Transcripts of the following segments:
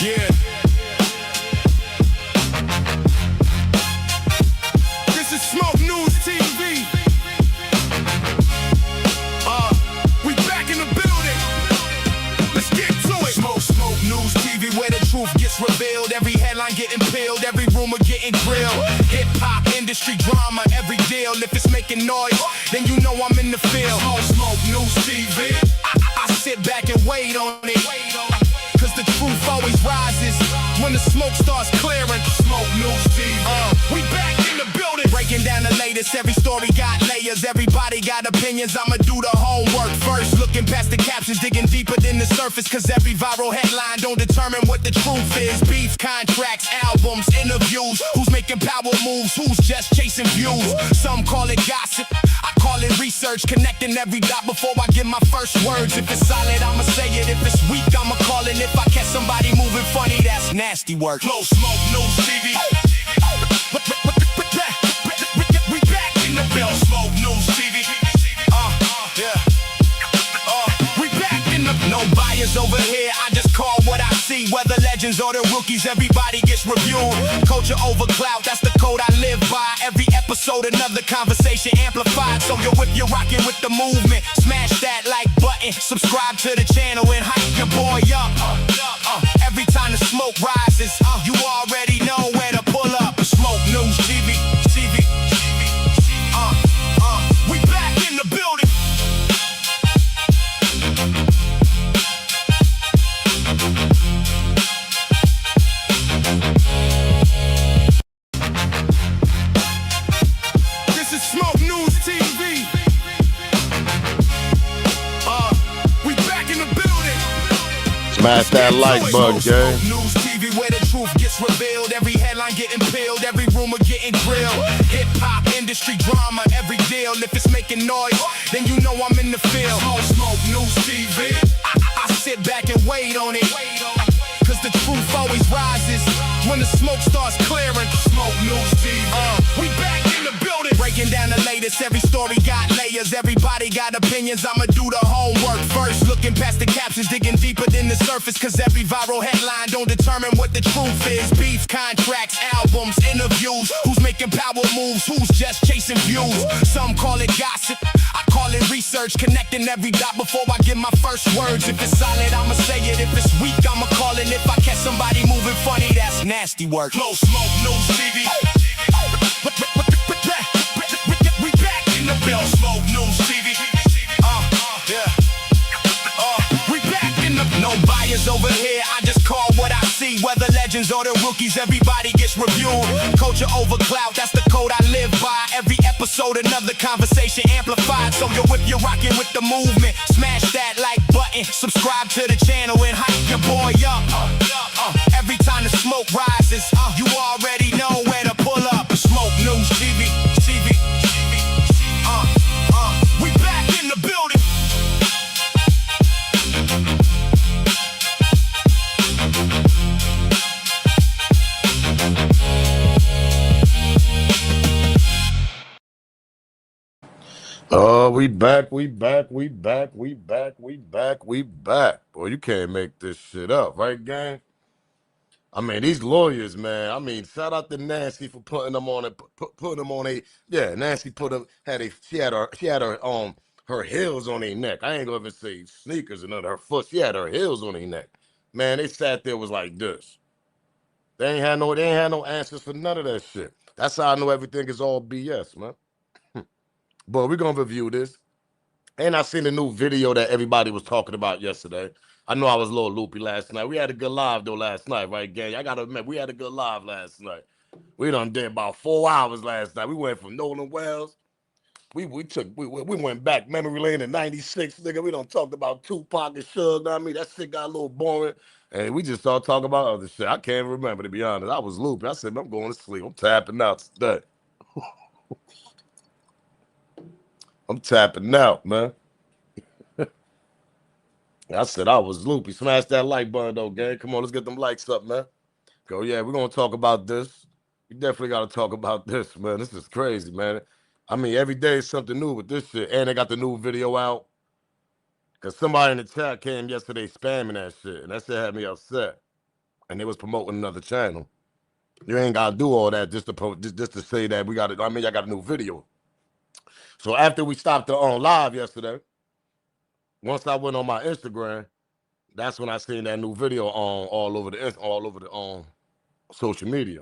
Yeah. This is Smoke News TV. We back in the building. Let's get to it. Smoke News TV, where the truth gets revealed. Every headline getting peeled, every rumor getting grilled. Hip-hop industry drama, every deal. If it's making noise, then you know I'm in the field. Smoke News TV. I sit back and wait on it. Cause the truth always rises when the smoke starts clearing. Smoke News TV. We back in the building. Breaking down the latest, every story got layers. Everybody got opinions, I'ma do the homework first. Looking past the captions, digging deeper than the surface. Cause every viral headline don't determine what the truth is. Beef, contracts, albums, interviews. Who's making power moves, who's just chasing views. Some call it gossip, I call it research. Connecting every dot before I give my first words. If it's solid, I'ma say it. If it's weak, I'ma call it. If I catch somebody moving funny, that's nasty work. Close Smoke News TV. We back in the building. Smoke News TV. We back in the. No bias over here. I just call what I see. Whether legends or the rookies, everybody gets reviewed. Culture over clout, that's the code I live by. Every episode, another conversation amplified. So yo, if you're rocking with the movement, smash that like button, subscribe to the channel and hype your boy up. Every time the smoke rises, you already know where to pull up. Smoke News TV. We back in the building. This is Smoke News TV. We back in the building. Smash that like button, gang. Smoke News TV, where the truth gets revealed. Every headline getting peeled, every rumor getting grilled. Hip-hop industry drama, every deal. If it's making noise, then you know I'm in the field. Smoke News TV. I sit back and wait on it. Cause the truth always rises when the smoke starts clearing. Smoke News TV. We back in the building. Breaking down the latest, every story got layers. Everybody got opinions, I'ma do the homework first. Looking past the captions, digging deeper than the surface. Cause every viral headline don't determine what the truth is. Beef, contracts, albums, interviews. Who's making power moves, who's just chasing views. Some call it gossip, I call it research. Connecting every dot before I give my first words. If it's solid, I'ma say it. If it's weak, I'ma call it. If I catch somebody moving funny, that's nasty work. Close Smoke News TV. We back in the building. Smoke News TV. We back in the. No bias over here. I just call what I see. Whether legends or the rookies, everybody gets reviewed. Culture over clout, that's the code I live by. Every episode, another conversation amplified. So yo, if you're rocking with the movement, smash that like button, subscribe to the channel and hype your boy up. Every time the smoke rises, you already know where to pull up. Smoke News TV. We back in the building. Oh, we back. Boy, you can't make this shit up, right, gang? I mean, these lawyers, man. I mean, shout out to Nancy for putting them on it, putting them on a. Yeah, Nancy put them she had her heels on their neck. I ain't gonna even say sneakers and none of her foot. She had her heels on their neck. Man, they sat there was like this. They ain't had no answers for none of that shit. That's how I know everything is all BS, man. But we're gonna review this. And I seen the new video that everybody was talking about yesterday. I know I was a little loopy last night. We had a good live though last night, right, gang? I gotta admit, we had a good live last night. We done did about 4 hours last night. We went from Nolan Wells. We went back memory lane in '96, nigga. We done talked about Tupac and Suge. I mean, that shit got a little boring. And we just started talking about other shit. I can't remember, to be honest. I was loopy. I said, I'm going to sleep. I'm tapping out today. I'm tapping out, man. I said I was loopy. Smash that like button, though, gang. Come on, let's get them likes up, man. Go, yeah, we're going to talk about this. We definitely got to talk about this, man. This is crazy, man. I mean, every day is something new with this shit. And they got the new video out. Because somebody in the chat came yesterday spamming that shit. And that shit had me upset. and they was promoting another channel. You ain't gotta do all that just to say that we got it. I mean, I got a new video. So after we stopped the on live yesterday, once I went on my Instagram, that's when I seen that new video on all over the social media.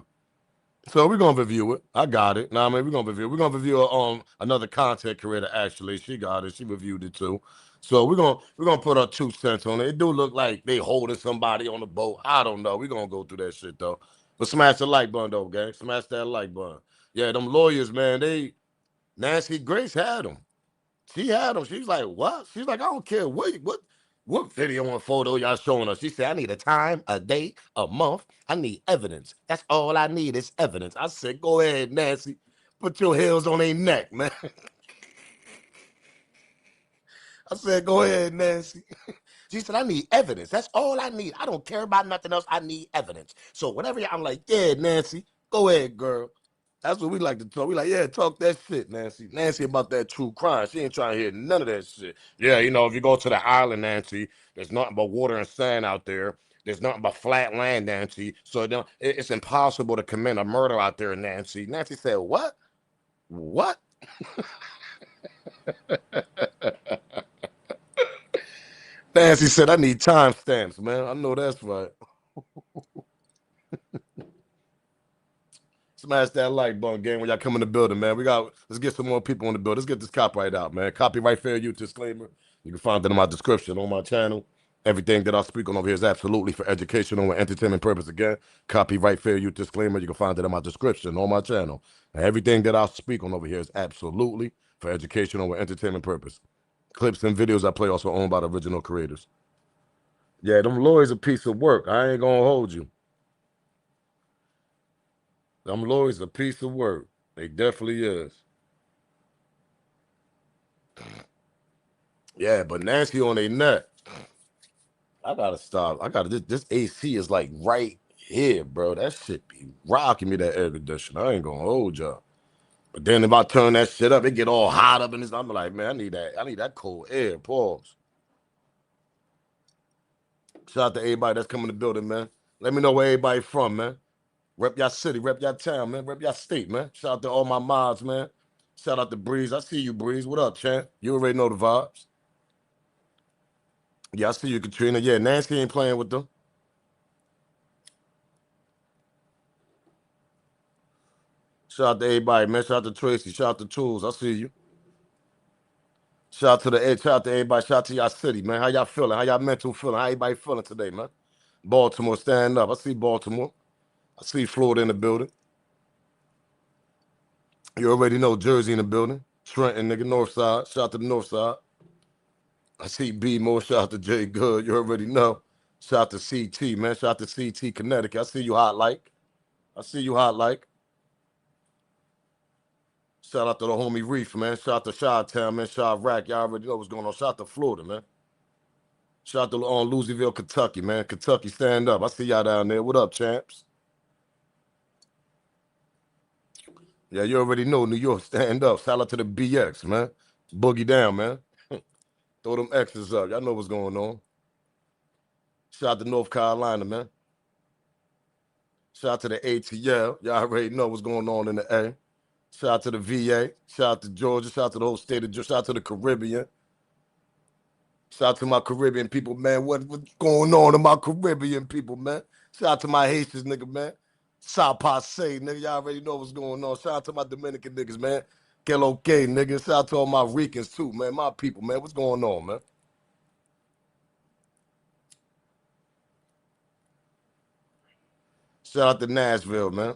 So we're gonna review it. I got it. Now I mean we're gonna review. We're gonna review another content creator actually. She got it. She reviewed it too. So we're gonna put our 2 cents on it. It do look like they holding somebody on the boat. I don't know. We're gonna go through that shit though. But smash the like button though, gang. Smash that like button. Yeah, them lawyers, man, Nancy Grace had them. She had them. She's like, what? She's like, I don't care what video and photo y'all showing us. She said, I need a time, a date, a month. I need evidence. That's all I need is evidence. I said, go ahead, Nancy. Put your heels on their neck, man. I said, go ahead, Nancy. She said, I need evidence. That's all I need. I don't care about nothing else. I need evidence. So whatever, I'm like, yeah, Nancy, go ahead, girl. That's what we like to talk. We like, yeah, talk that shit, Nancy. Nancy about that true crime. She ain't trying to hear none of that shit. Yeah, if you go to the island, Nancy, there's nothing but water and sand out there. There's nothing but flat land, Nancy. So it's impossible to commit a murder out there, Nancy. Nancy said, what? What? Nancy said, I need timestamps, man. I know that's right. Smash that like button, gang, when y'all come in the building, man. Let's get some more people in the building. Let's get this copyright out, man. Copyright fair use disclaimer. You can find it in my description on my channel. Everything that I speak on over here is absolutely for educational and entertainment purpose. Again, copyright fair use disclaimer. You can find it in my description on my channel. And everything that I speak on over here is absolutely for educational and entertainment purpose. Clips and videos I play also owned by the original creators. Yeah, them lawyers a piece of work. I ain't gonna hold you. Them lawyers a piece of work. They definitely is. Yeah, but Nancy on their neck. I gotta stop. This AC is like right here, bro. That shit be rocking me, that air conditioner. I ain't gonna hold y'all. But then if I turn that shit up, it get all hot up in this. I'm like, man, I need that. I need that cold air. Pause. Shout out to everybody that's coming to the building, man. Let me know where everybody from, man. Rep y'all city, rep y'all town, man. Rep y'all state, man. Shout out to all my mods, man. Shout out to Breeze. I see you, Breeze. What up, champ? You already know the vibes. Yeah, I see you, Katrina. Yeah, Nancy ain't playing with them. Shout out to everybody, man. Shout out to Tracy. Shout out to Tools. I see you. Shout out to the Shout out to everybody. Shout out to y'all city, man. How y'all feeling? How y'all mental feeling? How everybody feeling today, man? Baltimore, stand up. I see Baltimore. I see Florida in the building. You already know Jersey in the building. Trenton, nigga, North Side. Shout out to the North Side. I see B more. Shout out to Jay Good. You already know. Shout out to CT, man. Shout out to CT Connecticut. I see you hot like. I see you hot like. Shout out to the homie Reef, man. Shout out to Chi-Town, man. Chirac. Y'all already know what's going on. Shout out to Florida, man. Shout out to Louisville, Kentucky, man. Kentucky, stand up. I see y'all down there. What up, champs? Yeah, you already know New York, stand up. Shout out to the BX, man. Boogie down, man. Throw them X's up. Y'all know what's going on. Shout out to North Carolina, man. Shout out to the ATL. Y'all already know what's going on in the A. Shout out to the VA. Shout out to Georgia. Shout out to the whole state of Georgia. Shout out to the Caribbean. Shout out to my Caribbean people, man. What's going on in my Caribbean people, man? Shout out to my Haitians, nigga, man. South Passe, nigga. Y'all already know what's going on. Shout out to my Dominican niggas, man. Que lo que, nigga. Shout out to all my Ricans, too, man. My people, man. What's going on, man? Shout out to Nashville, man.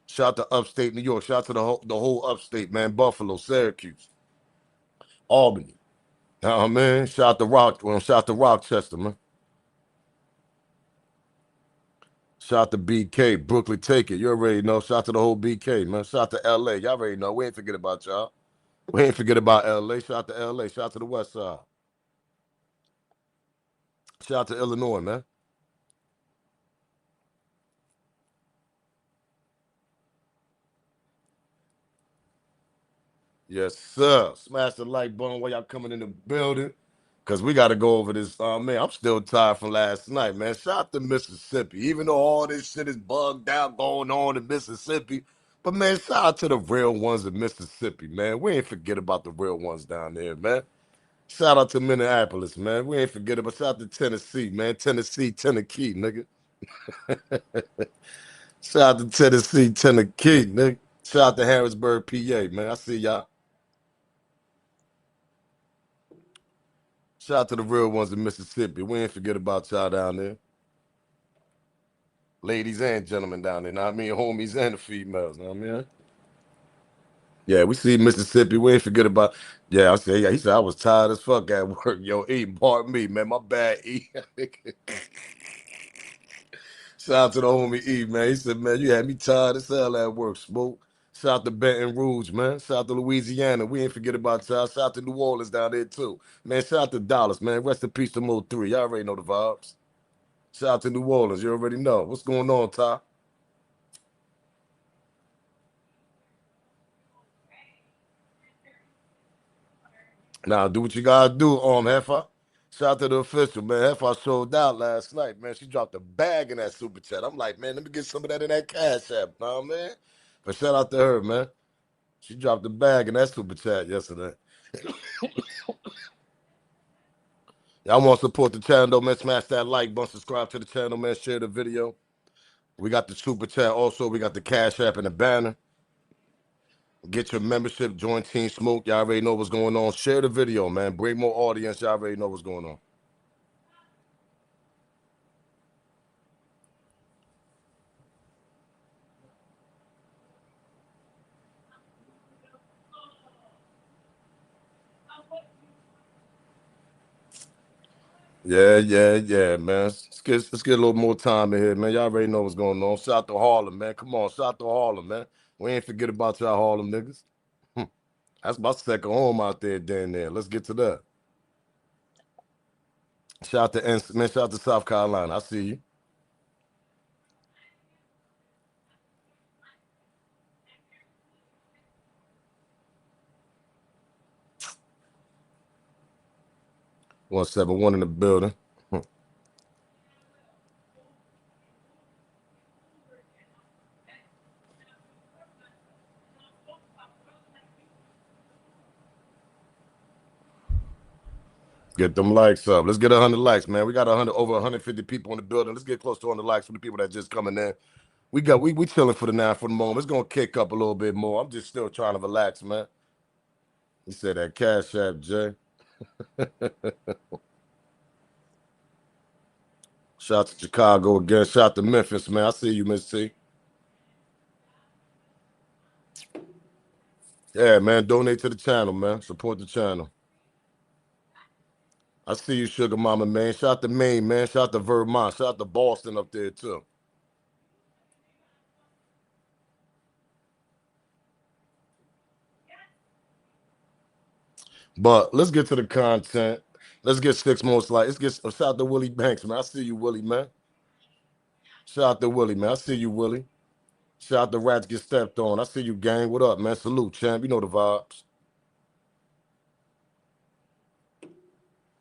Shout out to upstate New York. Shout out to the whole upstate, man. Buffalo, Syracuse, Albany. Oh, man. Shout out to Rochester, man. Shout out to BK, Brooklyn, take it. You already know. Shout out to the whole BK, man. Shout out to LA. Y'all already know. We ain't forget about y'all. We ain't forget about LA. Shout out to LA. Shout out to the West Side. Shout out to Illinois, man. Yes, sir. Smash the like button while y'all coming in the building. Cause we got to go over this. Man, I'm still tired from last night, man. Shout out to Mississippi, even though all this shit is bugged out going on in Mississippi. But man, shout out to the real ones in Mississippi, man. We ain't forget about the real ones down there, man. Shout out to Minneapolis, man. We ain't forget about. Shout out to Tennessee, man. Tennessee, Tennessee, nigga. Shout out to Tennessee, Tennessee, nigga. Shout out to Harrisburg, PA, man. I see y'all. Shout out to the real ones in Mississippi. We ain't forget about y'all down there. Ladies and gentlemen down there. Know what I mean? Homies and the females. Know what I mean? Yeah, we see Mississippi. We ain't forget about. Yeah, I said, yeah, he said I was tired as fuck at work. Yo, eating, pardon me, man. My bad, E. Shout out to the homie E, man. He said, man, you had me tired as hell at work, Smoke. Shout out to Baton Rouge, man. Shout out to Louisiana. We ain't forget about y'all. Shout out to New Orleans down there, too. Man, shout out to Dallas, man. Rest in peace to Mo 3. Y'all already know the vibes. Shout out to New Orleans. You already know. What's going on, Ty? Now, do what you gotta do, Heifer. Shout out to the official, man. Heifer sold out last night, man. She dropped a bag in that super chat. I'm like, man, let me get some of that in that cash app, nah, man. But shout out to her, man. She dropped a bag in that super chat yesterday. Y'all want to support the channel, though, man? Smash that like button, subscribe to the channel, man. Share the video. We got the super chat also. We got the cash app and the banner. Get your membership, join Team Smoke. Y'all already know what's going on. Share the video, man. Bring more audience. Y'all already know what's going on. Yeah, man. Let's get a little more time in here, man. Y'all already know what's going on. Shout out to Harlem, man. Come on, shout out to Harlem, man. We ain't forget about y'all Harlem niggas. That's my second home out there, down there. Let's get to that. Shout out to man. Shout out to South Carolina. I see you. One 171 in the building. Get them likes up. Let's get 100 likes, man. We got over 150 people in the building. Let's get close to 100 likes for the people that just coming in. We chilling for the now for the moment. It's gonna kick up a little bit more. I'm just still trying to relax, man. He said that cash app, Jay. Shout out to Chicago again. Shout out to Memphis, man. I see you, Miss T. Yeah, man. Donate to the channel, man. Support the channel. I see you, Sugar Mama, man. Shout out to Maine, man. Shout out to Vermont. Shout out to Boston up there, too. But let's get to the content. Let's get 6 more slides. Let's get shout out to Willie Banks, man. I see you, Willie, man. Shout out to Willie, man. I see you, Willie. Shout out to Rats Get Stepped On. I see you, gang. What up, man? Salute, champ. You know the vibes.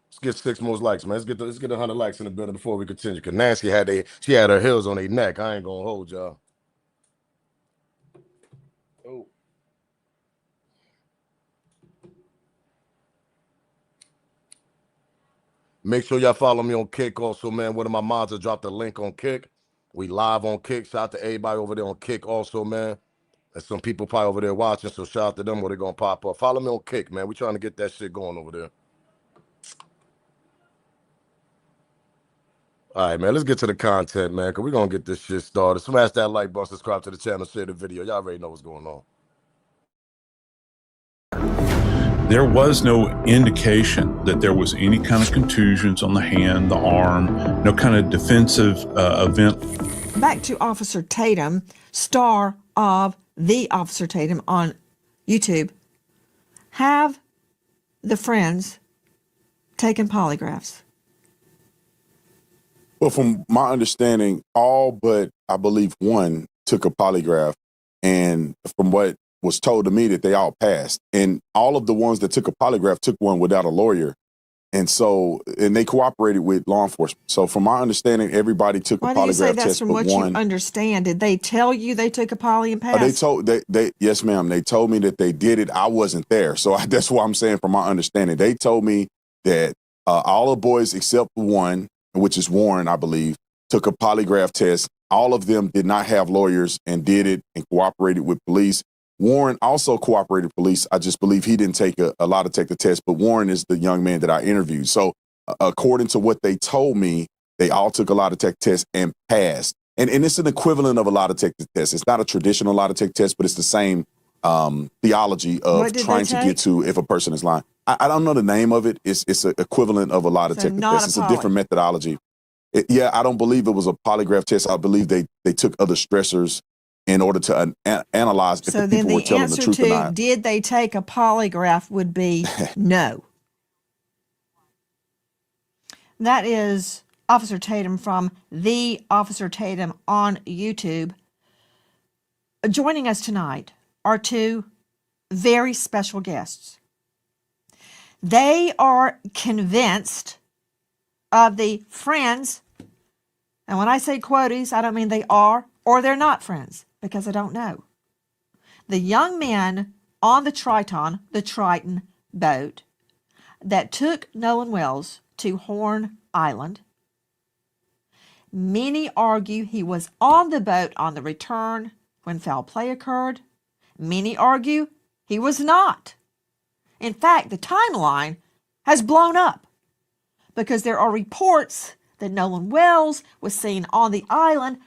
Let's get 6 more likes, man. Let's get 100 likes in the building before we continue. Cause Nancy had her heels on her neck. I ain't gonna hold y'all. Oh. Make sure y'all follow me on Kick also, man. One of my mods will drop the link on Kick. We live on Kick. Shout out to everybody over there on Kick also, man. There's some people probably over there watching, so shout out to them where they're gonna pop up. Follow me on Kick, man. We trying to get that shit going over there. All right, man. Let's get to the content, man, because we're gonna get this shit started. Smash that like button, subscribe to the channel, share the video. Y'all already know what's going on. There was no indication that there was any kind of contusions on the hand, the arm, no kind of defensive event. Back to Officer Tatum, star of The Officer Tatum on YouTube. Have the friends taken polygraphs? Well, from my understanding, all but I believe one took a polygraph. And from what was told to me that they all passed. And all of the ones that took a polygraph took one without a lawyer. And so, and they cooperated with law enforcement. So from my understanding, everybody took Why a do you say polygraph that's test from but what one. you understand? Did they tell you they took a poly and They passed? told they yes, ma'am. They told me that they did it. I wasn't there, so that's why I'm saying from my understanding. They told me that all the boys except one, which is Warren, I believe, took a polygraph test. All of them did not have lawyers and did it and cooperated with police. Warren also cooperated with police. I just believe he didn't take a lot to take the test, but Warren is the young man that I interviewed. So according to what they told me, they all took a lot of tech tests and passed. And it's an equivalent of a lie detector test. It's not a traditional lie detector test, but it's the same theology of What did they trying to get take? to if a person is lying. I don't know the name of it. It's an equivalent of a lie So detector not test. a It's a poly. different methodology. Yeah, I don't believe it was a polygraph test. I believe they took other stressors in order to analyze if So the then people were the telling the answer truth or to not. did they take a polygraph would be no. That is Officer Tatum from The Officer Tatum on YouTube. Joining us tonight are two very special guests. They are convinced of the friends, and when I say quoties, I don't mean they are or they're not friends, because I don't know. The young men on the Triton boat that took Nolan Wells to Horn Island. Many argue he was on the boat on the return when foul play occurred. Many argue he was not. In fact, the timeline has blown up because there are reports that Nolan Wells was seen on the island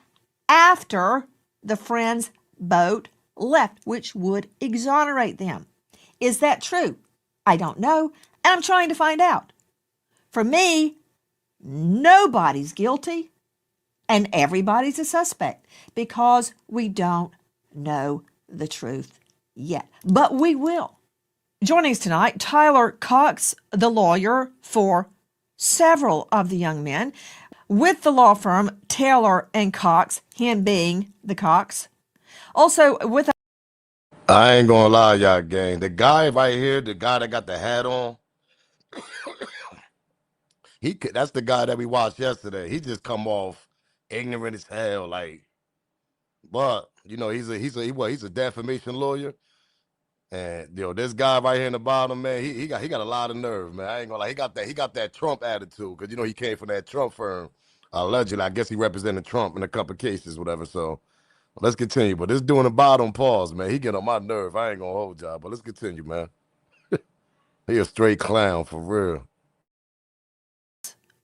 after the friend's boat left, which would exonerate them. Is that true? I don't know, and I'm trying to find out. For me, nobody's guilty and everybody's a suspect because we don't know the truth yet. But we will. Joining us tonight, Tyler Cox, the lawyer for several of the young men with the law firm Taylor and Cox, him being the Cox. Also with I ain't gonna lie, y'all, gang. The guy right here, the guy that got the hat on, that's the guy that we watched yesterday. He just come off ignorant as hell, like. But you know, he's a defamation lawyer, and this guy right here in the bottom, man, he got a lot of nerve, man. I ain't gonna lie, he got that Trump attitude because he came from that Trump firm. Allegedly, I guess he represented Trump in a couple of cases, whatever. So let's continue. But this doing the bottom pause, man. He get on my nerve. I ain't gonna hold y'all, but let's continue, man. He a straight clown for real.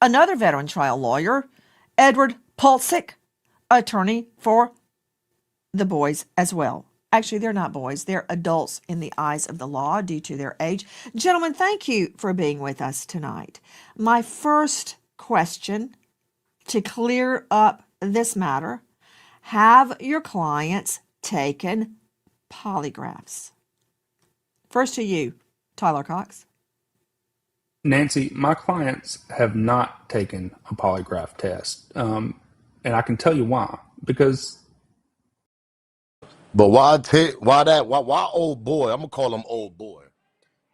another veteran trial lawyer, Edward Pulsick, attorney for the boys as well. Actually, they're not boys. They're adults in the eyes of the law due to their age. Gentlemen, thank you for being with us tonight. My first question to clear up this matter: have your clients taken polygraphs? First to you, Tyler Cox. Nancy, my clients have not taken a polygraph test. And I can tell you why. Because But why old boy? I'm gonna call him old boy.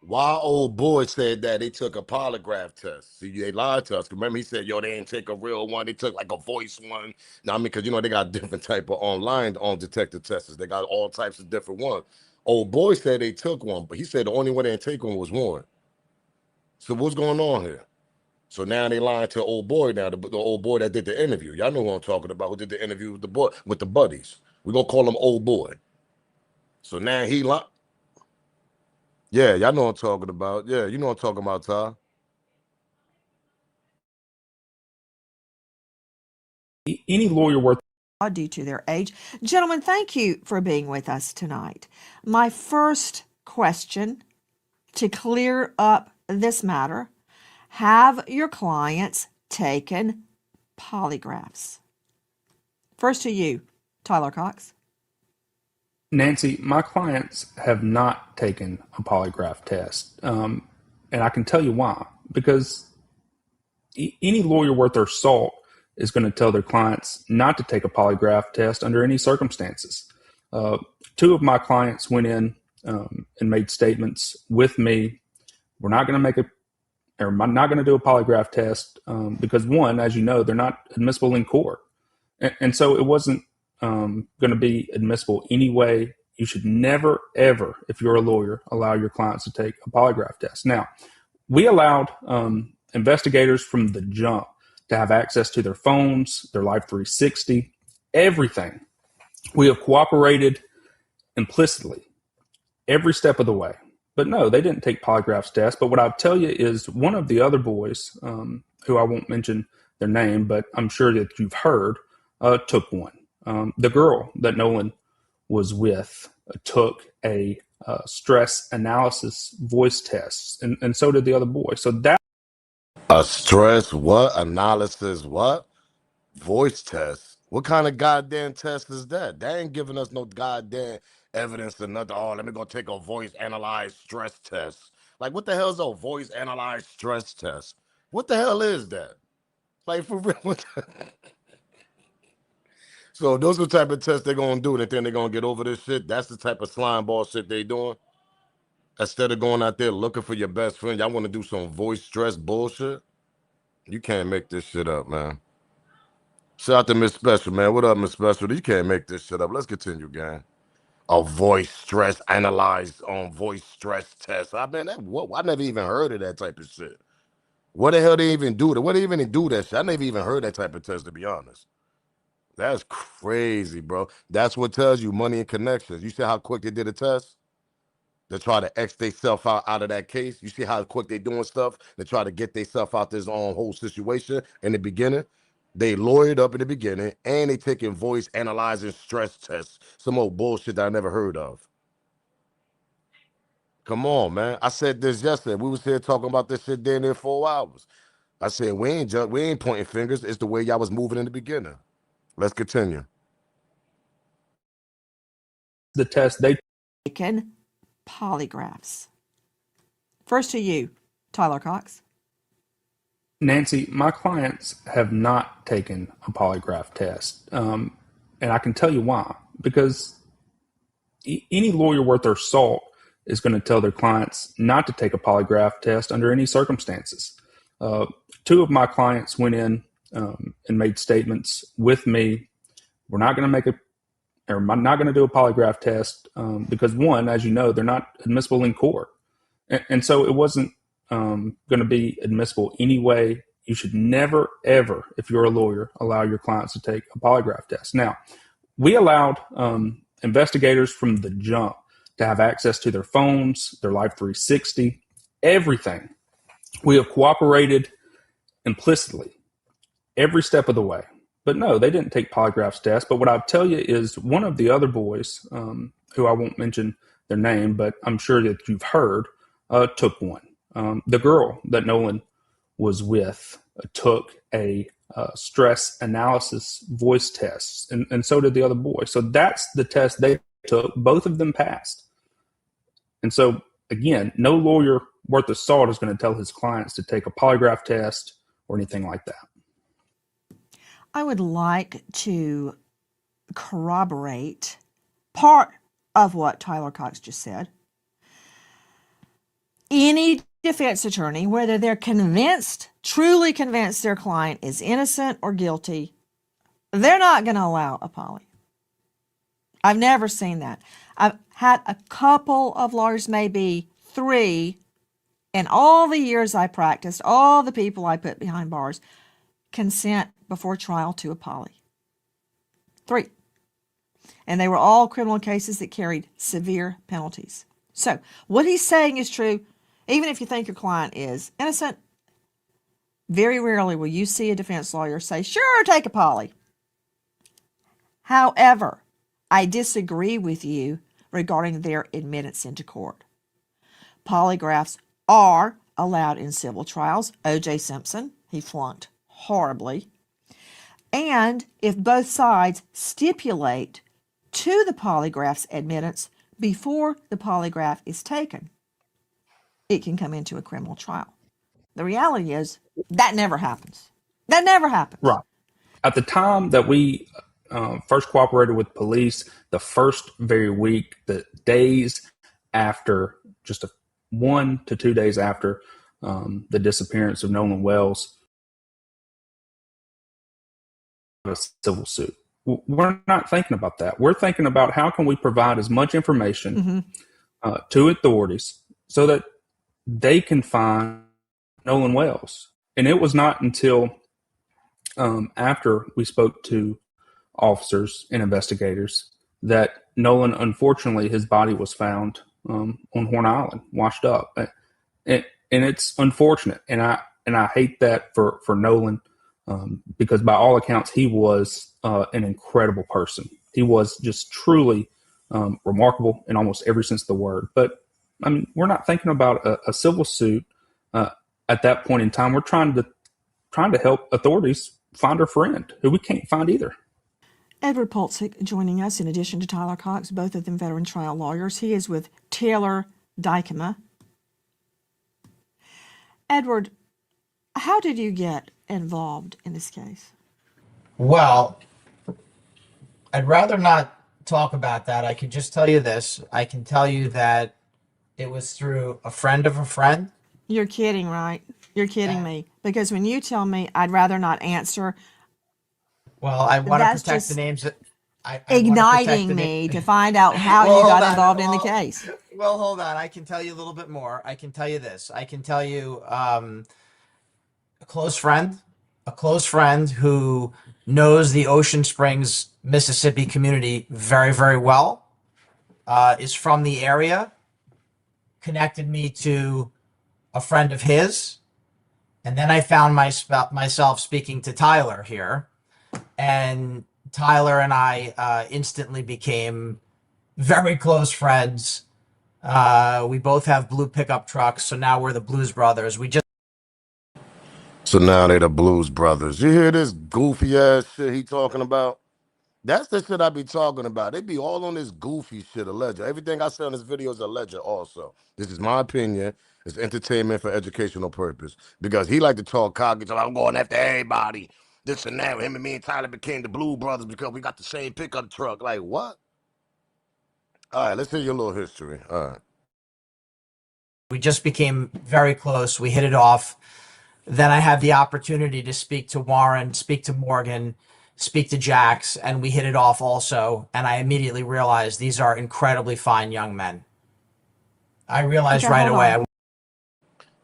Why old boy said that they took a polygraph test? See, they lied to us. Remember, he said, "Yo, they didn't take a real one. They took like a voice one." Now, I mean, because they got different type of online on detector testers. They got all types of different ones. Old boy said they took one, but he said the only one they didn't take one was one. So what's going on here? So now they lying to old boy now, the old boy that did the interview. Y'all know who I'm talking about, who did the interview with the buddies. We're gonna call him old boy. So now he lied. Yeah, y'all know what I'm talking about. Yeah, you know what I'm talking about, Ty. any lawyer worth Due to their age. Gentlemen, thank you for being with us tonight. My first question to clear up this matter: have your clients taken polygraphs? First to you, Tyler Cox. Nancy, my clients have not taken a polygraph test. And I can tell you why. Because any lawyer worth their salt is going to tell their clients not to take a polygraph test under any circumstances. Two of my clients went in and made statements with me. We're not going to make a or am not going to do a polygraph test because, one, as you know, they're not admissible in court. And so it wasn't going to be admissible anyway. You should never, ever, if you're a lawyer, allow your clients to take a polygraph test. Now, we allowed investigators from the jump to have access to their phones, their Life 360, everything. We have cooperated implicitly every step of the way. But no, they didn't take polygraphs tests. But what I'll tell you is one of the other boys, who I won't mention their name, but I'm sure that you've heard, took one. The girl that Nolan was with took a stress analysis voice test, and so did the other boy. So that A stress what? Analysis what? Voice test. What kind of goddamn test is that? They ain't giving us no goddamn evidence or nothing. Oh, let me go take a voice analyze stress test. Like, what the hell is a voice analyze stress test? What the hell is that? Like, for real? So those are the type of tests they're gonna do. They think they're gonna get over this shit. That's the type of slime ball shit they doing. Instead of going out there looking for your best friend, y'all want to do some voice stress bullshit. You can't make this shit up, man. Shout out to Miss Special, man. What up, Miss Special? You can't make this shit up. Let's continue, gang. A voice stress analyze on voice stress test. I mean, I never even heard of that type of shit. What the hell they even do that? What they even do that shit? I never even heard that type of test, to be honest. That's crazy, bro. That's what tells you money and connections. You see how quick they did a test? They try to X themselves out of that case. You see how quick they doing stuff? They try to get themselves out this whole situation in the beginning. They lawyered up in the beginning, and they taking voice analyzing stress tests. Some old bullshit that I never heard of. Come on, man. I said this yesterday. We was here talking about this shit damn near 4 hours. I said, we ain't pointing fingers. It's the way y'all was moving in the beginning. Let's continue. the test they Taken polygraphs. First to you, Tyler Cox. Nancy, my clients have not taken a polygraph test. And I can tell you why. Because any lawyer worth their salt is going to tell their clients not to take a polygraph test under any circumstances. Two of my clients went in and made statements with me. We're not going to make or I'm not going to do a polygraph test because, one, as you know, they're not admissible in court. And so it wasn't going to be admissible anyway. You should never, ever, if you're a lawyer, allow your clients to take a polygraph test. Now, we allowed investigators from the jump to have access to their phones, their Life 360, everything. We have cooperated implicitly every step of the way. But no, they didn't take polygraphs tests. But what I'll tell you is one of the other boys, who I won't mention their name, but I'm sure that you've heard, took one. The girl that Nolan was with took a stress analysis voice test, and so did the other boy. So that's the test they took. Both of them passed. And so, again, no lawyer worth of salt is going to tell his clients to take a polygraph test or anything like that. I would like to corroborate part of what Tyler Cox just said. Any defense attorney, whether they're convinced, truly convinced their client is innocent or guilty, they're not going to allow a poly. I've never seen that. I've had a couple of lawyers, maybe 3, in all the years I practiced, all the people I put behind bars, consent before trial to a poly. 3. And they were all criminal cases that carried severe penalties. So what he's saying is true. Even if you think your client is innocent, very rarely will you see a defense lawyer say, sure, take a poly. However, I disagree with you regarding their admittance into court. Polygraphs are allowed in civil trials. O.J. Simpson, he flunked horribly. And if both sides stipulate to the polygraph's admittance before the polygraph is taken, it can come into a criminal trial. The reality is that never happens. That never happens. Right. At the time that we first cooperated with police, the first very week, the days after, just 1 to 2 days after the disappearance of Nolan Wells, a civil suit. We're not thinking about that. We're thinking about how can we provide as much information to authorities so that they can find Nolan Wells. And it was not until after we spoke to officers and investigators that Nolan, unfortunately, his body was found on Horn Island, washed up, and it's unfortunate, and I hate that for Nolan, because by all accounts he was an incredible person. He was just truly remarkable in almost every sense of the word. But I mean, we're not thinking about a civil suit at that point in time. We're trying to help authorities find our friend, who we can't find either. Edward Pulsick joining us in addition to Tyler Cox, both of them veteran trial lawyers. He is with Taylor Dykema. Edward, how did you get involved in this case? Well, I'd rather not talk about that. I can just tell you this. I can tell you that it was through a friend of a friend. You're kidding, right? You're kidding me. Because when you tell me I'd rather not answer, Well, I want to That's protect just the names. I wanna protect igniting the me to find out how Well, you got hold on. involved in the Well- case. Well, hold on. I can tell you a little bit more. I can tell you this. I can tell you a close friend who knows the Ocean Springs, Mississippi community very, very well, is from the area, connected me to a friend of his. And then I found myself speaking to Tyler here. And Tyler and I instantly became very close friends. We both have blue pickup trucks, so now we're the Blues Brothers. So now they the Blues Brothers. You hear this goofy ass shit he talking about? That's the shit I be talking about. They be all on this goofy shit, alleged. Everything I say on this video is alleged also. This is my opinion. It's entertainment for educational purpose. Because he like to talk cocky, so I'm going after everybody. This and that. Him and me and Tyler became the Blue Brothers because we got the same pickup truck. Like, what? All right, let's hear your little history. All right. We just became very close. We hit it off. Then I had the opportunity to speak to Warren, speak to Morgan, speak to Jax, and we hit it off also. And I immediately realized these are incredibly fine young men. I realized Okay, right hold away. on.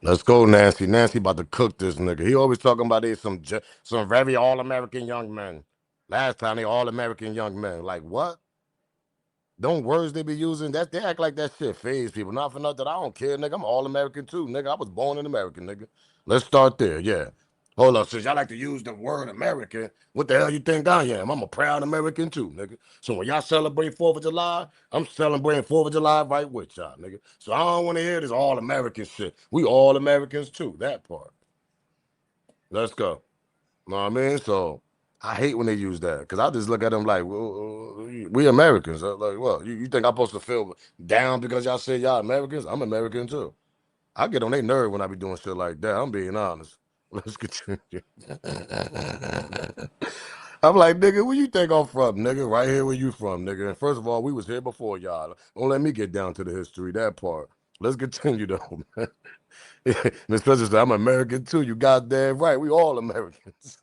Let's go, Nancy. Nancy about to cook this nigga. He always talking about there's some very all-American young men. Last time they all-American young men. Like, what? Them words they be using, that they act like that shit phase people. Not for nothing. I don't care, nigga. I'm all-American too, nigga. I was born in America, nigga. Let's start there, yeah. Hold up, since y'all like to use the word American, what the hell you think I am? I'm a proud American too, nigga. So when y'all celebrate 4th of July, I'm celebrating 4th of July right with y'all, nigga. So I don't want to hear this all-American shit. We all Americans too, that part. Let's go. Know what I mean? So I hate when they use that because I just look at them like, well, we Americans. Like, well, you think I'm supposed to feel down because y'all say y'all Americans? I'm American too. I get on their nerve when I be doing shit like that. I'm being honest. Let's continue. I'm like, nigga, where you think I'm from, nigga? Right here where you from, nigga. And first of all, we was here before y'all. Don't let me get down to the history, that part. Let's continue though, man. Miss President, I'm American too. You goddamn right. We all Americans.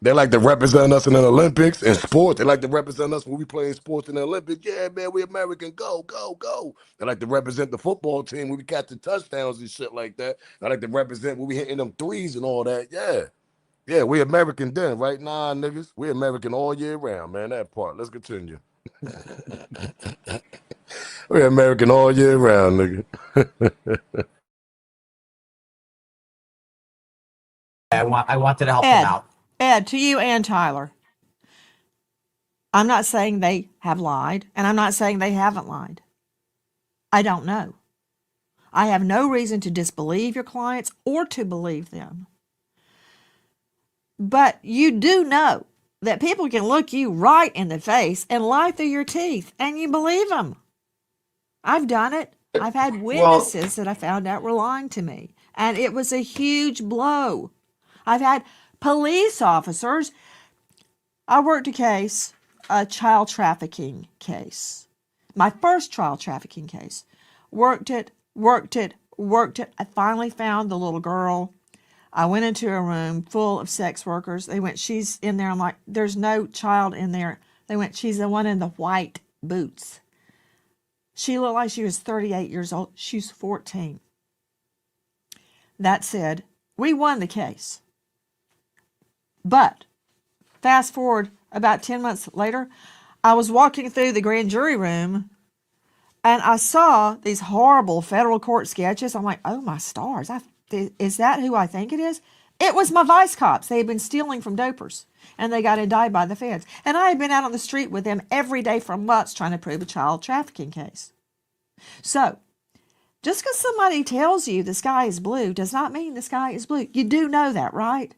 They like to represent us in the Olympics and sports. They like to represent us when we play in sports in the Olympics. Yeah, man, we American. Go, go, go. They like to represent the football team when we catching touchdowns and shit like that. They like to represent when we hitting them threes and all that. Yeah. Yeah, we American then, right? Nah, niggas. We American all year round, man. That part. Let's continue. We American all year round, nigga. I wanted to help them out. Ed, to you and Tyler, I'm not saying they have lied, and I'm not saying they haven't lied. I don't know. I have no reason to disbelieve your clients or to believe them. But you do know that people can look you right in the face and lie through your teeth, and you believe them. I've done it. I've had witnesses that I found out were lying to me, and it was a huge blow. I've had police officers. I worked a child trafficking case. My first child trafficking case. Worked it, worked it. I finally found the little girl. I went into a room full of sex workers. They went, she's in there. I'm like, there's no child in there. They went, she's the one in the white boots. She looked like she was 38 years old. She's 14. That said, we won the case. But fast forward about 10 months later, I was walking through the grand jury room and I saw these horrible federal court sketches. I'm like, oh my stars, is that who I think it is? It was my vice cops. They had been stealing from dopers and they got indicted by the feds. And I had been out on the street with them every day for months trying to prove a child trafficking case. So, just because somebody tells you the sky is blue does not mean the sky is blue. You do know that, right?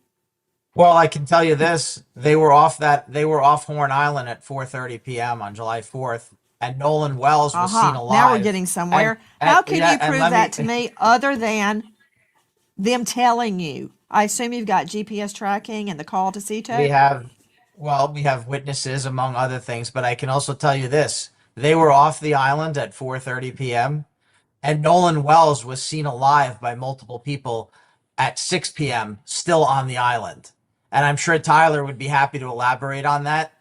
Well, I can tell you this: they were off Horn Island at 4:30 p.m. on July 4th, and Nolan Wells was seen alive. Now we're getting somewhere. How can you prove that to me other than them telling you? I assume you've got GPS tracking and the call to CETO. We have witnesses among other things, but I can also tell you this: they were off the island at 4:30 p.m. and Nolan Wells was seen alive by multiple people at 6 p.m. still on the island. And I'm sure Tyler would be happy to elaborate on that.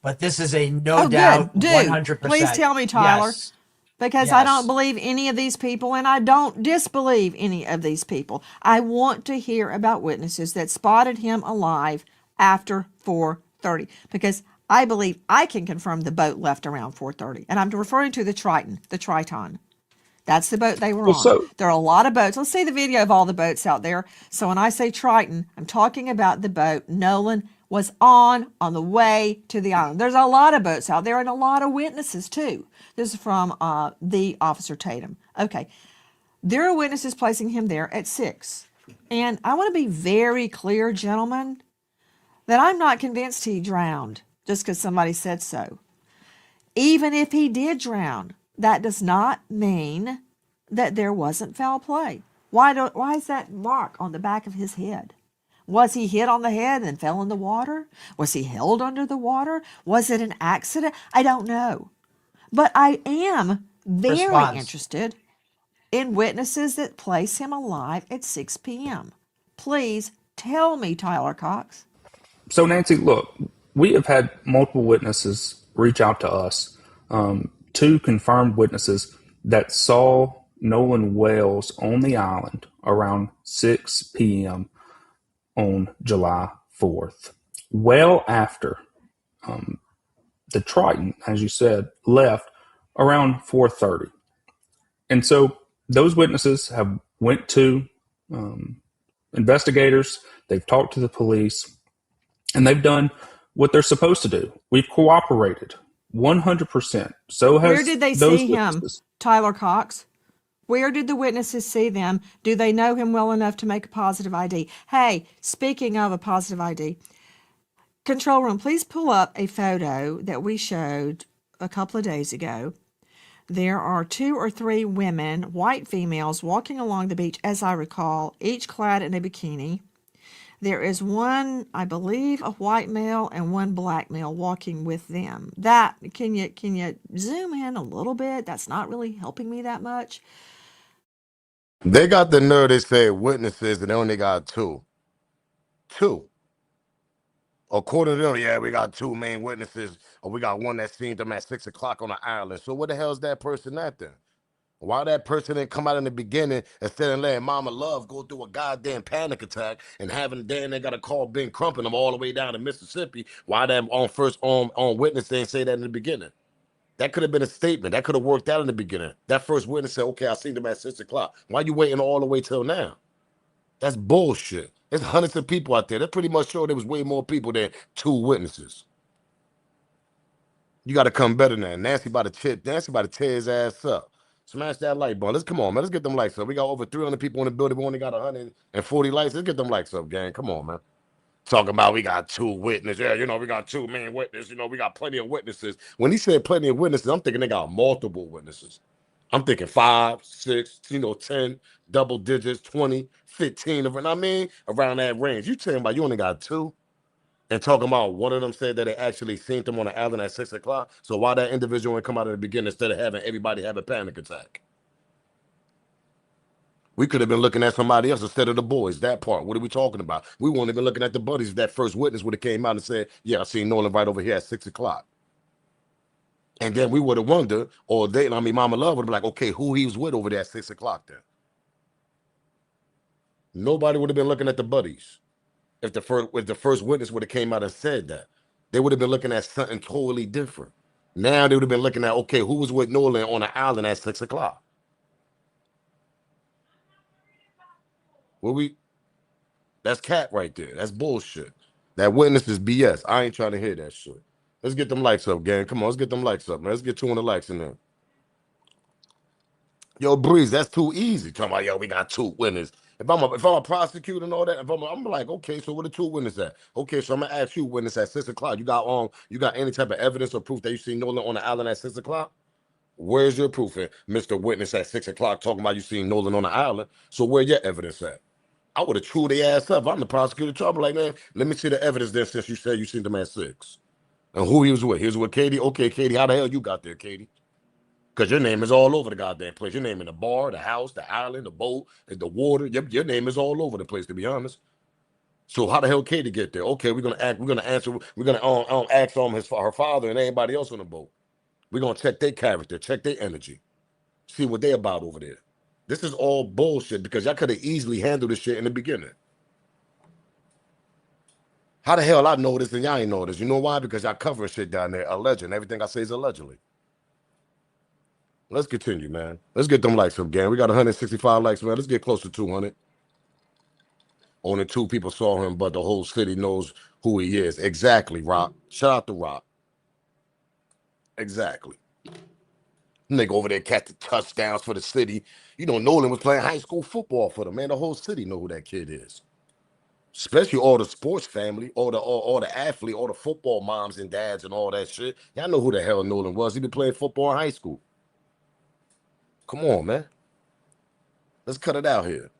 But this is a no doubt 100%. Please tell me, Tyler. Yes. Because I don't believe any of these people, and I don't disbelieve any of these people. I want to hear about witnesses that spotted him alive after 4:30, because I believe I can confirm the boat left around 4:30. And I'm referring to the Triton. That's the boat they were on. There are a lot of boats. Let's see the video of all the boats out there. So when I say Triton, I'm talking about the boat Nolan was on the way to the island. There's a lot of boats out there and a lot of witnesses too. This is from the Officer Tatum. Okay, there are witnesses placing him there at 6. And I want to be very clear, gentlemen, that I'm not convinced he drowned just because somebody said so. Even if he did drown, that does not mean that there wasn't foul play. Why is that mark on the back of his head? Was he hit on the head and fell in the water? Was he held under the water? Was it an accident? I don't know. But I am very interested in witnesses that place him alive at 6 p.m. Please tell me, Tyler Cox. So, Nancy, look, we have had multiple witnesses reach out to us, 2 confirmed witnesses that saw Nolan Wells on the island around 6 p.m. on July 4th, well after the Triton, as you said, left around 4:30. And so those witnesses have went to investigators, they've talked to the police, and they've done what they're supposed to do. We've cooperated 100%. So has Where did they see him, Tyler Cox? Where did the witnesses see them? Do they know him well enough to make a positive ID? Hey, speaking of a positive ID, control room, please pull up a photo that we showed a couple of days ago. There are 2 or 3 women, white females, walking along the beach, as I recall, each clad in a bikini. There is one, I believe, a white male and one black male walking with them. That, can you zoom in a little bit? That's not really helping me that much. They got the nerve to say witnesses and they only got 2. 2. According to them, yeah, we got 2 main witnesses, or we got one that seen them at 6 o'clock on the island. So what the hell is that person at then? Why that person didn't come out in the beginning instead of letting Mama Love go through a goddamn panic attack and having then they got to call Ben Crump and them all the way down to Mississippi? Why that on witness they didn't say that in the beginning? That could have been a statement. That could have worked out in the beginning. That first witness said, okay, I seen them at 6 o'clock. Why you waiting all the way till now? That's bullshit. There's hundreds of people out there. That pretty much showed there was way more people than 2 witnesses. You got to come better than that. Nancy about to tear his ass up. Smash that light button. Come on, man. Let's get them lights up. We got over 300 people in the building. We only got 140 lights. Let's get them lights up, gang. Come on, man. Talking about we got 2 witnesses. Yeah, we got 2 main witnesses. We got plenty of witnesses. When he said plenty of witnesses, I'm thinking they got multiple witnesses. I'm thinking 5, 6, 10, double digits, 20, 15. Around that range. You talking about you only got 2? And talking about one of them said that they actually seen them on the island at 6 o'clock. So why that individual would come out at the beginning instead of having everybody have a panic attack? We could have been looking at somebody else instead of the boys. That part. What are we talking about? We wouldn't have been looking at the buddies. That first witness would have came out and said, "Yeah, I seen Nolan right over here at 6 o'clock." And then we would have wondered, or they, I mean, Mama Love would have been like, "Okay, who he was with over there at 6 o'clock?" Then nobody would have been looking at the buddies if the first witness would have came out and said that. They would have been looking at something totally different. Now they would have been looking at, okay, who was with Nolan on the island at 6 o'clock? Well, that's cat right there. That's bullshit. That witness is BS. I ain't trying to hear that shit. Let's get them likes up, gang. Come on, let's get them likes up, man. Let's get 200 likes in there. Yo, Breeze, that's too easy. Talking about, yo, we got two winners. If I'm a prosecutor and all that, I'm like, okay, so where the two winners at? Okay, so I'm gonna ask you, witness at 6 o'clock. You got any type of evidence or proof that you seen Nolan on the island at 6 o'clock? Where's your proof? Mr. Witness at 6 o'clock talking about you seen Nolan on the island. So where your evidence at? I would have chewed their ass up. I'm the prosecutor. Trouble like, man, let me see the evidence there since you said you seen them at 6. And who he was with? He was with Katie. Okay, Katie, how the hell you got there, Katie? Because your name is all over the goddamn place. Your name in the bar, the house, the island, the boat, the water. Your name is all over the place, to be honest. So how the hell Katie get there? Okay, we're gonna answer. We're gonna ask her father and anybody else on the boat. We're gonna check their character, check their energy, see what they about over there. This is all bullshit because y'all could have easily handled this shit in the beginning. How the hell I know this and y'all ain't know this? You know why? Because y'all covering shit down there. Alleged. Everything I say is allegedly. Let's continue, man. Let's get them likes up, gang. We got 165 likes, man. Let's get close to 200. Only 2 people saw him, but the whole city knows who he is. Exactly, Rock. Shout out to Rock. Exactly. Nigga over there catching touchdowns for the city. You know, Nolan was playing high school football for them, man. The whole city know who that kid is. Especially all the sports family, all the athlete, all the football moms and dads and all that shit. Y'all know who the hell Nolan was. He been playing football in high school. Come on, man. Let's cut it out here.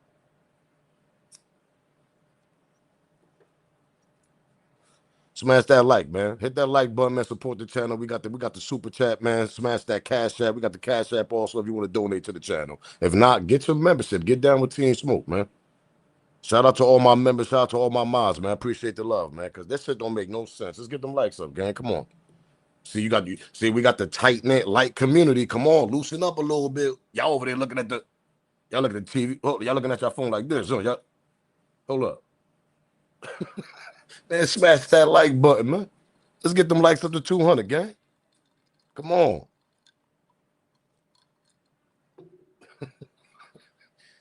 Smash that like, man. Hit that like button, man. Support the channel. We got the super chat, man. Smash that cash app. We got the cash app also if you want to donate to the channel. If not, get your membership. Get down with Team Smoke, man. Shout out to all my members. Shout out to all my moms, man. I appreciate the love, man. Because this shit don't make no sense. Let's get them likes up, gang. Come on. See, we got the tight knit light community. Come on, loosen up a little bit. Y'all over there looking at y'all looking at the TV. Oh, y'all looking at your phone like this. Y'all, hold up. Man, smash that like button, man. Let's get them likes up to 200, gang. Come on.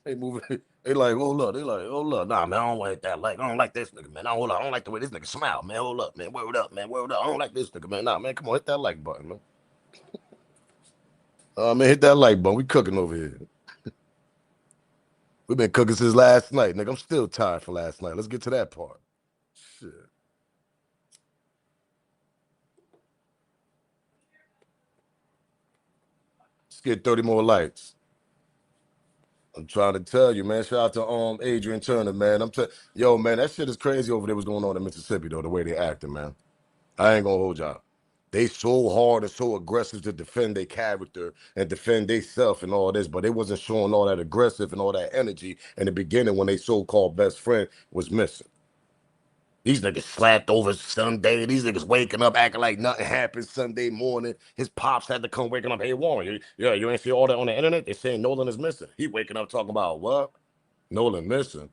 They moving. They like, hold up. They like, hold up. Nah, man, I don't like that like. I don't like this nigga, man. Hold up. I don't like the way this nigga smile, man. Hold up, man. Word up, man. Word up. I don't like this nigga, man. Nah, man, come on. Hit that like button, man. Man, hit that like button. We cooking over here. We've been cooking since last night, nigga. I'm still tired for last night. Let's get to that part. Shit. Let's get 30 more likes. I'm trying to tell you, man. Shout out to Adrian Turner, man. Yo, man, that shit is crazy over there. What's going on in Mississippi, though? The way they acting, man. I ain't gonna hold y'all. They so hard and so aggressive to defend their character and defend themselves and all this, but they wasn't showing all that aggressive and all that energy in the beginning when they so-called best friend was missing. These niggas slapped over Sunday. These niggas waking up acting like nothing happened Sunday morning. His pops had to come waking up. Hey, Warren, you ain't see all that on the internet? They saying Nolan is missing. He waking up talking about what? Nolan missing.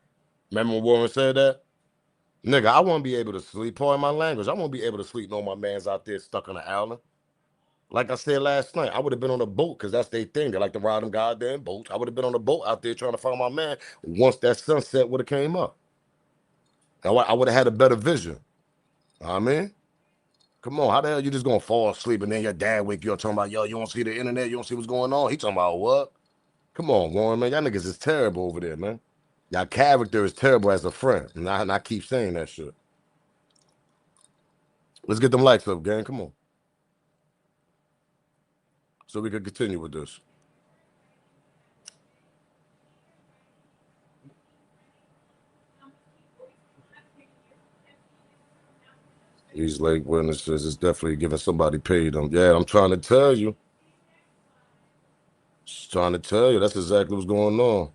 Remember when Warren said that? Nigga, I won't be able to sleep. Pardon my language. I won't be able to sleep knowing my man's out there stuck on the island. Like I said last night, I would have been on a boat because that's their thing. They like to ride them goddamn boats. I would have been on a boat out there trying to find my man once that sunset would have came up. I would have had a better vision. I mean, come on, how the hell you just gonna fall asleep and then your dad wake you up talking about, yo, you don't see the internet, you don't see what's going on? He talking about what? Come on, Warren, man, y'all niggas is terrible over there, man. Y'all character is terrible as a friend, and I keep saying that shit. Let's get them likes up, gang. Come on, so we can continue with this. These late witnesses is definitely giving somebody paid them. Yeah, I'm trying to tell you. Just trying to tell you. That's exactly what's going on.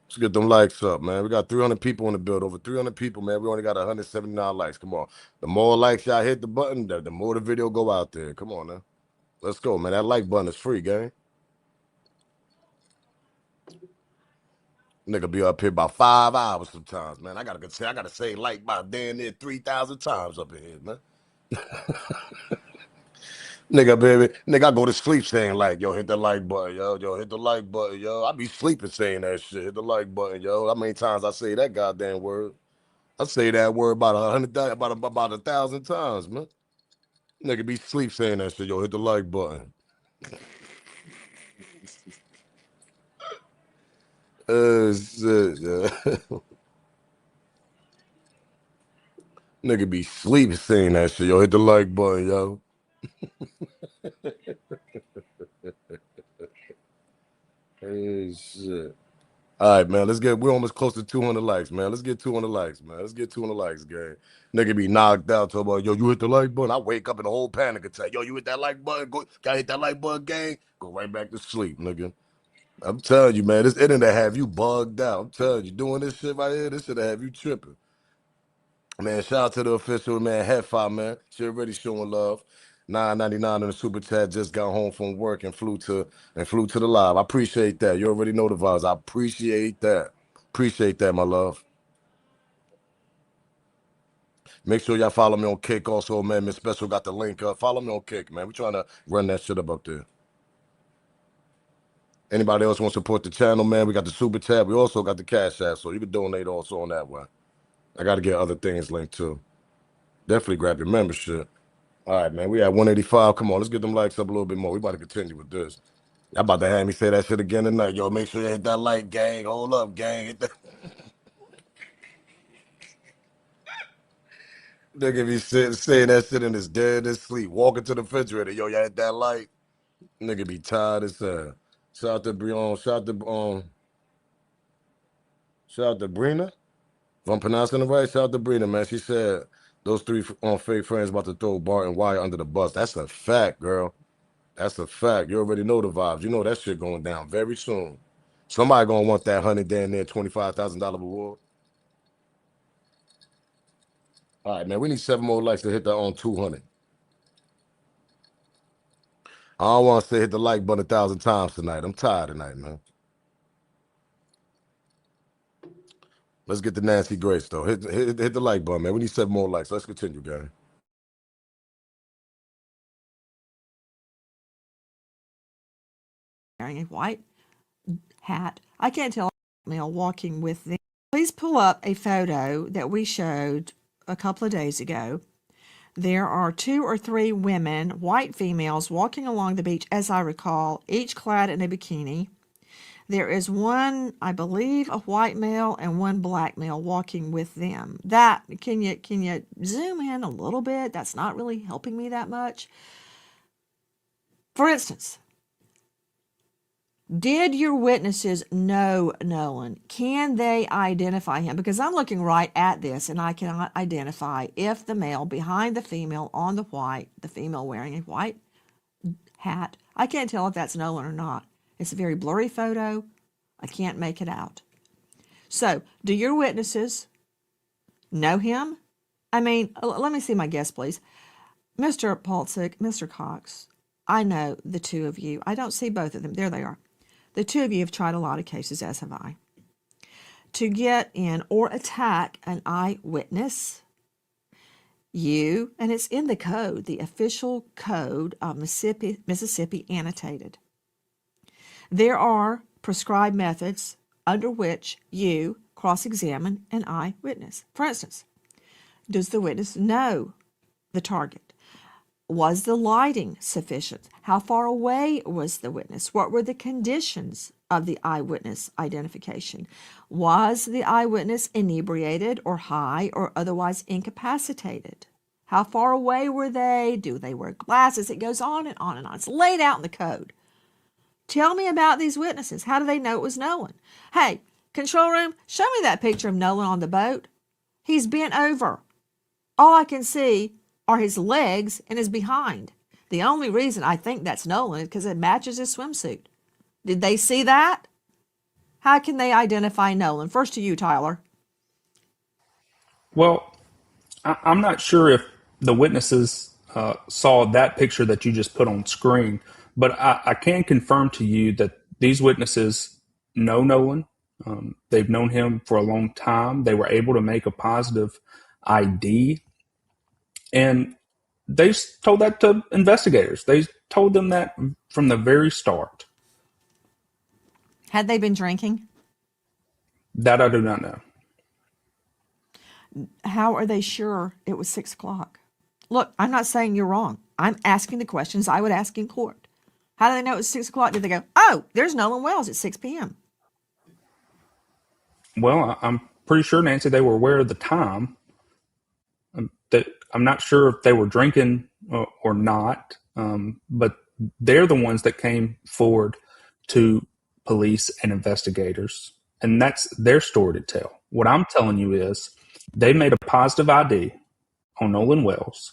Let's get them likes up, man. We got 300 people in the build. Over 300 people, man. We only got 179 likes. Come on. The more likes y'all hit the button, the more the video go out there. Come on now. Let's go, man. That like button is free, gang. Nigga be up here about 5 hours sometimes, man. I gotta say like about damn near 3,000 times up in here, man. Nigga, baby. Nigga, I go to sleep saying like, yo, hit the like button, yo, hit the like button, yo. I be sleeping saying that shit. Hit the like button, yo. How many times I say that goddamn word? I say that word about 1,000 times, man. Nigga be sleep saying that shit, yo, hit the like button. Shit, yeah. Nigga be sleep saying that shit, yo, hit the like button, yo. Shit. All right, man. We're almost close to 200 likes, man. Let's get 200 likes, man. Let's get 200 likes, gang. Nigga be knocked out, talking about, yo, you hit the like button. I wake up in a whole panic attack. Yo, you hit that like button. Gotta hit that like button, gang. Go right back to sleep, nigga. I'm telling you, man, this internet have you bugged out. I'm telling you, doing this shit right here, this should have you tripping. Man, shout out to the official, man, Headfire, man. She already showing love. $9.99 in the super chat. Just got home from work and flew to the live. I appreciate that. You already know the vibes. I appreciate that. Appreciate that, my love. Make sure y'all follow me on Kick. Also, man, Miss Special got the link up. Follow me on Kick, man. We trying to run that shit up there. Anybody else want to support the channel, man? We got the super chat. We also got the Cash App, so you can donate also on that one. I got to get other things linked too. Definitely grab your membership. All right, man. We at 185. Come on, let's get them likes up a little bit more. We about to continue with this. Y'all about to have me say that shit again tonight. Yo, make sure you hit that like, gang. Hold up, gang. Hit that. Nigga be saying that shit in his dead in his sleep. Walking to the refrigerator. Yo, y'all hit that like. Nigga be tired as hell. Shout out to Brion. Shout out to Brina. If I'm pronouncing it right, shout out to Brina, man. She said those three fake friends about to throw Bart and Wyatt under the bus. That's a fact, girl. That's a fact. You already know the vibes. You know that shit going down very soon. Somebody gonna want that $100 damn near $25,000 reward. All right, man. We need 7 more likes to hit that on 200. I don't want to say hit the like button 1,000 times tonight. I'm tired tonight, man. Let's get to Nancy Grace though. Hit the like button, man. We need 7 more likes. Let's continue, guys. Wearing a white hat. I can't tell male walking with them. Please pull up a photo that we showed a couple of days ago. There are 2 or 3 women, white females, walking along the beach, as I recall, each clad in a bikini. There is one, I believe, a white male and one black male walking with them. That, can you zoom in a little bit? That's not really helping me that much. For instance, did your witnesses know Nolan? Can they identify him? Because I'm looking right at this and I cannot identify if the male behind the female on the white, the female wearing a white hat, I can't tell if that's Nolan or not. It's a very blurry photo. I can't make it out. So, do your witnesses know him? I mean, let me see my guess, please. Mr. Polczyk, Mr. Cox, I know the 2 of you. I don't see both of them. There they are. The 2 of you have tried a lot of cases, as have I. To get in or attack an eyewitness, and it's in the code, the official code of Mississippi annotated. There are prescribed methods under which you cross-examine an eyewitness. For instance, does the witness know the target? Was the lighting sufficient? How far away was the witness? What were the conditions of the eyewitness identification? Was the eyewitness inebriated or high or otherwise incapacitated? How far away were they? Do they wear glasses? It goes on and on and on. It's laid out in the code. Tell me about these witnesses. How do they know it was Nolan? Hey, control room, show me that picture of Nolan on the boat. He's bent over. All I can see are his legs and his behind. The only reason I think that's Nolan is because it matches his swimsuit. Did they see that? How can they identify Nolan? First to you, Tyler. Well, I'm not sure if the witnesses saw that picture that you just put on screen, but I can confirm to you that these witnesses know Nolan. They've known him for a long time. They were able to make a positive ID, and they told that to investigators. They told them that from the very start. Had they been drinking? That I do not know. How are they sure it was 6 o'clock? Look, I'm not saying you're wrong. I'm asking the questions I would ask in court. How do they know it was 6 o'clock? Did they go, oh, there's Nolan Wells at 6 p.m.? Well, I'm pretty sure, Nancy, they were aware of the time. I'm not sure if they were drinking or not, but they're the ones that came forward to police and investigators, and that's their story to tell. What I'm telling you is they made a positive ID on Nolan Wells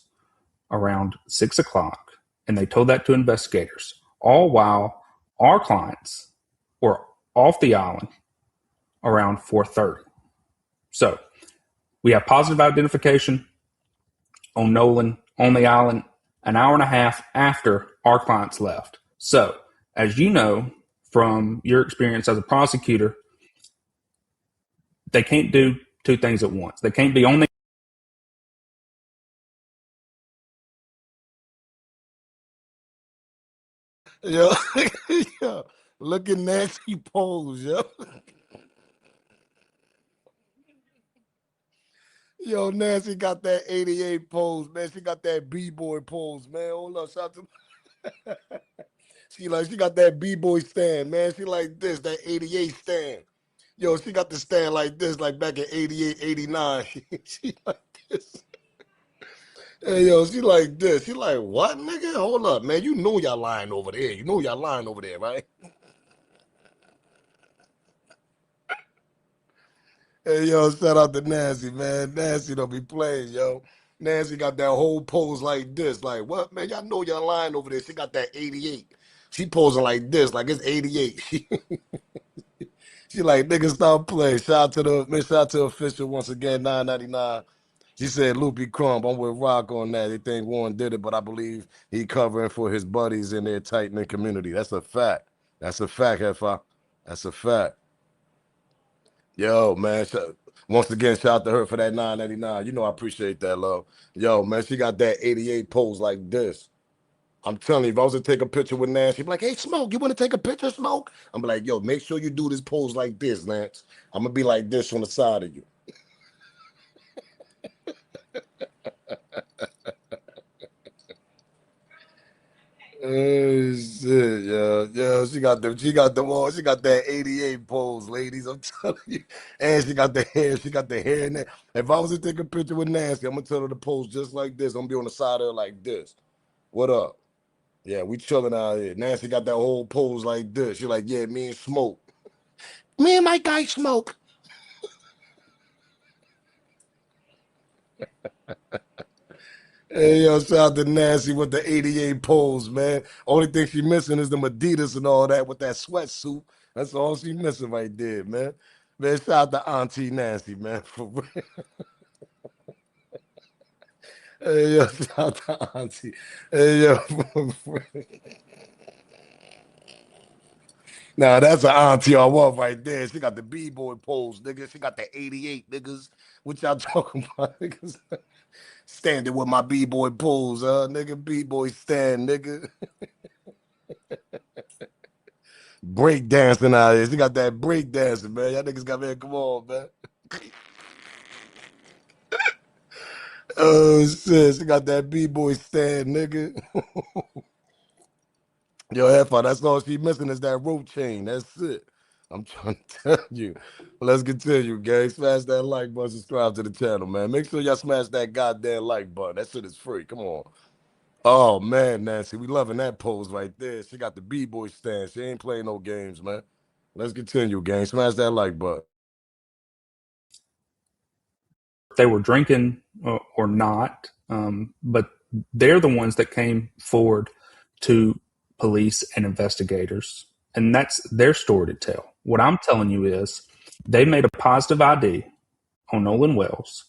around 6 o'clock, and they told that to investigators, all while our clients were off the island around 4:30. So we have positive identification on Nolan on the island an hour and a half after our clients left. So, as you know from your experience as a prosecutor, they can't do two things at once. They can't be on the Yo, yo, look at Nancy pose, yo. Yo, Nancy got that 88 pose, man. She got that B-boy pose, man. Hold up, shout to she got that B-boy stand, man. She like this, that 88 stand. Yo, she got the stand like this, like back in 88, 89. She like this. Hey, yo, she like this. She like, what, nigga? Hold up, man. You know y'all lying over there. You know y'all lying over there, right? Hey, yo, shout out to Nancy, man. Nancy don't be playing, yo. Nancy got that whole pose like this. Like, what, man? Y'all know y'all lying over there. She got that 88. She posing like this, like it's 88. She like, nigga, stop playing. Shout out to the official once again, 9.99. She said, Loopy Crump, I'm with Rock on that. They think Warren did it, but I believe he covering for his buddies in their tight-knit community. That's a fact. That's a fact, Hefa. That's a fact. Yo, man. Once again, shout out to her for that 9.99. You know I appreciate that, love. Yo, man, she got that 88 pose like this. I'm telling you, if I was to take a picture with Nance, she'd be like, hey, Smoke, you want to take a picture, Smoke? I'm be like, yo, make sure you do this pose like this, Lance. I'm going to be like this on the side of you. Oh shit, yo, she got that 88 pose, ladies. I'm telling you, and she got the hair in there. If I was to take a picture with Nancy, I'm gonna tell her to pose just like this. I'm gonna be on the side of her like this. What up? Yeah, we chilling out here. Nancy got that whole pose like this. She like, yeah, me and Smoke, me and my guy Smoke. Hey, yo, shout out to Nancy with the 88 pose, man. Only thing she missing is the Adidas and all that with that sweatsuit. That's all she missing right there, man. Man, shout out to Auntie Nancy, man. For real. Hey, yo, shout out to Auntie. Hey, yo. Now, that's an auntie I want right there. She got the B-boy pose, nigga. She got the 88, niggas. What y'all talking about, niggas? Standing with my B-boy pose, nigga. B-boy stand, nigga. Break dancing out here. She got that break dancing, man. Y'all niggas got me. Come on, man. Oh shit, she got that B-boy stand, nigga. Yo, Hefa, that's all she missing is that rope chain. That's it. I'm trying to tell you. Let's continue, gang. Smash that like button, subscribe to the channel, man. Make sure y'all smash that goddamn like button. That shit is free. Come on. Oh man, Nancy, we loving that pose right there. She got the B-boy stand. She ain't playing no games, man. Let's continue, gang. Smash that like button. they were drinking or not, but they're the ones that came forward to police and investigators, and that's their story to tell. What I'm telling you is they made a positive ID on Nolan Wells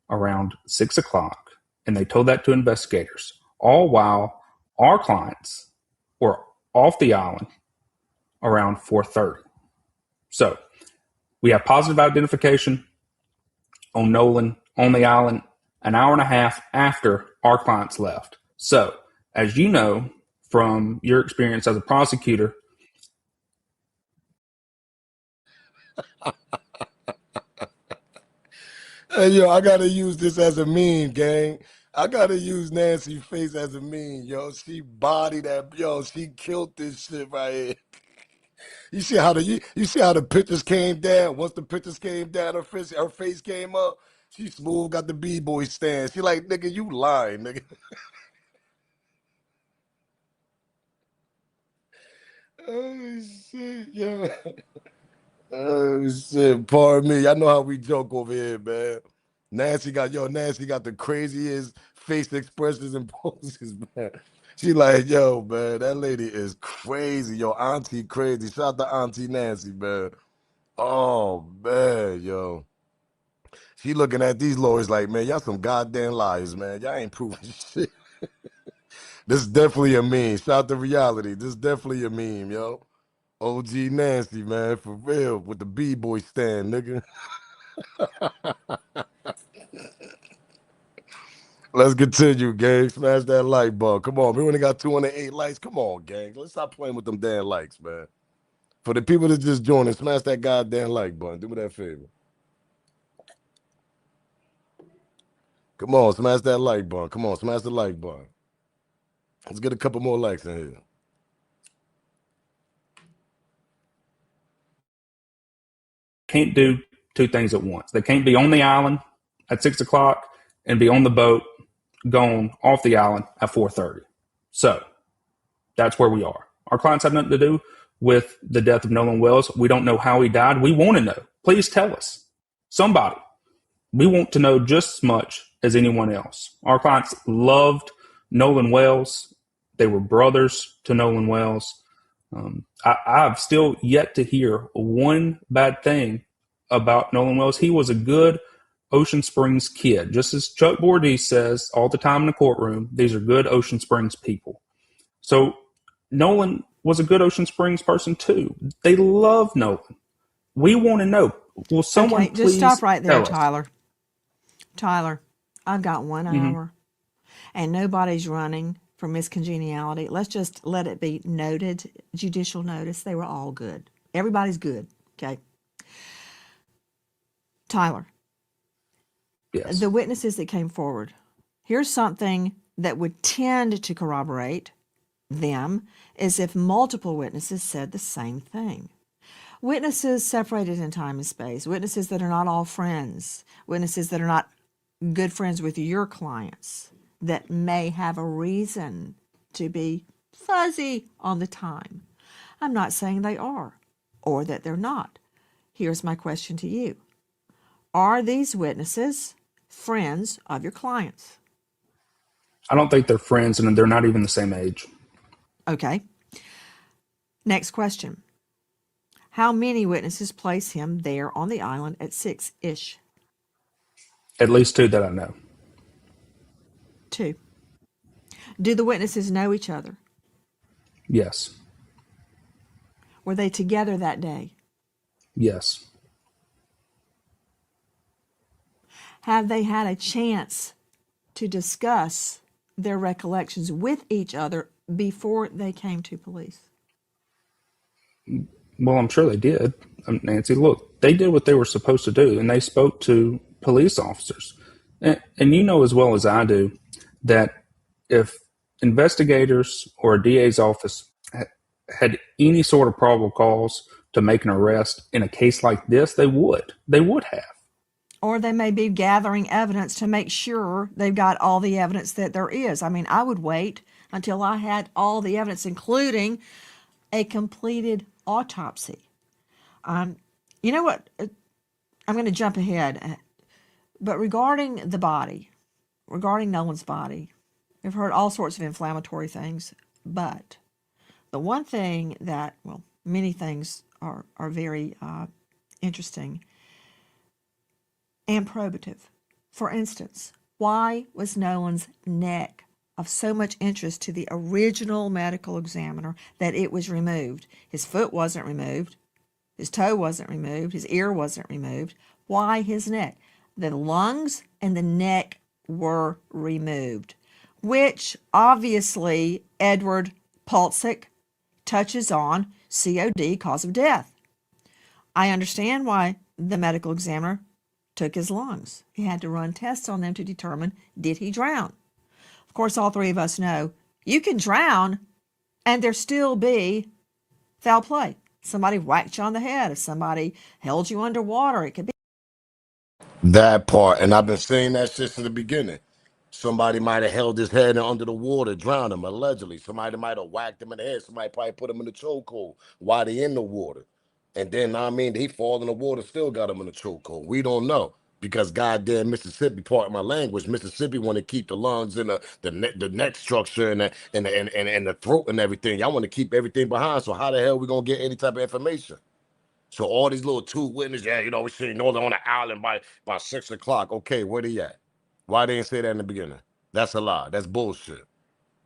around 6 o'clock, and they told that to investigators, all while our clients were off the island around 4:30. So we have positive identification on Nolan on the island an hour and a half after our clients left. So, as you know from your experience as a prosecutor, Hey, yo, I gotta use this as a meme, gang. I gotta use Nancy's face as a meme, yo. She bodied that, yo. She killed this shit right here. You see how the pictures came down. Once the pictures came down, her face came up. She smooth got the b-boy stand. She like, nigga, you lying, nigga. Oh shit, yo. Oh shit, pardon me. I know how we joke over here, man. Nancy got the craziest face expressions and poses, man. She like, yo, man, that lady is crazy. Yo, auntie crazy. Shout out to Auntie Nancy, man. Oh man, yo. She looking at these lawyers like, man, y'all some goddamn liars, man. Y'all ain't proving shit. This is definitely a meme. Shout out to reality. This is definitely a meme, yo. OG Nancy, man, for real, with the B-boy stand, nigga. Let's continue, gang. Smash that like button. Come on, we only got 208 likes. Come on, gang. Let's stop playing with them damn likes, man. For the people that just joined, smash that goddamn like button. Do me that favor. Come on, smash that like button. Come on, smash the like button. Let's get a couple more likes in here. can't do two things at once. They can't be on the island at 6 o'clock and be on the boat gone off the island at 4:30. So that's where we are. Our clients have nothing to do with the death of Nolan Wells. We don't know how he died. We want to know. Please tell us. Somebody. We want to know just as much as anyone else. Our clients loved Nolan Wells. They were brothers to Nolan Wells. I've still yet to hear one bad thing about Nolan Wells. He was a good Ocean Springs kid. Just as Chuck Bordees says all the time in the courtroom, these are good Ocean Springs people. So Nolan was a good Ocean Springs person too. They love Nolan. We want to know. Will someone Okay, please just stop right there, tell us? Tyler. Tyler, I've got 1 hour, and nobody's running for miscongeniality. Let's just let it be noted, judicial notice. They were all good. Everybody's good. Okay. Tyler, Yes. the witnesses that came forward, here's something that would tend to corroborate them is if multiple witnesses said the same thing. Witnesses separated in time and space, witnesses that are not all friends, witnesses that are not good friends with your clients, that may have a reason to be fuzzy on the time. I'm not saying they are or that they're not. Here's my question to you. Are these witnesses friends of your clients? I don't think they're friends, and they're not even the same age. Okay. Next question. How many witnesses place him there on the island at 6-ish? At least two that I know. 2. Do the witnesses know each other? Yes. Were they together that day? Yes. Have they had a chance to discuss their recollections with each other before they came to police? Well, I'm sure they did. Nancy, look, they did what they were supposed to do, and they spoke to police officers. And you know as well as I do that if investigators or a DA's office had any sort of probable cause to make an arrest in a case like this, they would. They would have. Or they may be gathering evidence to make sure they've got all the evidence that there is. I mean, I would wait until I had all the evidence, including a completed autopsy. You know what? I'm going to jump ahead. But regarding the body, regarding Nolan's body, we've heard all sorts of inflammatory things. But the one thing that, well, many things are very interesting and probative. For instance, why was Nolan's neck of so much interest to the original medical examiner that it was removed? His foot wasn't removed. His toe wasn't removed. His ear wasn't removed. Why his neck? The lungs and the neck were removed, which obviously Edward Pulsick touches on COD, cause of death. I understand why the medical examiner took his lungs. He had to run tests on them to determine, did he drown? Of course, all three of us know you can drown and there still be foul play. Somebody whacked you on the head. If somebody held you underwater, it could be. That part, and I've been saying that shit since the beginning. Somebody might have held his head under the water, drowned him, allegedly. Somebody might have whacked him in the head. Somebody probably put him in the chokehold while they in the water. And then, I mean, he fall in the water, still got him in the chokehold. We don't know. Because goddamn Mississippi, part of my language, Mississippi want to keep the lungs and the neck structure and the throat and everything. Y'all want to keep everything behind. So how the hell we gonna get any type of information? So all these little two witnesses, yeah, you know, we seen Nolan on the island by 6 o'clock. Okay, where they at? Why they didn't say that in the beginning? That's a lie. That's bullshit.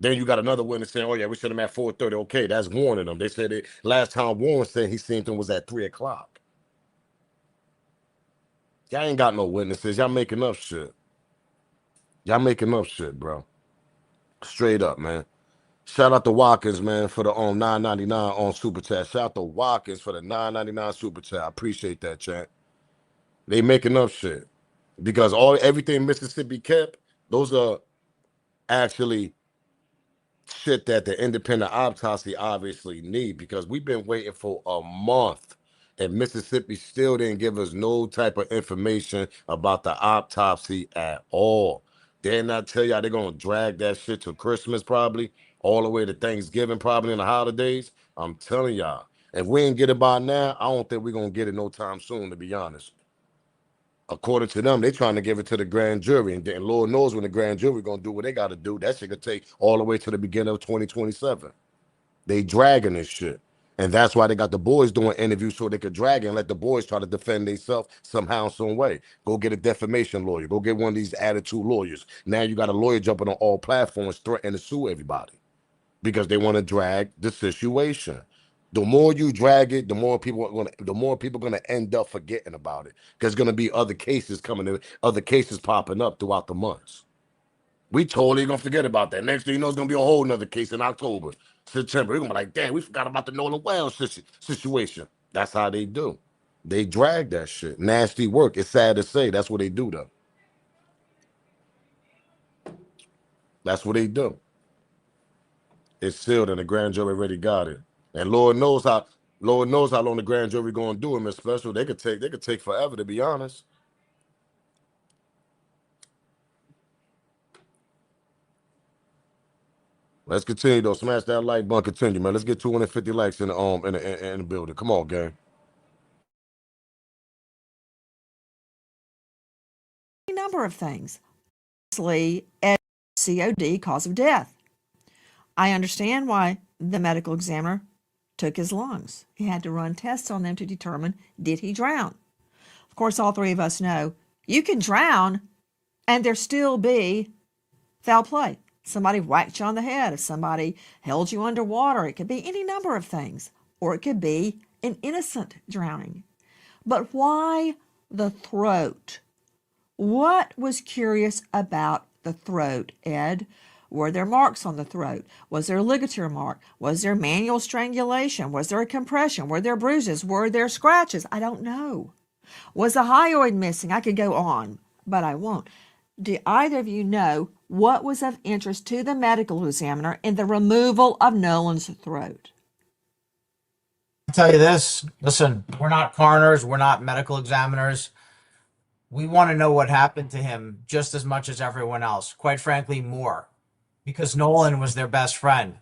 Then you got another witness saying, oh yeah, we seen him at 4:30. Okay, that's warning them. They said it last time Warren said he seen them was at 3 o'clock. Y'all ain't got no witnesses. Y'all making up shit. Y'all making up shit, bro. Straight up, man. Shout out to Watkins, man, for the $9.99 on Super Chat. Shout out to Watkins for the $9.99 Super Chat. I appreciate that, chat. They making up shit. Because everything Mississippi kept, those are actually shit that the independent autopsy obviously need, because we've been waiting for a month and Mississippi still didn't give us no type of information about the autopsy at all. Didn't I tell y'all they're gonna drag that shit to Christmas probably, all the way to Thanksgiving probably in the holidays? I'm telling y'all. If we ain't get it by now, I don't think we're gonna get it no time soon, to be honest. According to them, they trying to give it to the grand jury, and then Lord knows when the grand jury gonna do what they gotta do. That shit could take all the way to the beginning of 2027. They dragging this shit. And that's why they got the boys doing interviews, so they could drag it and let the boys try to defend themselves somehow, some way. Go get a defamation lawyer. Go get one of these attitude lawyers. Now you got a lawyer jumping on all platforms threatening to sue everybody because they want to drag the situation. The more you drag it, the more people are gonna end up forgetting about it. There's gonna be other cases coming in, other cases popping up throughout the months. We totally gonna forget about that. Next thing you know, it's gonna be a whole nother case in October, September. We're gonna be like, damn, we forgot about the Nolan Wells situation. That's how they do. They drag that shit. Nasty work. It's sad to say. That's what they do, though. That's what they do. It's sealed, and the grand jury already got it. And Lord knows how long the grand jury gonna do it, Miss Special. They could take forever, to be honest. Let's continue though. Smash that like button. Continue, man. Let's get 250 likes in the building. Come on, gang. A number of things. Obviously, COD, cause of death. I understand why the medical examiner took his lungs. He had to run tests on them to determine, did he drown? Of course, all three of us know you can drown and there still be foul play. Somebody whacked you on the head. If somebody held you underwater, it could be any number of things. Or it could be an innocent drowning. But why the throat? What was curious about the throat, Ed? Were there marks on the throat? Was there a ligature mark? Was there manual strangulation? Was there a compression? Were there bruises? Were there scratches? I don't know. Was the hyoid missing? I could go on, but I won't. Do either of you know what was of interest to the medical examiner in the removal of Nolan's throat? I'll tell you this. Listen, we're not coroners. We're not medical examiners. We want to know what happened to him just as much as everyone else. Quite frankly, more. Because Nolan was their best friend.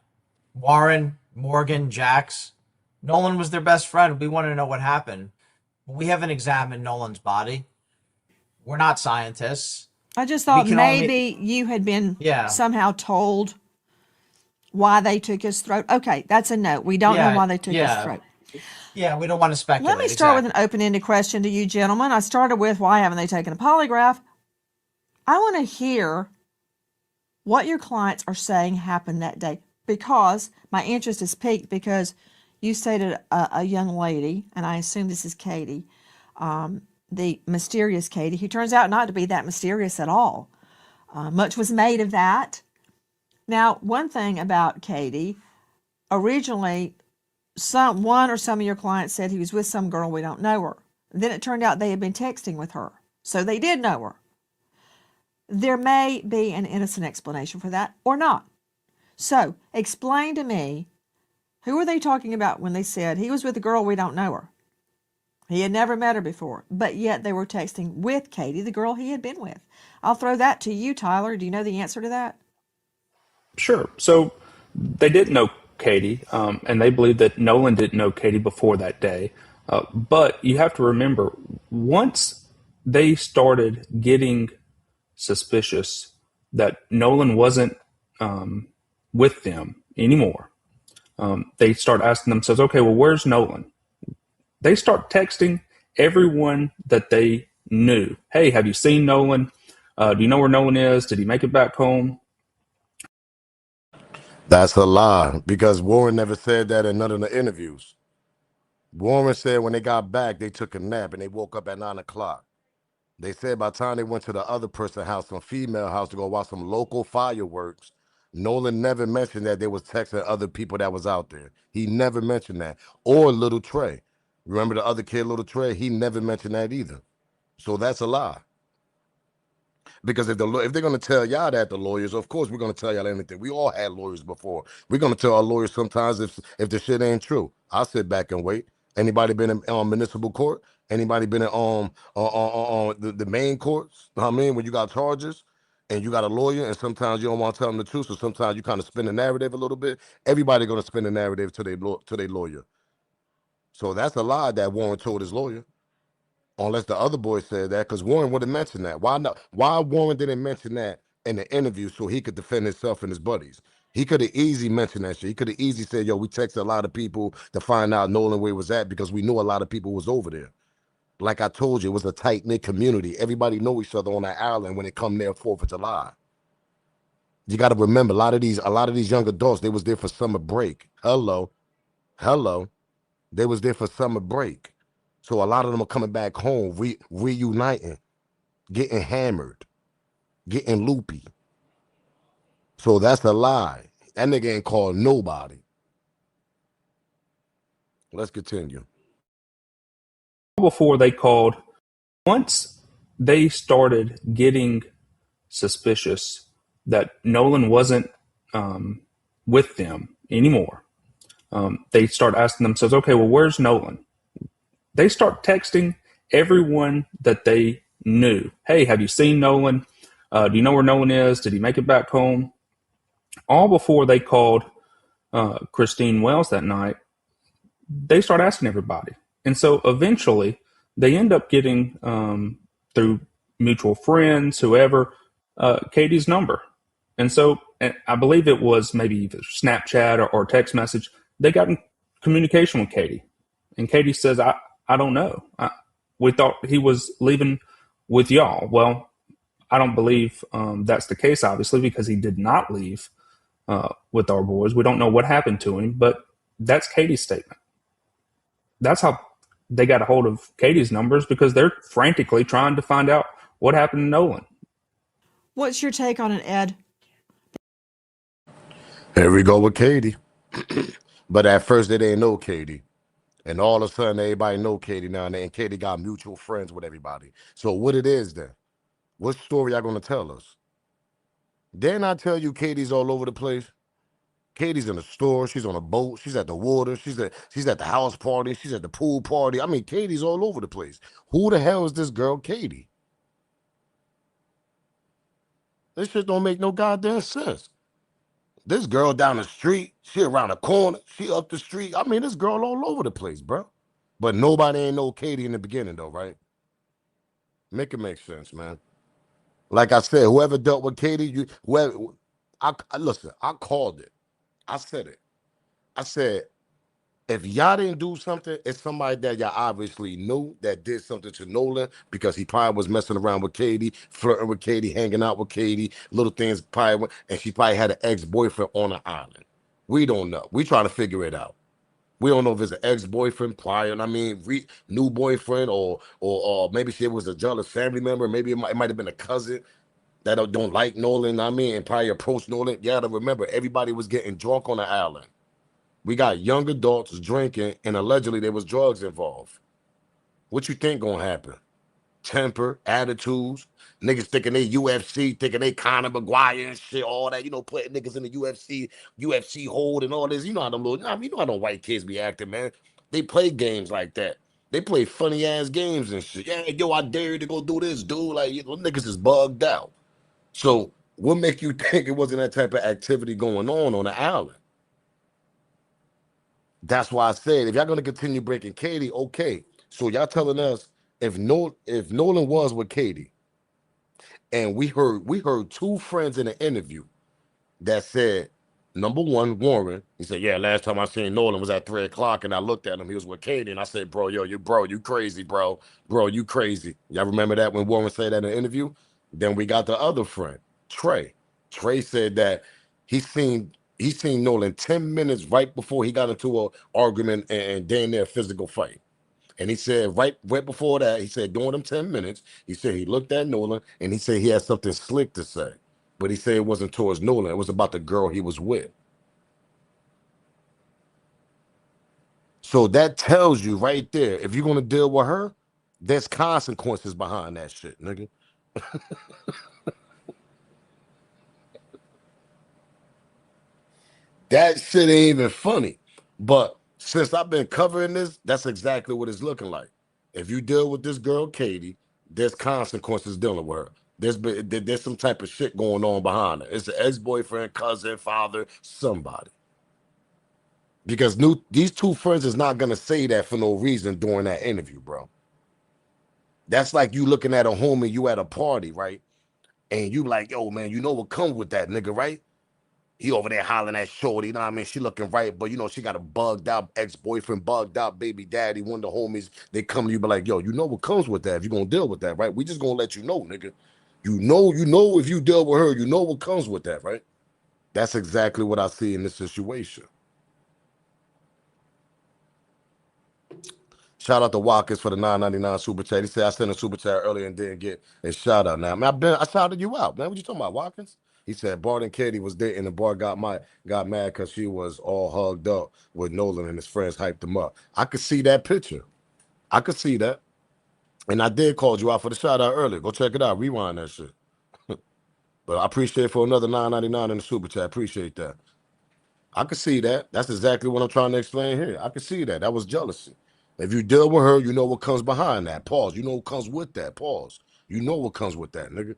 Warren, Morgan, Jax. Nolan was their best friend. We want to know what happened. We haven't examined Nolan's body. We're not scientists. I just thought can maybe you had been somehow told why they took his throat. Okay, that's a no. We don't know why they took his throat. Yeah, we don't want to speculate. Let me start exactly. with an open-ended question to you gentlemen. I started with, why haven't they taken a polygraph? I want to hear what your clients are saying happened that day, because my interest is piqued because you stated a young lady, and I assume this is Katie, the mysterious Katie, who turns out not to be that mysterious at all. Much was made of that. Now, one thing about Katie, originally, one or some of your clients said he was with some girl, we don't know her. Then it turned out they had been texting with her, so they did know her. There may be an innocent explanation for that or not. So, explain to me, who were they talking about when they said he was with a girl, we don't know her? He had never met her before, but yet they were texting with Katie, the girl he had been with. I'll throw that to you, Tyler. Do you know the answer to that? Sure. So they didn't know Katie, and they believe that Nolan didn't know Katie before that day. But you have to remember, once they started getting suspicious that Nolan wasn't with them anymore, they start asking themselves, okay, well, where's Nolan? They start texting everyone that they knew. Hey, have you seen Nolan? Do you know where Nolan is? Did he make it back home? That's a lie, because Warren never said that in none of the interviews. Warren said when they got back, they took a nap and they woke up at 9 o'clock. They said by the time they went to the other person's house, some female house, to go watch some local fireworks, Nolan never mentioned that they was texting other people that was out there. He never mentioned that. Or Little Trey. Remember the other kid, Little Trey? He never mentioned that either. So that's a lie. Because if they're gonna tell y'all that, the lawyers, of course we're gonna tell y'all anything. We all had lawyers before. We're gonna tell our lawyers sometimes if the shit ain't true. I'll sit back and wait. Anybody been in municipal court? Anybody been in the main courts? You know what I mean, when you got charges and you got a lawyer, and sometimes you don't want to tell them the truth, so sometimes you kind of spin the narrative a little bit. Everybody gonna spin the narrative to their lawyer. So that's a lie that Warren told his lawyer. Unless the other boy said that, because Warren would have mentioned that. Why not? Why Warren didn't mention that in the interview so he could defend himself and his buddies? He could have easily mentioned that shit. He could have easily said, yo, we texted a lot of people to find out Nolan where he was at, because we knew a lot of people was over there. Like I told you, it was a tight-knit community. Everybody know each other on that island when it come there 4th of July. You got to remember, a lot of these young adults, they was there for summer break. Hello. They was there for summer break. So a lot of them are coming back home, reuniting, getting hammered, getting loopy. So that's a lie. That nigga ain't called nobody. Let's continue. Before they called, once they started getting suspicious that Nolan wasn't with them anymore, they start asking themselves, okay, well, where's Nolan? They start texting everyone that they knew. Hey, have you seen Nolan? Do you know where Nolan is? Did he make it back home? All before they called Christine Wells that night, they start asking everybody. And so eventually they end up getting, through mutual friends, whoever, Katie's number. And so and I believe it was maybe either Snapchat or text message. They got in communication with Katie. And Katie says, I don't know. We thought he was leaving with y'all. Well, I don't believe that's the case, obviously, because he did not leave with our boys. We don't know what happened to him, but that's Katie's statement. That's how they got a hold of Katie's numbers, because they're frantically trying to find out what happened to Nolan. What's your take on it, Ed? Here we go with Katie. But at first they didn't know Katie. And all of a sudden everybody know Katie now, and Katie got mutual friends with everybody. So what it is then? What story y'all gonna tell us? Didn't I tell you Katie's all over the place? Katie's in the store, she's on a boat, she's at the water, she's at the house party, she's at the pool party. I mean, Katie's all over the place. Who the hell is this girl, Katie? This shit don't make no goddamn sense. This girl down the street, she around the corner, she up the street. I mean, this girl all over the place, bro. But nobody ain't know Katie in the beginning, though, right? Make it make sense, man. Like I said, whoever dealt with Katie, listen, I called it. I said it. I said If y'all didn't do something, it's somebody that y'all obviously knew that did something to Nolan because he probably was messing around with Katie, flirting with Katie, hanging out with Katie, little things probably, and she probably had an ex-boyfriend on the island. We don't know. We trying to figure it out. We don't know if it's an ex-boyfriend prior, I mean, new boyfriend, or maybe she was a jealous family member. Maybe it might have been a cousin that don't like Nolan. I mean, and probably approached Nolan. You got to remember, everybody was getting drunk on the island. We got young adults drinking, and allegedly there was drugs involved. What you think gonna happen? Temper, attitudes, niggas thinking they UFC, thinking they Conor McGuire and shit, all that, putting niggas in the UFC hold and all this. You know how them little, I mean, you know how them white kids be acting, man. They play games like that. They play funny ass games and shit. Yeah, yo, I dare you to go do this, dude. Like, niggas is bugged out. So, what make you think it wasn't that type of activity going on the island? That's why I said if y'all gonna continue breaking Katie, okay. So y'all telling us if Nolan was with Katie, and we heard two friends in an interview that said, number one, Warren, he said, yeah, last time I seen Nolan was at 3 o'clock, and I looked at him, he was with Katie, and I said, bro, you crazy, bro, you crazy. Y'all remember that when Warren said that in the interview? Then we got the other friend, Trey. Trey said that he seen Nolan 10 minutes right before he got into an argument and damn near physical fight. And he said right before that, he said during them 10 minutes, he said he looked at Nolan and he said he had something slick to say. But he said it wasn't towards Nolan, it was about the girl he was with. So that tells you right there, if you're gonna deal with her, there's consequences behind that shit, nigga. That shit ain't even funny. But since I've been covering this, that's exactly what it's looking like. If you deal with this girl, Katie, there's consequences dealing with her. There's some type of shit going on behind her. It's an ex-boyfriend, cousin, father, somebody. Because these two friends is not gonna say that for no reason during that interview, bro. That's like you looking at a homie, you at a party, right? And you like, yo, man, you know what comes with that nigga, right? He over there hollering at Shorty, you know what I mean? She looking right, but she got a bugged out ex-boyfriend, bugged out baby daddy, one of the homies. They come to you, be like, yo, you know what comes with that if you're gonna deal with that, right? We just gonna let you know, nigga. You know if you deal with her, you know what comes with that, right? That's exactly what I see in this situation. Shout out to Watkins for the 9.99 super chat. He said I sent a super chat earlier and didn't get a shout out. Now, man, I shouted you out, man. What you talking about, Watkins? He said Bart and Katie was dating, and Bart got mad because she was all hugged up with Nolan and his friends hyped him up. I could see that picture. I could see that. And I did call you out for the shout out earlier. Go check it out. Rewind that shit. But I appreciate it for another 9.99 in the super chat. Appreciate that. I could see that. That's exactly what I'm trying to explain here. I could see that. That was jealousy. If you deal with her, you know what comes behind that. Pause. You know what comes with that. Pause. You know what comes with that, nigga.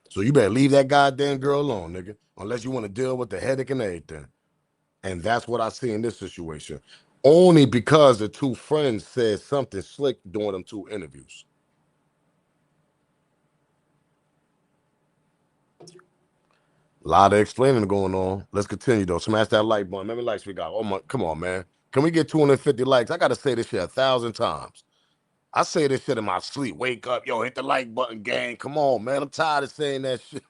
So you better leave that goddamn girl alone, nigga. Unless you want to deal with the headache and everything. And that's what I see in this situation. Only because the two friends said something slick during them two interviews. A lot of explaining going on. Let's continue though. Smash that like button. How many likes we got? Oh my, come on, man. Can we get 250 likes? I gotta say this shit 1,000 times. I say this shit in my sleep. Wake up, yo, hit the like button, gang. Come on, man. I'm tired of saying that shit.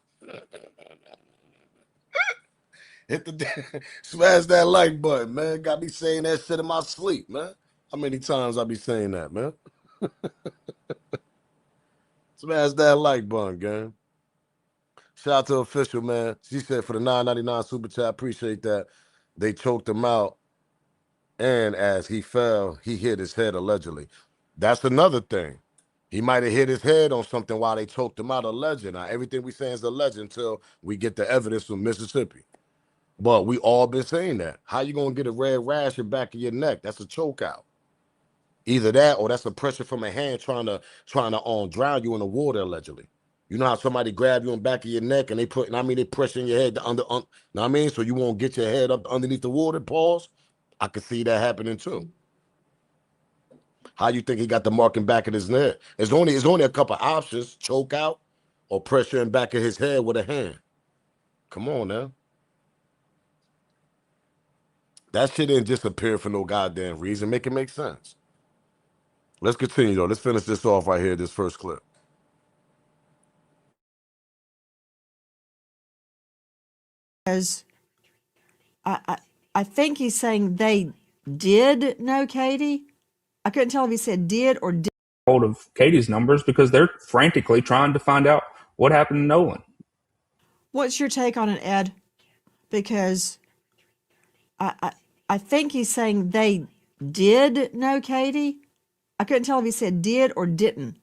Hit the smash that like button, man. Got me saying that shit in my sleep, man. How many times I be saying that, man? Smash that like button, gang. Shout out to official, man. She said for the 9.99 super chat, appreciate that. They choked him out, and as he fell, he hit his head allegedly. That's another thing. He might have hit his head on something while they choked him out, alleged. Now, everything we saying is alleged until we get the evidence from Mississippi. But we all been saying that. How you gonna get a red rash in the back of your neck? That's a choke out. Either that or that's a pressure from a hand trying to drown you in the water, allegedly. You know how somebody grab you on the back of your neck and they pressing your head under, know what I mean? So you won't get your head up underneath the water, pause. I could see that happening too. How you think he got the mark in back of his neck? It's only a couple options: choke out or pressure in back of his head with a hand. Come on now. That shit didn't disappear for no goddamn reason. Make it make sense. Let's continue though. Let's finish this off right here, this first clip. Because I think he's saying they did know Katie. I couldn't tell if he said did or did. Hold of Katie's numbers because they're frantically trying to find out what happened to Nolan. What's your take on it, Ed? Because I think he's saying they did know Katie. I couldn't tell if he said did or didn't.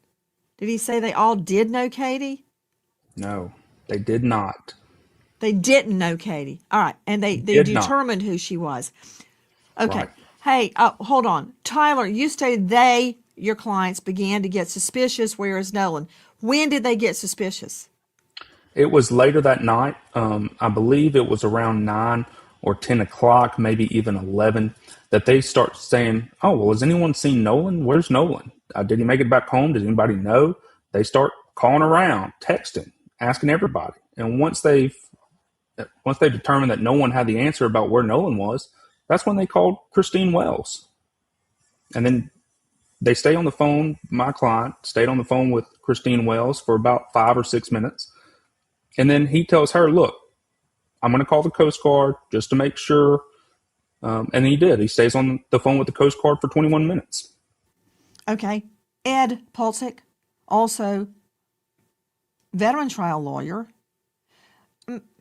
Did he say they all did know Katie? No, they did not. They didn't know Katie. All right. And they Did not. determined who she was. Okay. Right. Hey, hold on. Tyler, you stated your clients, began to get suspicious, whereas Nolan. When did they get suspicious? It was later that night. I believe it was around 9 or 10 o'clock, maybe even 11, that they start saying, oh, well, has anyone seen Nolan? Where's Nolan? Did he make it back home? Does anybody know? They start calling around, texting, asking everybody. And once they determined that no one had the answer about where Nolan was, that's when they called Christine Wells. And then they stay on the phone. My client stayed on the phone with Christine Wells for about 5 or 6 minutes. And then he tells her, look, I'm going to call the Coast Guard just to make sure. And he did. He stays on the phone with the Coast Guard for 21 minutes. Okay. Ed Pulsick, also veteran trial lawyer.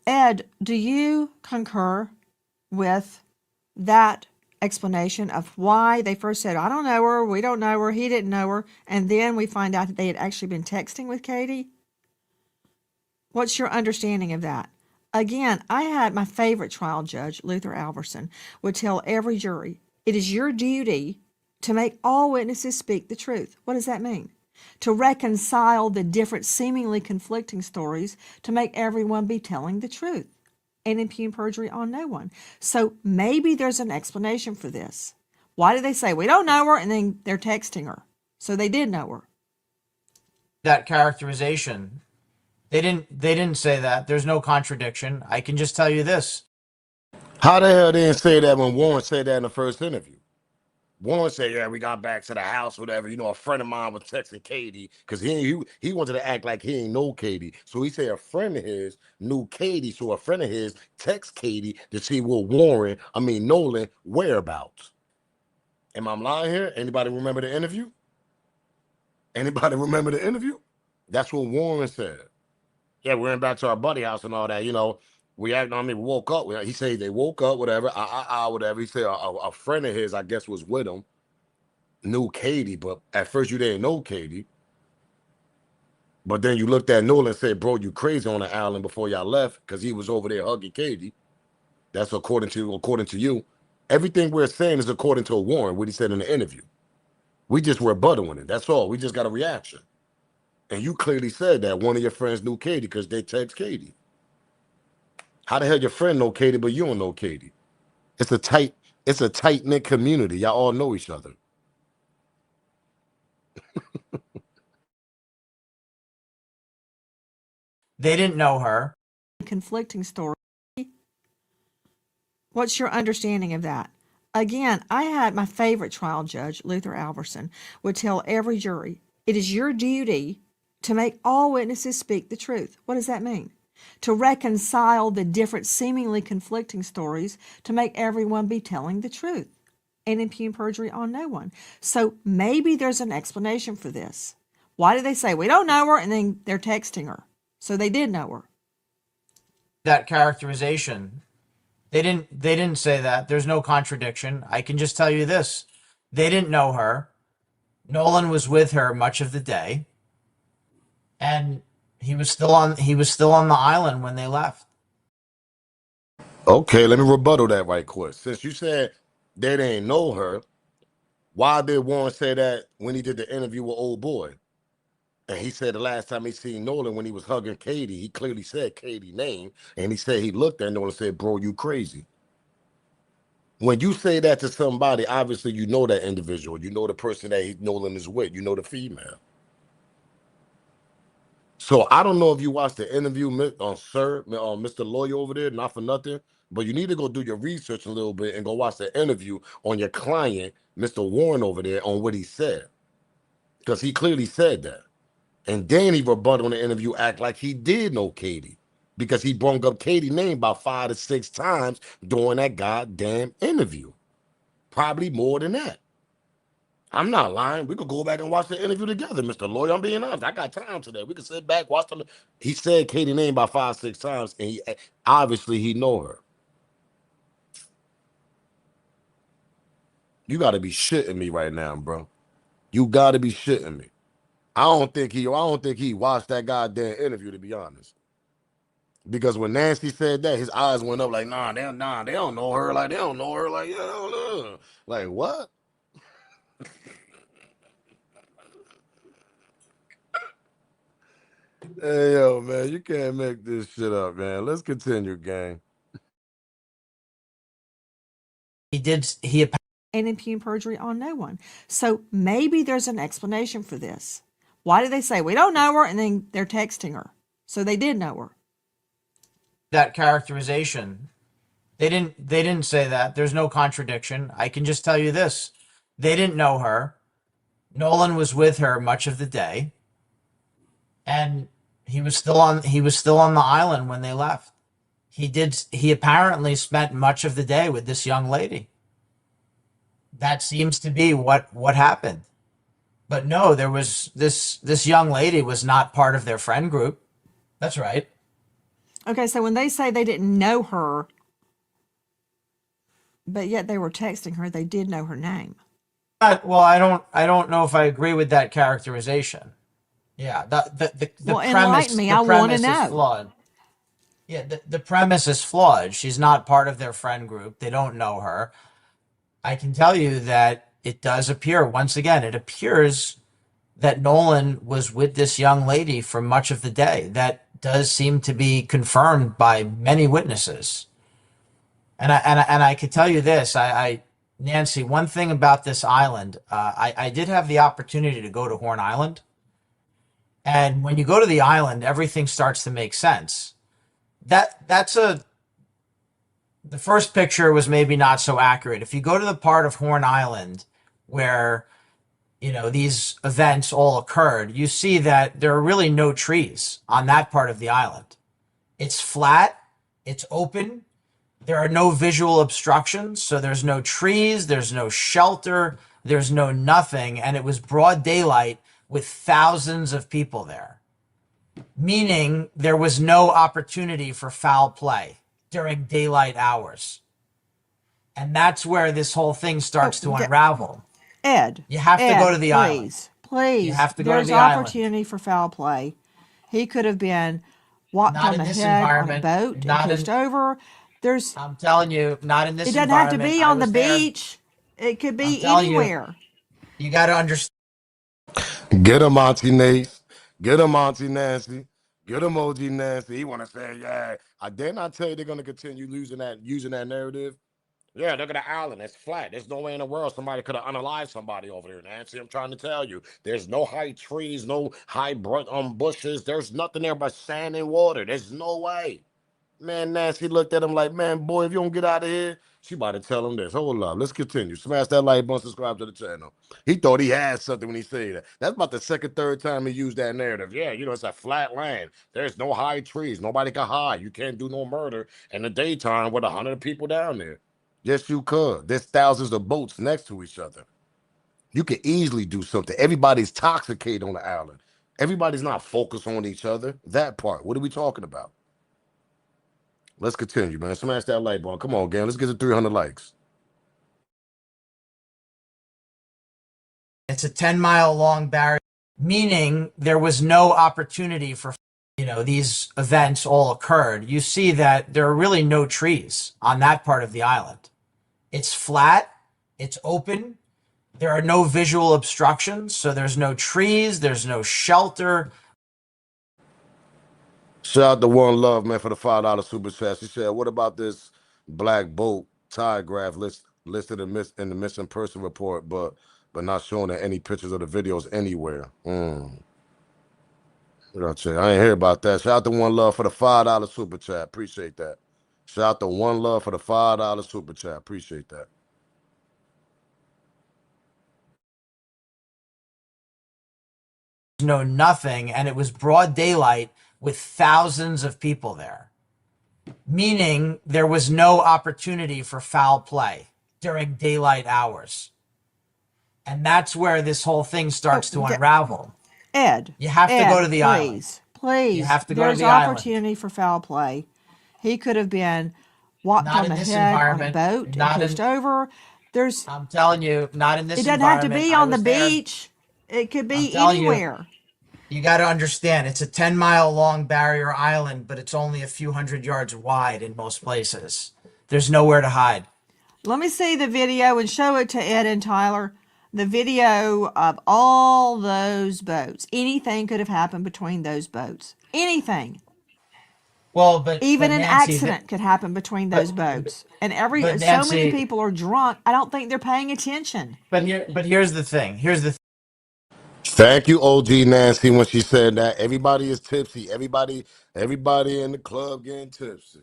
Ed, do you concur with that explanation of why they first said, I don't know her, we don't know her, he didn't know her, and then we find out that they had actually been texting with Katie? What's your understanding of that? Again, I had my favorite trial judge, Luther Alverson, would tell every jury, it is your duty to make all witnesses speak the truth. What does that mean? To reconcile the different seemingly conflicting stories to make everyone be telling the truth and impugn perjury on no one. So maybe there's an explanation for this. Why did they say, we don't know her, and then they're texting her? So they did know her. That characterization, they didn't say that. There's no contradiction. I can just tell you this. How the hell they didn't say that when Warren said that in the first interview? Warren said, yeah, we got back to the house, whatever. You know, a friend of mine was texting Katie because he wanted to act like he ain't know Katie. So he said a friend of his knew Katie. So a friend of his text Katie to see what Nolan whereabouts. Am I lying here? Anybody remember the interview? Anybody remember the interview? That's what Warren said. Yeah, we went back to our buddy house and all that, you know. We woke up. He said they woke up, whatever, whatever. He said a friend of his, I guess, was with him, knew Katie, but at first you didn't know Katie. But then you looked at Nolan and said, bro, you crazy on the island before y'all left because he was over there hugging Katie. That's according to you. Everything we're saying is according to Warren, what he said in the interview. We just were rebuttaling it. That's all. We just got a reaction. And you clearly said that one of your friends knew Katie because they text Katie. How the hell your friend know Katie, but you don't know Katie? It's a tight-knit community. Y'all all know each other. They didn't know her. Conflicting story. What's your understanding of that? Again, I had my favorite trial judge, Luther Alverson, would tell every jury, it is your duty to make all witnesses speak the truth. What does that mean? To reconcile the different seemingly conflicting stories to make everyone be telling the truth and impugn perjury on no one. So maybe there's an explanation for this. Why did they say, we don't know her, and then they're texting her? So they did know her. That characterization, they didn't say that. There's no contradiction. I can just tell you this. They didn't know her. Nolan was with her much of the day. And he was still on the island when they left. Okay, let me rebuttal that right quick. Since you said they didn't know her, why did Warren say that when he did the interview with old boy? And he said the last time he seen Nolan when he was hugging Katie, he clearly said Katie's name. And he said he looked at Nolan and said, bro, you crazy. When you say that to somebody, obviously you know that individual. You know the person that Nolan is with. You know the female. So I don't know if you watched the interview on Mr. Lawyer over there, not for nothing. But you need to go do your research a little bit and go watch the interview on your client, Mr. Warren over there, on what he said. Because he clearly said that. And then he rebutted on the interview, act like he did know Katie. Because he brought up Katie's name about 5 to 6 times during that goddamn interview. Probably more than that. I'm not lying. We could go back and watch the interview together, Mr. Lawyer. I'm being honest. I got time today. We could sit back, watch the. He said Katie's name about 5, 6 times, and he obviously he know her. You got to be shitting me right now, bro. You got to be shitting me. I don't think he watched that goddamn interview, to be honest. Because when Nancy said that, his eyes went up like, they don't know her. Like, they don't know her. Like, yeah, they don't know her. Like, what? Hey, yo, man, you can't make this shit up, man. Let's continue, gang. He And impugn perjury on no one. So maybe there's an explanation for this. Why did they say we don't know her and then they're texting her? So they did know her. that characterization. They didn't say that. There's no contradiction. I can just tell you this. They didn't know her. Nolan was with her much of the day. And he was still on the island when they left. He apparently spent much of the day with this young lady. That seems to be what happened. But no, there was this young lady was not part of their friend group. That's right. Okay, so when they say they didn't know her, but yet they were texting her, they did know her name. Well, I don't know if I agree with that characterization. Yeah, the Well, premise enlighten me. the I want to premise is know. flawed. Yeah, the premise is flawed. She's not part of their friend group. They don't know her. I can tell you that it does appear, once again, it appears that Nolan was with this young lady for much of the day. That does seem to be confirmed by many witnesses. And I could tell you this, Nancy, one thing about this island, I did have the opportunity to go to Horn Island. And when you go to the island, everything starts to make sense. The first picture was maybe not so accurate. If you go to the part of Horn Island where these events all occurred, you see that there are really no trees on that part of the island. It's flat, it's open, there are no visual obstructions, so there's no trees, there's no shelter, there's no nothing, and it was broad daylight with thousands of people there, meaning there was no opportunity for foul play during daylight hours. And that's where this whole thing starts to unravel. Ed, You have to go to the island. Please. You have to go to There's the island. opportunity for foul play. He could have been whopped Not on in the this head on a environment. boat Not and pushed in- over. I'm telling you, not in this It doesn't have to environment. be I on the was there. beach. It could be telling you. anywhere. You got to understand. Get him, Auntie Nace. Get him, Auntie Nancy. Get him, OG Nancy. He want to say, yeah. I dare not tell you they're going to continue using that narrative. Yeah, look at the island. It's flat. There's no way in the world somebody could have unalived somebody over there, Nancy. I'm trying to tell you. There's no high trees, no high bushes. There's nothing there but sand and water. There's no way. Man, Nancy looked at him like, man, boy, if you don't get out of here, she about to tell him this. Hold up. Let's continue. Smash that like button, subscribe to the channel. He thought he had something when he said that. That's about the second, third time he used that narrative. Yeah, it's a flat land. There's no high trees. Nobody can hide. You can't do no murder in the daytime with 100 people down there. Yes, you could. There's thousands of boats next to each other. You could easily do something. Everybody's toxicated on the island. Everybody's not focused on each other. That part. What are we talking about? Let's continue, man. Smash that like button. Come on, gang. Let's get to 300 likes. It's a 10-mile long barrier, meaning there was no opportunity for these events all occurred. You see that there are really no trees on that part of the island. It's flat, it's open, there are no visual obstructions, so there's no trees, there's no shelter. Shout out to One Love, man, for the $5 super chat. She said, what about this black boat tide graph listed in the missing person report, but not showing any pictures of the videos anywhere? I ain't hear about that. Shout out to One Love for the $5 super chat. Appreciate that. Shout out to One Love for the $5 super chat. Appreciate that. Know nothing, and it was broad daylight with thousands of people there, meaning there was no opportunity for foul play during daylight hours. And that's where this whole thing starts to unravel. Ed, You have to go to the island. please, please. You have to go to There's the island. opportunity for foul play. He could have been whacked Not on in the this head on a environment. boat and Not pushed in. over. There's. I'm telling you, not in this It doesn't have to environment. be I on the was there. beach. It could I'm be telling you. anywhere. You got to understand, it's a 10-mile long barrier island, but it's only a few hundred yards wide in most places. There's nowhere to hide. Let me see the video and show it to Ed and Tyler. The video of all those boats. Anything could have happened between those boats. Anything. Well, but Even but an Nancy, accident could happen between those boats. And but so many Nancy, people are drunk, I don't think they're paying attention. but here's the thing. Thank you, OG Nancy, when she said that. Everybody is tipsy. Everybody in the club getting tipsy.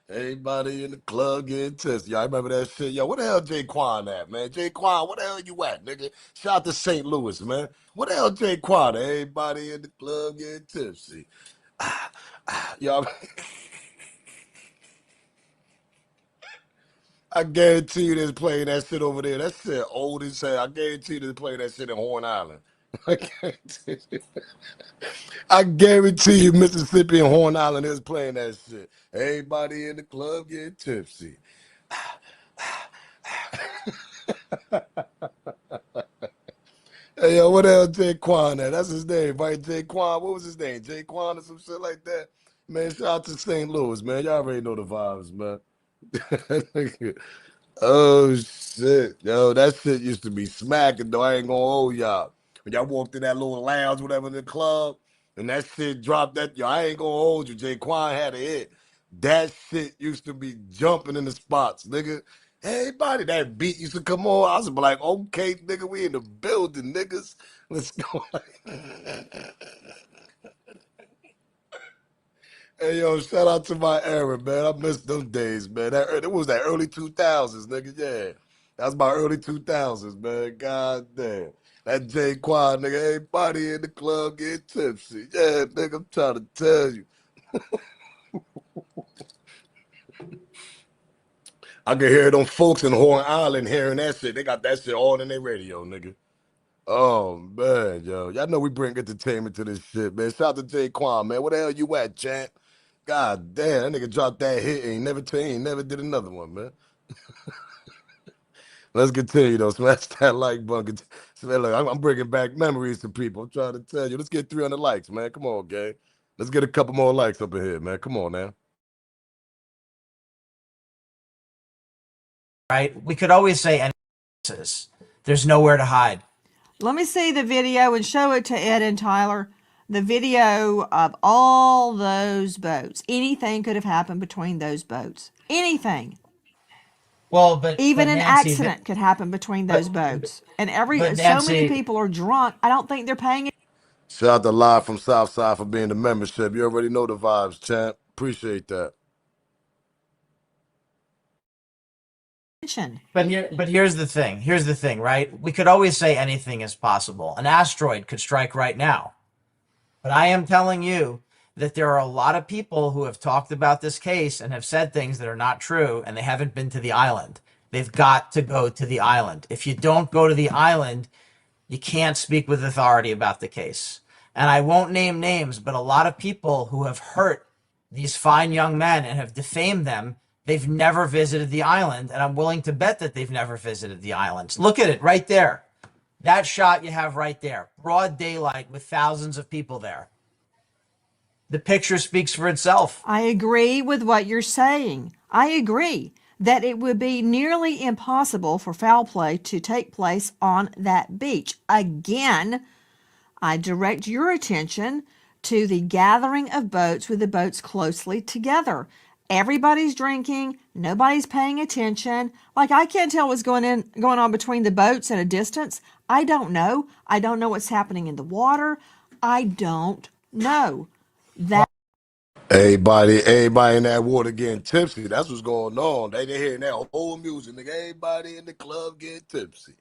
Everybody in the club getting tipsy. Y'all remember that shit? Yo, where the hell Jaquan at, man? Jaquan, where the hell you at, nigga? Shout out to St. Louis, man. Where the hell Jaquan at? Everybody in the club getting tipsy. Y'all, I guarantee you they're playing that shit over there. That shit old as hell. I guarantee you they're playing that shit in Horn Island. I guarantee you Mississippi and Horn Island is playing that shit. Everybody in the club getting tipsy. Hey, yo, what the hell Jaquan at? That's his name, right? Jaquan, what was his name? Jaquan or some shit like that? Man, shout out to St. Louis, man. Y'all already know the vibes, man. Oh, shit. Yo, that shit used to be smacking, though. I ain't gonna hold y'all. When y'all walked in that little lounge, whatever, in the club, and that shit dropped, that, yo, I ain't gonna hold you. Jaquan had a hit. That shit used to be jumping in the spots, nigga. Everybody, that beat used to come on. I was like, okay, nigga, we in the building, niggas. Let's go. Hey, yo, shout out to my era, man. I miss those days, man. It was that early 2000s, nigga. Yeah. That's my early 2000s, man. God damn. That J Quad, nigga. Everybody in the club get tipsy. Yeah, nigga, I'm trying to tell you. I can hear them folks in Horn Island hearing that shit. They got that shit all in their radio, nigga. Oh, man, yo. Y'all know we bring entertainment to this shit, man. Shout out to Jay Quan, man. Where the hell you at, champ? God damn, that nigga dropped that hit and he never did another one, man. Let's continue, though. Smash that like button. Look, I'm bringing back memories to people. I'm trying to tell you. Let's get 300 likes, man. Come on, gang. Let's get a couple more likes up in here, man. Come on, now. right? We could always say there's nowhere to hide. Let me see the video and show it to Ed and Tyler. The video of all those boats. Anything could have happened between those boats. Anything. Well, but Even but an Nancy, accident could happen between those boats. And but so many Nancy, people are drunk, I don't think they're paying Shout out to Live from Southside for being the membership. You already know the vibes, champ. Appreciate that. attention. but here's the thing. Here's the thing, right? We could always say anything is possible. An asteroid could strike right now. But I am telling you that there are a lot of people who have talked about this case and have said things that are not true, and they haven't been to the island. They've got to go to the island. If you don't go to the island, you can't speak with authority about the case. And I won't name names, but a lot of people who have hurt these fine young men and have defamed them, they've never visited the island. And I'm willing to bet that they've never visited the islands. Look at it right there. That shot you have right there. Broad daylight with thousands of people there. The picture speaks for itself. I agree with what you're saying. I agree that it would be nearly impossible for foul play to take place on that beach. Again, I direct your attention to the gathering of boats with the boats closely together. Everybody's drinking, nobody's paying attention. Like, I can't tell what's going on between the boats at a distance. I don't know. I don't know what's happening in the water. I don't know. That Everybody in that water getting tipsy. That's what's going on. They hearing that whole music, nigga. Everybody in the club getting tipsy.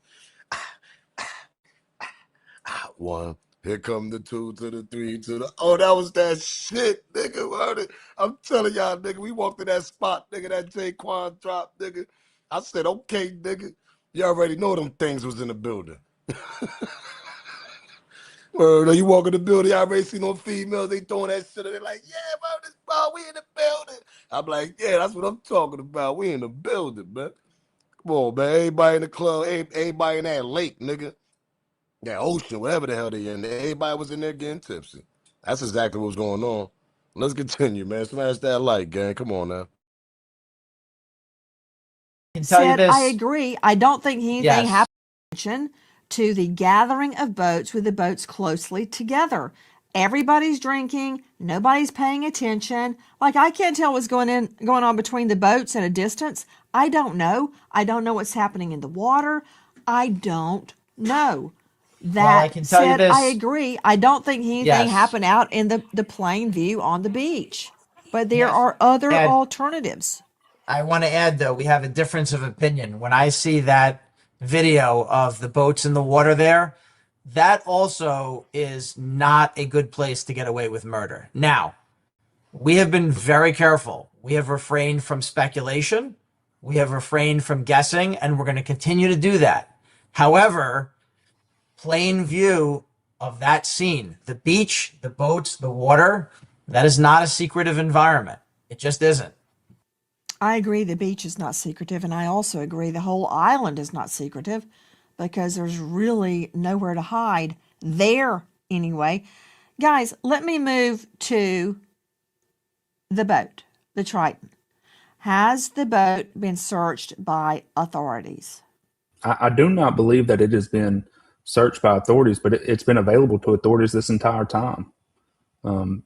One. Here come the two to the three to the. Oh, that was that shit, nigga. Word it. I'm telling y'all, nigga. We walked to that spot, nigga. That Jaquan drop, nigga. I said, okay, nigga. You already know them things was in the building. Word, you walk in the building, I already see no females. They throwing that shit. They're like, yeah, bro, this bro, we in the building. I'm like, yeah, that's what I'm talking about. We in the building, man. Come on, man. Everybody in the club, everybody in that lake, nigga. That ocean, whatever the hell they in there. Everybody was in there getting tipsy. That's exactly what's going on. Let's continue, man. Smash that like, gang. Come on now. I can tell you Said, I this. agree. I don't think anything Yes. happened to the gathering of boats with the boats closely together. Everybody's drinking, nobody's paying attention. Like I can't tell what's going on between the boats at a distance. I don't know. I don't know what's happening in the water. I don't know. Well, I That can tell you said, I this. agree. I don't think anything Yes. happened out in the plain view on the beach. But there Yes. are other Ed, alternatives. I want to add though, we have a difference of opinion. When I see that video of the boats in the water there, that also is not a good place to get away with murder. Now, we have been very careful. We have refrained from speculation. We have refrained from guessing, and we're going to continue to do that. However, plain view of that scene, the beach, the boats, the water, that is not a secretive environment. It just isn't. I agree the beach is not secretive, and I also agree the whole island is not secretive because there's really nowhere to hide there anyway. Guys, let me move to the boat, the Triton. Has the boat been searched by authorities? I do not believe that it has been searched by authorities, but it's been available to authorities this entire time.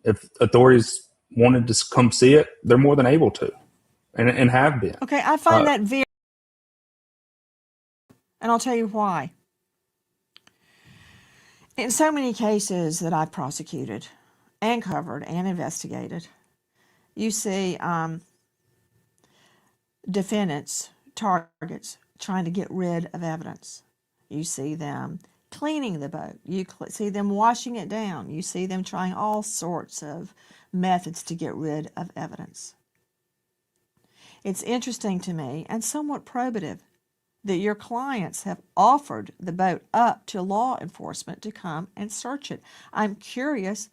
If authorities wanted to come see it, they're more than able to, and have been. Okay, I find that very, and I'll tell you why. In so many cases that I've prosecuted and covered and investigated, you see defendants, targets, trying to get rid of evidence. You see them cleaning the boat. You see them washing it down. You see them trying all sorts of methods to get rid of evidence. It's interesting to me and somewhat probative that your clients have offered the boat up to law enforcement to come and search it. I'm curious,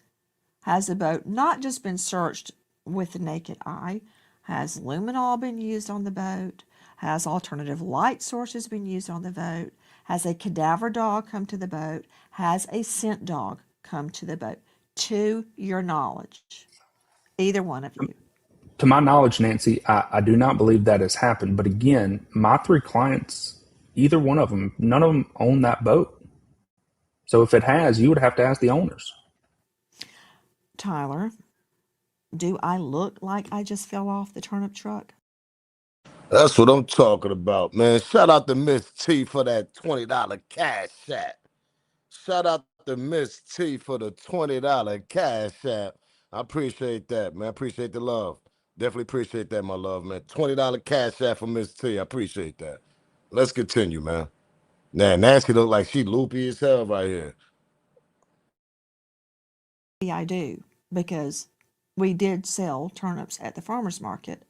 has the boat not just been searched with the naked eye? Has luminol been used on the boat? Has alternative light sources been used on the boat? Has a cadaver dog come to the boat? Has a scent dog come to the boat? To your knowledge, either one of you. To my knowledge, Nancy, I do not believe that has happened. But again, my three clients, either one of them, none of them own that boat. So if it has, you would have to ask the owners. Tyler, do I look like I just fell off the turnip truck? That's what I'm talking about, man. Shout out to Miss T for that $20 cash app. Shout out to Miss T for the $20 cash app. I appreciate that, man. I appreciate the love. Definitely appreciate that, my love, man. $20 cash app for Miss T. I appreciate that. Let's continue, man. Now, Nancy look like she loopy as hell right here. I do, because we did sell turnips at the farmer's market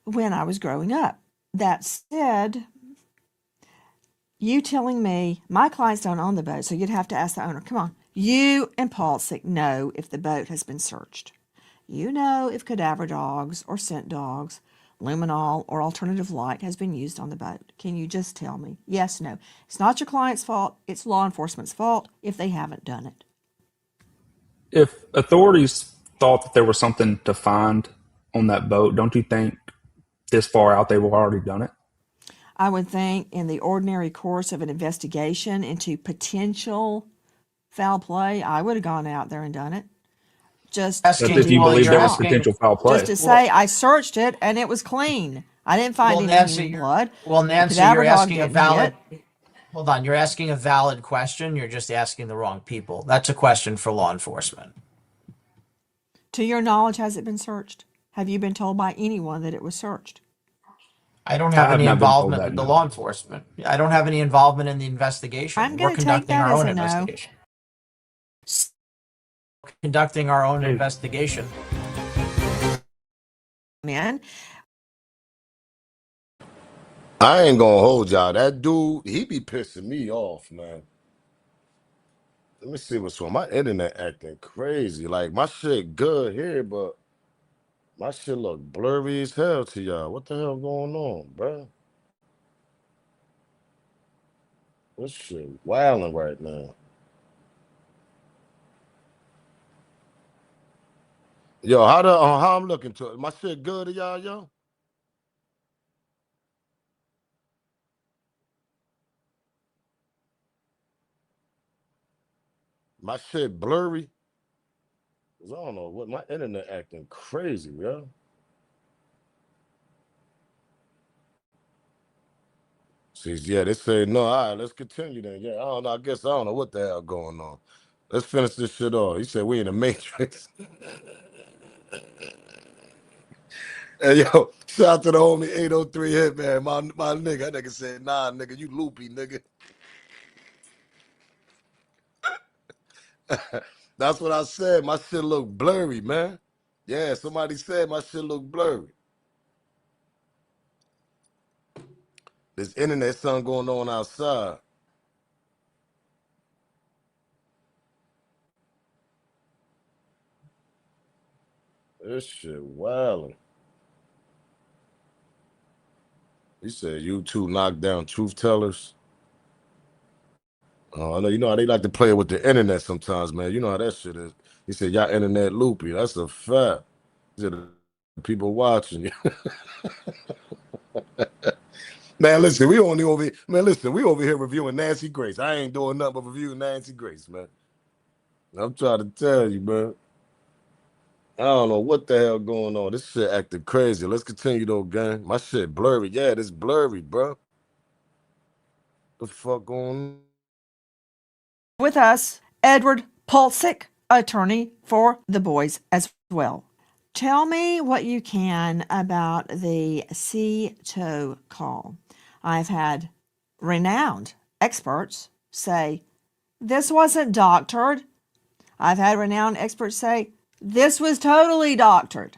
when I was growing up. That said, you telling me my clients don't own the boat, so you'd have to ask the owner. Come on, you and Paulsick know if the boat has been searched. You know if cadaver dogs or scent dogs, luminol or alternative light has been used on the boat. Can you just tell me? Yes, no. It's not your client's fault. It's law enforcement's fault if they haven't done it. If authorities thought that there was something to find on that boat, don't you think this far out they would have already done it? I would think in the ordinary course of an investigation into potential foul play, I would have gone out there and done it. Just That's Asking, if you to well, believe you're there was not. asking, potential foul play. Just to well, say I searched it and it was clean. I didn't find well, any Nancy, human blood. well, The Nancy, cadaver you're dog asking a didn't valid, hit. hold on, you're asking a valid question. You're just asking the wrong people. That's a question for law enforcement. To your knowledge, has it been searched? Have you been told by anyone that it was searched? I don't I have have any not been told involvement that, with the no. law enforcement. I don't have any involvement in the investigation. I'm We're going to take conducting that our as own a no. investigation. Conducting our own investigation. Man, I ain't gonna hold y'all. That dude, he be pissing me off, man. Let me see what's wrong. My internet acting crazy. Like my shit good here, but my shit look blurry as hell to y'all. What the hell going on, bro? This shit wilding right now. Yo, how I'm looking to it? My shit good to y'all, yo? My shit blurry. 'Cause I don't know what my internet acting crazy, yo. See, yeah, they say no. All right, let's continue then. Yeah, I don't know. I guess I don't know what the hell going on. Let's finish this shit off. He said we in the matrix. Hey yo, shout out to the homie 803 Hitman, my nigga. That nigga said, nah, nigga, you loopy, nigga. That's what I said. My shit look blurry, man. Yeah, somebody said my shit look blurry. This internet something going on outside. This shit wildin'. He said you two knocked down truth tellers. Oh, I know. You know how they like to play with the internet sometimes, man. You know how that shit is. He said y'all internet loopy. That's a fact. He said the people watching you. Man, listen, we only over here. Man, listen, we over here reviewing Nancy Grace. I ain't doing nothing but reviewing Nancy Grace, man. I'm trying to tell you, man. I don't know what the hell going on. This shit acting crazy. Let's continue though, gang. My shit blurry. Yeah, this blurry, bro. The fuck going? with us, Edward Pulsick, attorney for the boys as well. Tell me what you can about the CETO call. I've had renowned experts say this wasn't doctored. I've had renowned experts say this was totally doctored.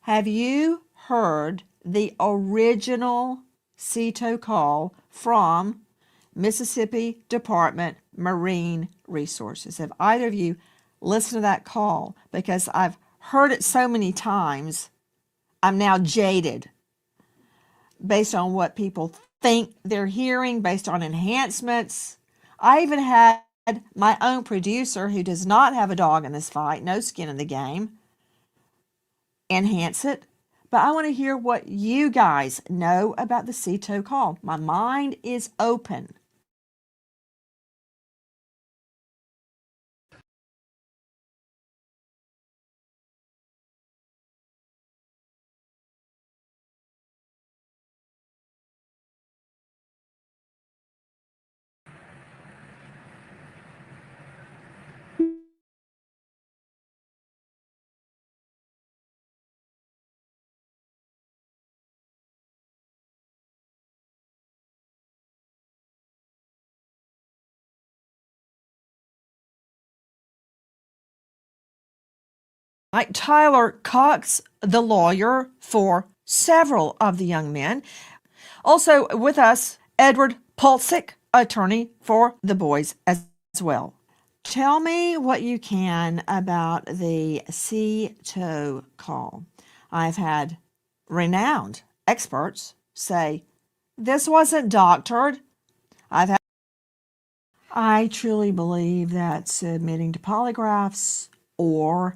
Have you heard the original CETO call from Mississippi Department Marine Resources? Have either of you listened to that call? Because I've heard it so many times, I'm now jaded based on what people think they're hearing, based on enhancements. I even had my own producer, who does not have a dog in this fight, no skin in the game, enhance it. But I want to hear what you guys know about the CETO call. My mind is open. Like Tyler Cox, the lawyer for several of the young men. Also with us, Edward Pulsick, attorney for the boys as well. Tell me what you can about the CETO call. I've had renowned experts say this wasn't doctored. I truly believe that submitting to polygraphs or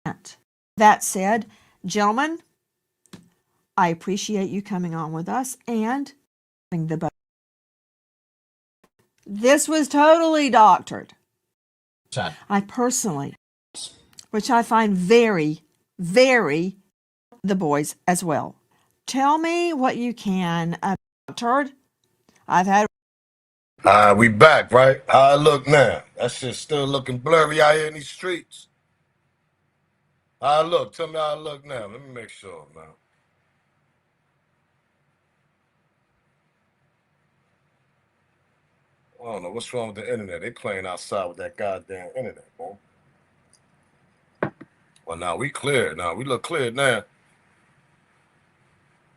not. That said, gentlemen, I appreciate you coming on with us and the boat. This was totally doctored. I personally, which I find very, very the boys as well. Tell me what you can about doctored. I've had We back, right? How I look now? That shit still looking blurry out here in these streets. I look. Tell me how I look now. Let me make sure, man. I don't know what's wrong with the internet. They playing outside with that goddamn internet, boy. Well, now we clear. Now we look clear now.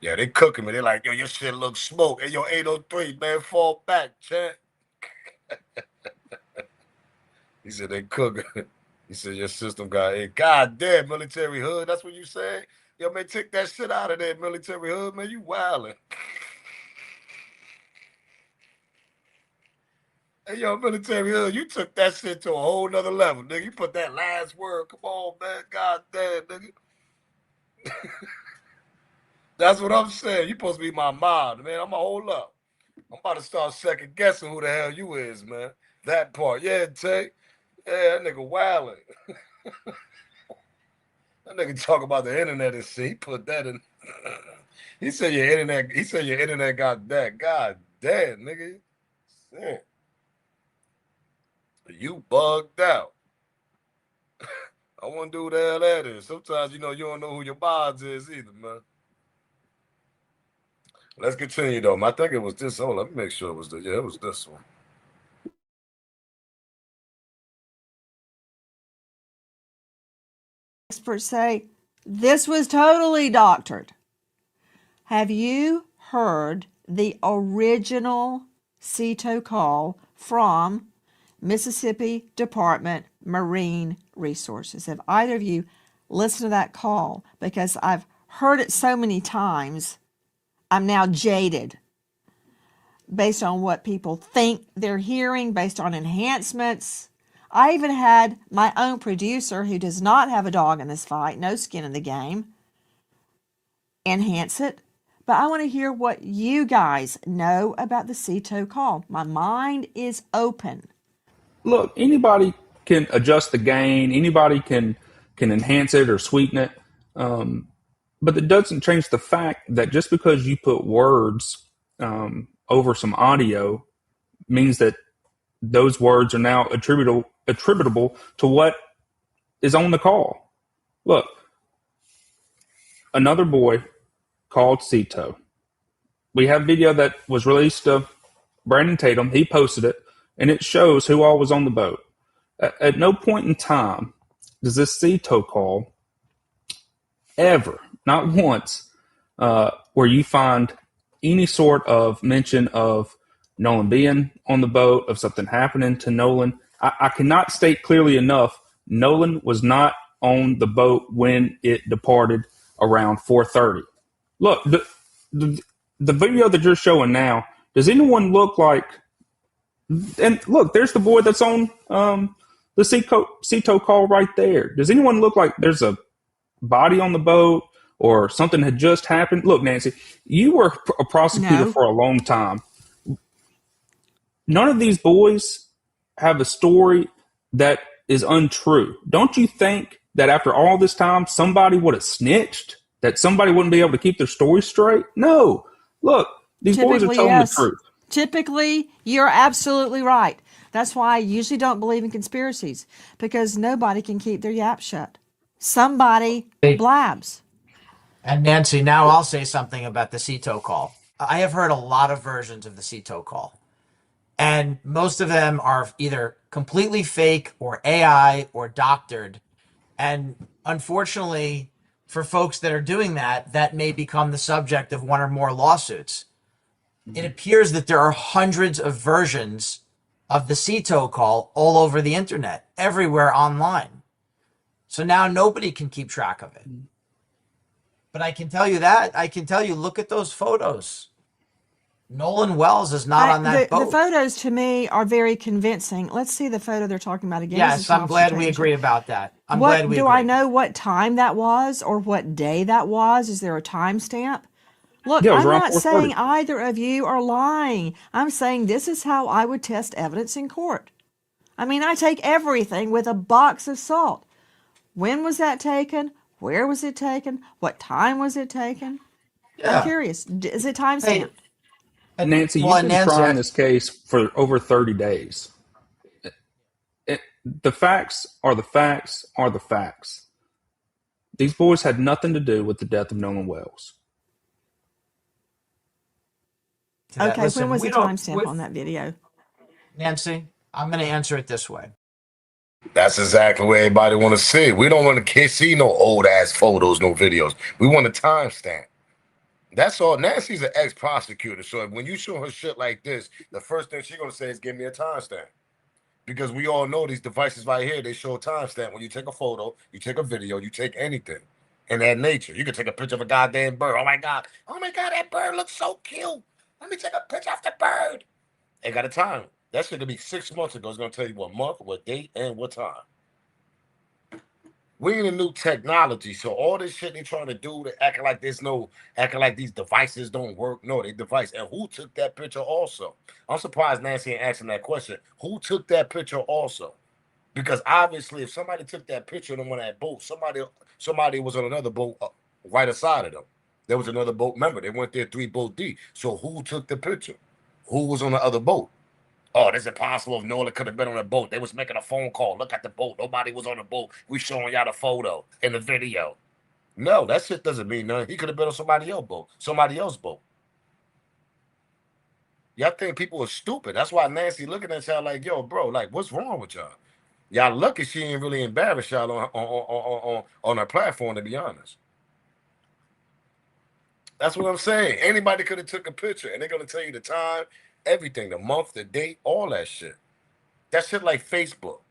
Yeah, they cooking me. They like, yo, your shit looks smoke. Hey, yo, 803, man, fall back, champ. He said they cooking. He said your system got a goddamn military hood. That's what you said? Yo, man, take that shit out of there, military hood, man. You wildin'. Hey, yo, military hood, you took that shit to a whole nother level, nigga. You put that last word. Come on, man. Goddamn, nigga. That's what I'm saying. You supposed to be my mom, man. I'm gonna hold up. I'm about to start second guessing who the hell you is, man. That part. Yeah, Tay. Yeah, that nigga wildin'. That nigga talk about the internet and shit. He put that in. He said your internet. He said your internet got that. God damn, nigga. Shit. You bugged out. I wonder who the hell that is. Sometimes you don't know who your mods is either, man. Let's continue though. I think it was this. Oh, let me make sure it was this. Yeah, it was this one. Experts say this was totally doctored. Have you heard the original CETO call from Mississippi Department Marine Resources? Have either of you listened to that call? Because I've heard it so many times, I'm now jaded based on what people think they're hearing, based on enhancements. I even had my own producer, who does not have a dog in this fight, no skin in the game, enhance it. But I want to hear what you guys know about the CETO call. My mind is open. Look, anybody can adjust the gain. Anybody can enhance it or sweeten it. But it doesn't change the fact that just because you put words over some audio means that those words are now attributable to what is on the call. Look, another boy called CETO. We have video that was released of Brandon Tatum. He posted it, and it shows who all was on the boat. At no point in time does this CETO call ever, not once, where you find any sort of mention of Nolan being on the boat, of something happening to Nolan. I cannot state clearly enough, Nolan was not on the boat when it departed around 4:30. Look, the video that you're showing now, does anyone look like, and look, there's the boy that's on the CETO call right there. Does anyone look like there's a body on the boat or something had just happened? Look, Nancy, you were a prosecutor for a long time. None of these boys have a story that is untrue. Don't you think that after all this time, somebody would have snitched? That somebody wouldn't be able to keep their story straight? No. Look, these boys are telling the truth. Typically, you're absolutely right. That's why I usually don't believe in conspiracies, because nobody can keep their yap shut. Somebody blabs. And Nancy, now I'll say something about the CETO call. I have heard a lot of versions of the CETO call, and most of them are either completely fake or AI or doctored. And unfortunately, for folks that are doing that, that may become the subject of one or more lawsuits. It appears that there are hundreds of versions of the CETO call all over the internet, everywhere online. So now nobody can keep track of it. But I can tell you that. I can tell you, look at those photos. Nolan Wells is not on that boat. The photos to me are very convincing. Let's see the photo they're talking about again. Yes, I'm glad we agree about that. Do I know what time that was or what day that was? Is there a timestamp? Look, I'm not saying either of you are lying. I'm saying this is how I would test evidence in court. I mean, I take everything with a box of salt. When was that taken? Where was it taken? What time was it taken? Yeah. I'm curious. Is it timestamped? Hey, Nancy, you've been trying this case for over 30 days. The facts are the facts are the facts. These boys had nothing to do with the death of Nolan Wells. Okay, Listen, when was we the don't, timestamp on that video? Nancy, I'm going to answer it this way. That's exactly what everybody want to see. We don't want to see no old ass photos, no videos. We want a timestamp. That's all. Nancy's an ex-prosecutor, so when you show her shit like this, the first thing she's gonna say is give me a timestamp. Because we all know these devices right here, they show a timestamp when you take a photo, you take a video, you take anything in that nature. You can take a picture of a goddamn bird. Oh my god, that bird looks so cute. Let me take a picture of the bird. They got a time. That shit could be 6 months ago. It's gonna tell you what month, what date, and what time. We in a new technology, so all this shit they trying to do to acting like these devices don't work. No, they device. And who took that picture also? I'm surprised Nancy ain't asking that question. Who took that picture also? Because obviously, if somebody took that picture of them on that boat, somebody was on another boat right aside of them. There was another boat member. They went there 3 boat deep. So who took the picture? Who was on the other boat? Oh, this is impossible if Nolan could have been on a boat. They was making a phone call. Look at the boat. Nobody was on the boat. We showing y'all the photo and the video. No, that shit doesn't mean nothing. He could have been on somebody else's boat. Y'all think people are stupid. That's why Nancy looking at y'all like, yo, bro, like, what's wrong with y'all? Y'all lucky she ain't really embarrassed y'all on her platform, to be honest. That's what I'm saying. Anybody could have took a picture, and they're gonna tell you the time, everything, the month, the date, all that shit. That shit like Facebook.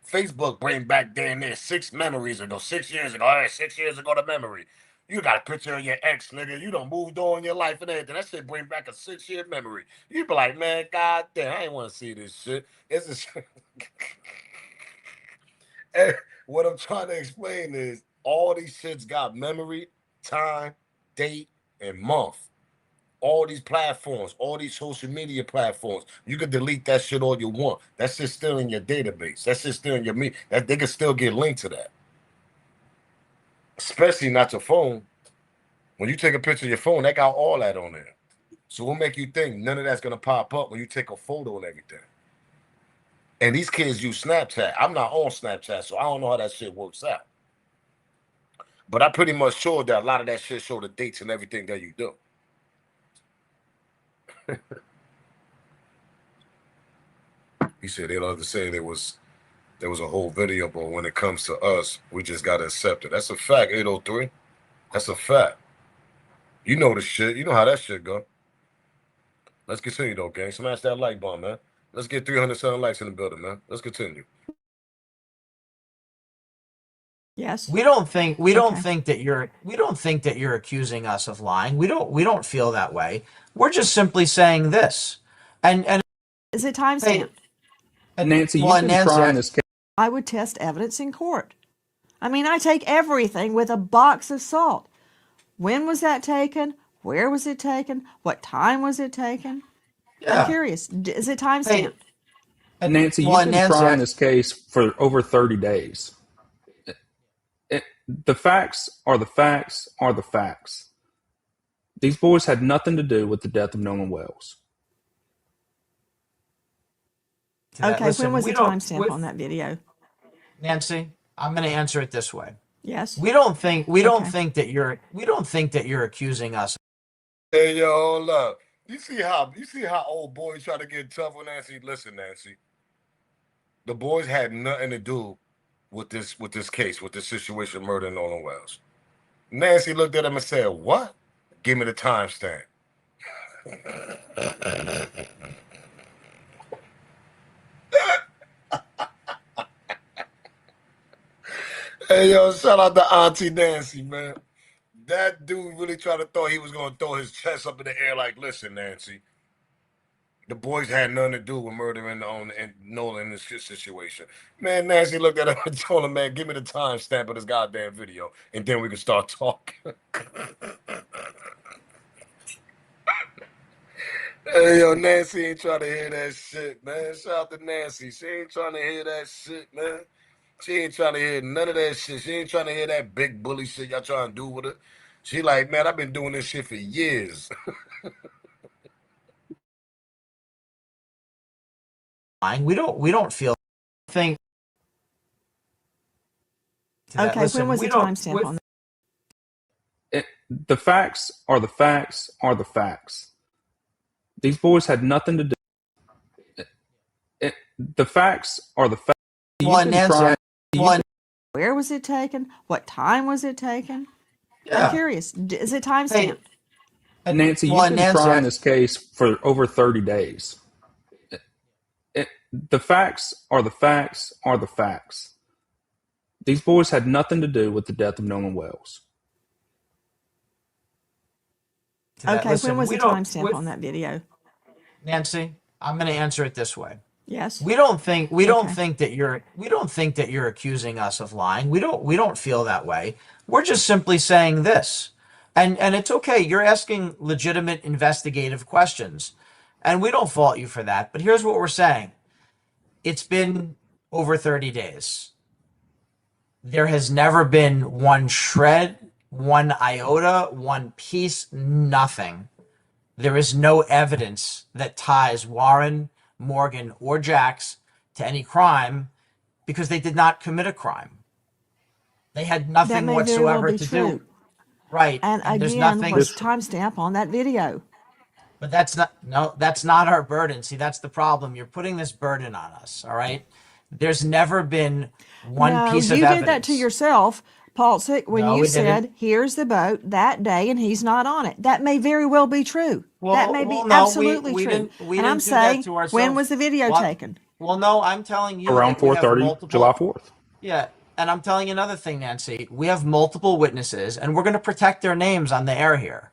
Facebook bring back damn near 6 memories ago, 6 years ago. All right, 6 years ago, the memory. You got a picture of your ex, nigga. You done moved on in your life and everything. That shit bring back a 6-year memory. You be like, man, god damn, I ain't want to see this shit. It's just what I'm trying to explain is all these shits got memory, time, date, and month. All these platforms, all these social media platforms, you can delete that shit all you want. That shit's still in your database. That shit's still in your me. That they can still get linked to that. Especially not your phone. When you take a picture of your phone, that got all that on there. So what make you think none of that's gonna pop up when you take a photo and everything? And these kids use Snapchat. I'm not on Snapchat, so I don't know how that shit works out. But I pretty much sure that a lot of that shit show the dates and everything that you do. He said they love to say there was a whole video, but when it comes to us, we just gotta accept it. That's a fact, 803. That's a fact. You know the shit. You know how that shit go. Let's continue though, gang. Smash that like button, man. Let's get 307 likes in the building, man. Let's continue. Yes. We don't think Okay. that you're accusing us of lying. We don't feel that way. We're just simply saying this. And Is it timestamped? Nancy, well, you've been Nancy, trying this case. I would test evidence in court. I mean, I take everything with a box of salt. When was that taken? Where was it taken? What time was it taken? I'm yeah. curious. Is it timestamped? Nancy, Well, you've and been Nancy, trying this case for over 30 days. The facts are the facts are the facts. These boys had nothing to do with the death of Nolan Wells. Okay, listen, when was we the don't, timestamp on that video? Nancy, I'm going to answer it this way. Yes. We don't Okay. think that you're accusing us. Hey yo, hold up. You see how old boys try to get tough with Nancy? Listen, Nancy. The boys had nothing to do with this case, with this situation murdering Nolan Wells. Nancy looked at him and said, what? Give me the timestamp. Hey yo, shout out to Auntie Nancy, man. That dude really tried to throw he was gonna throw his chest up in the air like, listen, Nancy. The boys had nothing to do with murdering and Nolan in this situation. Man, Nancy looked at him and told him, man, give me the timestamp of this goddamn video, and then we can start talking. Hey, yo, Nancy ain't trying to hear that shit, man. Shout out to Nancy. She ain't trying to hear that shit, man. She ain't trying to hear none of that shit. She ain't trying to hear that big bully shit y'all trying to do with her. She like, man, I've been doing this shit for years. We don't feel think to that. Okay, Listen, when was we the don't. timestamp on that? The facts are the facts are the facts. These boys had nothing to do. The facts are the facts. Well, and Nancy, Where was it taken? What time was it taken? I'm yeah. curious. Is it Hey, timestamped? Nancy, well, you've and been Nancy, trying this case for over 30 days. The facts are the facts are the facts. These boys had nothing to do with the death of Nolan Wells. to that. Okay, Listen, when was we the don't. timestamp on that video? Nancy, I'm going to answer it this way. Yes. We don't think Okay. that you're accusing us of lying. We don't feel that way. We're just simply saying this. And it's okay. You're asking legitimate investigative questions. And we don't fault you for that. But here's what we're saying. It's been over 30 days. There has never been one shred, one iota, one piece, nothing. There is no evidence that ties Warren, Morgan, or Jax to any crime because they did not commit a crime. They had That nothing may very well whatsoever be to do. true. Right. And And there's again, nothing. what's the timestamp on that video? But that's not our burden. See, that's the problem. You're putting this burden on us. All right. There's never been one No, piece of you did that to evidence. yourself, Paul, when No, you we didn't. said, here's the boat that day and he's not on it. That may very well be true. That may be No, absolutely we true. didn't we And I'm didn't do that saying, to when ourselves. was the video What? taken? Well, no, I'm telling you Around that we have 4:30, July multiple. 4th. Yeah, and I'm telling you another thing, Nancy. We have multiple witnesses, and we're going to protect their names on the air here.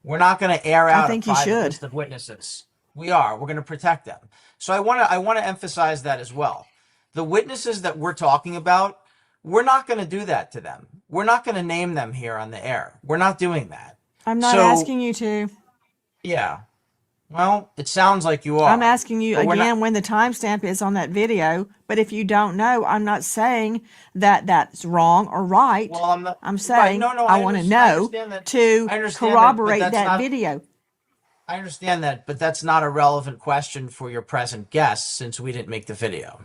We're not going to air I out a think you private should. list of witnesses. We are. We're going to protect them. So I want to emphasize that as well. The witnesses that we're talking about, we're not going to do that to them. We're not going to name them here on the air. We're not doing that. I'm not So, asking you to. yeah. Well, it sounds like you I'm are. asking you But we're not. again when the timestamp is on that video. But if you don't know, I'm not saying that that's wrong or right. Well, I'm not. I'm Right. saying No, I want to I know understand that. to I understand that, but corroborate that's that not. video. I understand that, but that's not a relevant question for your present guest since we didn't make the video.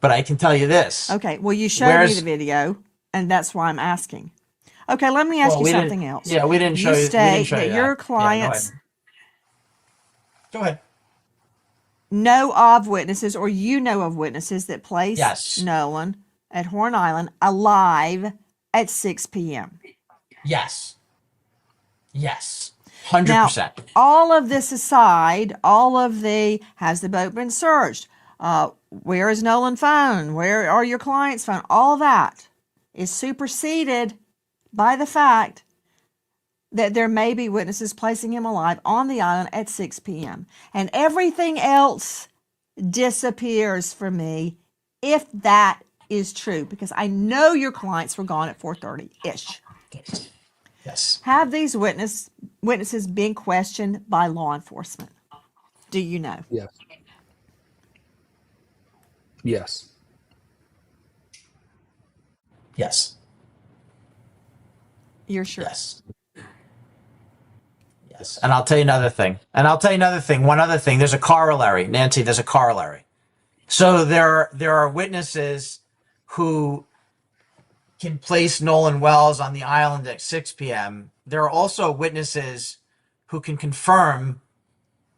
But I can tell you this. Okay, well, you showed me the Where's video, and that's why I'm asking. Okay, let me ask well, you we didn't. something else. Yeah, we didn't show You you. We didn't state show that you your that. Yeah, go clients ahead. Go ahead. know of witnesses, or you know of witnesses that placed Yes. Nolan at Horn Island alive at 6 p.m. Yes. Yes. Now, 100%. all of this aside, all of the has the boat been searched? Where is Nolan's phone? Where are your client's phone? All that is superseded by the fact that there may be witnesses placing him alive on the island at 6 p.m. And everything else disappears for me if that is true, because I know your clients were gone at 4:30-ish. Yes. Have these witnesses been questioned by law enforcement? Do you know? Yes. Yes. Yes. You're sure? Yes. Yes. And I'll tell you another thing. One other thing. There's a corollary, Nancy. There's a corollary. So there are witnesses who can place Nolan Wells on the island at 6 p.m. There are also witnesses who can confirm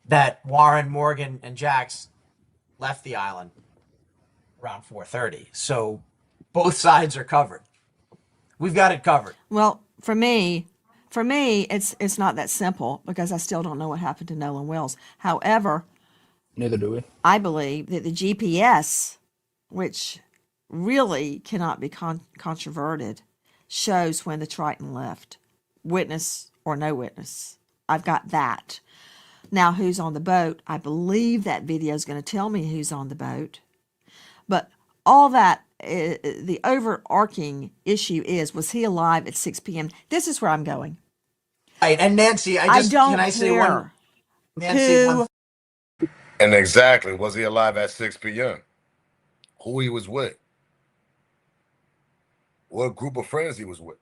that Warren, Morgan, and Jax left the island around 4:30. So both sides are covered. We've got it covered. Well, for me, it's not that simple because I still don't know what happened to Nolan Wells. However, Neither do we. I believe that the GPS, which really cannot be controverted, shows when the Triton left, witness or no witness. I've got that. Now, who's on the boat? I believe that video is going to tell me who's on the boat. But all that, the overarching issue is, was he alive at 6 p.m.? This is where I'm going. Right. And Nancy, I don't can I say one? care Nancy, who. And exactly, was he alive at 6 p.m.? Who he was with? What group of friends he was with?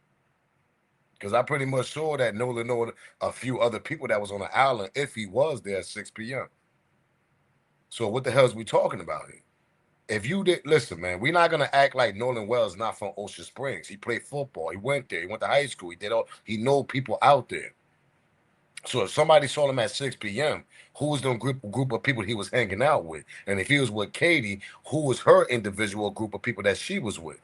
Because I'm pretty much sure that Nolan knew a few other people that was on the island if he was there at 6 p.m. So what the hell is we talking about here? If you did listen, man, we're not gonna act like Nolan Wells not from Ocean Springs. He played football. He went there. He went to high school. He did all. He know people out there. So if somebody saw him at 6 p.m., who was the group of people he was hanging out with? And if he was with Katie, who was her individual group of people that she was with?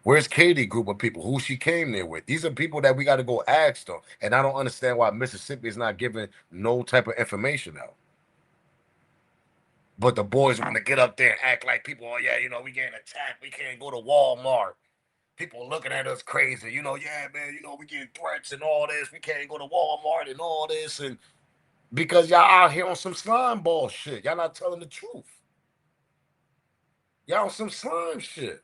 Where's Katie group of people? Who she came there with? These are people that we got to go ask them. And I don't understand why Mississippi is not giving no type of information out. But the boys want to get up there and act like people, oh, yeah, we getting attacked. We can't go to Walmart. People looking at us crazy. Yeah, man, we getting threats and all this. We can't go to Walmart and all this. And because y'all out here on some slime ball shit. Y'all not telling the truth. Y'all on some slime shit.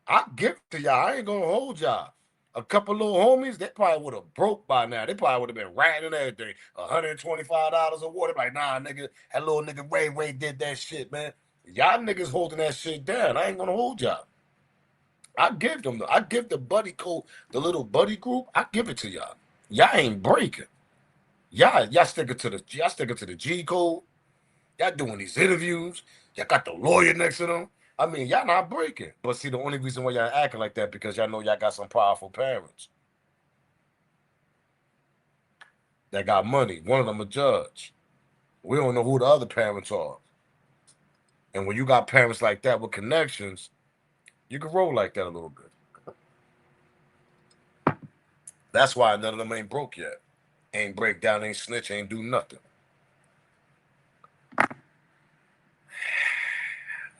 I give it to y'all. I ain't going to hold y'all. A couple little homies, they probably would have broke by now. They probably would have been ratting and everything. $125 a water. Like, nah, nigga, that little nigga Ray did that shit, man. Y'all niggas holding that shit down. I ain't going to hold y'all. I give the buddy code, the little buddy group. I give it to y'all. Y'all ain't breaking. Y'all sticking to the G code. Y'all doing these interviews. Y'all got the lawyer next to them. I mean, y'all not breaking. But see, the only reason why y'all acting like that because y'all know y'all got some powerful parents that got money. One of them a judge. We don't know who the other parents are. And when you got parents like that with connections, you can roll like that a little bit. That's why none of them ain't broke yet. Ain't break down, ain't snitch, ain't do nothing.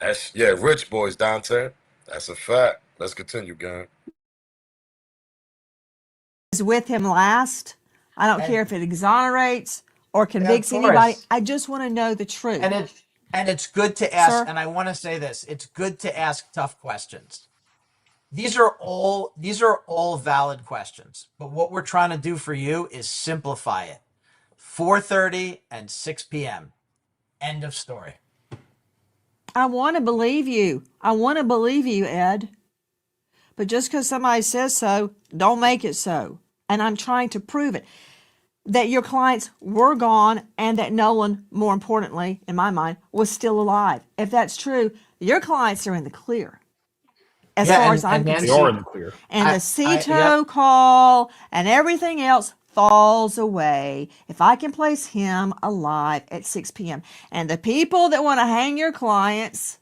Rich boys, Dante. That's a fact. Let's continue, gang. Is with him last. I don't care if it exonerates or convicts course. anybody. I just want to know the truth. And it's good to ask, Sir? and I want to say this, it's good to ask tough questions. These are all valid questions, but what we're trying to do for you is simplify it. 4:30 and 6 p.m. End of story. I want to believe you. I want to believe you, Ed. But just because somebody says so, don't make it so. And I'm trying to prove it. That your clients were gone and that Nolan, more importantly, in my mind, was still alive. If that's true, your clients are in the clear. As far as I'm They concerned. are in the clear. And the CETO call and everything else falls away if I can place him alive at 6 p.m. And the people that want to hang your clients,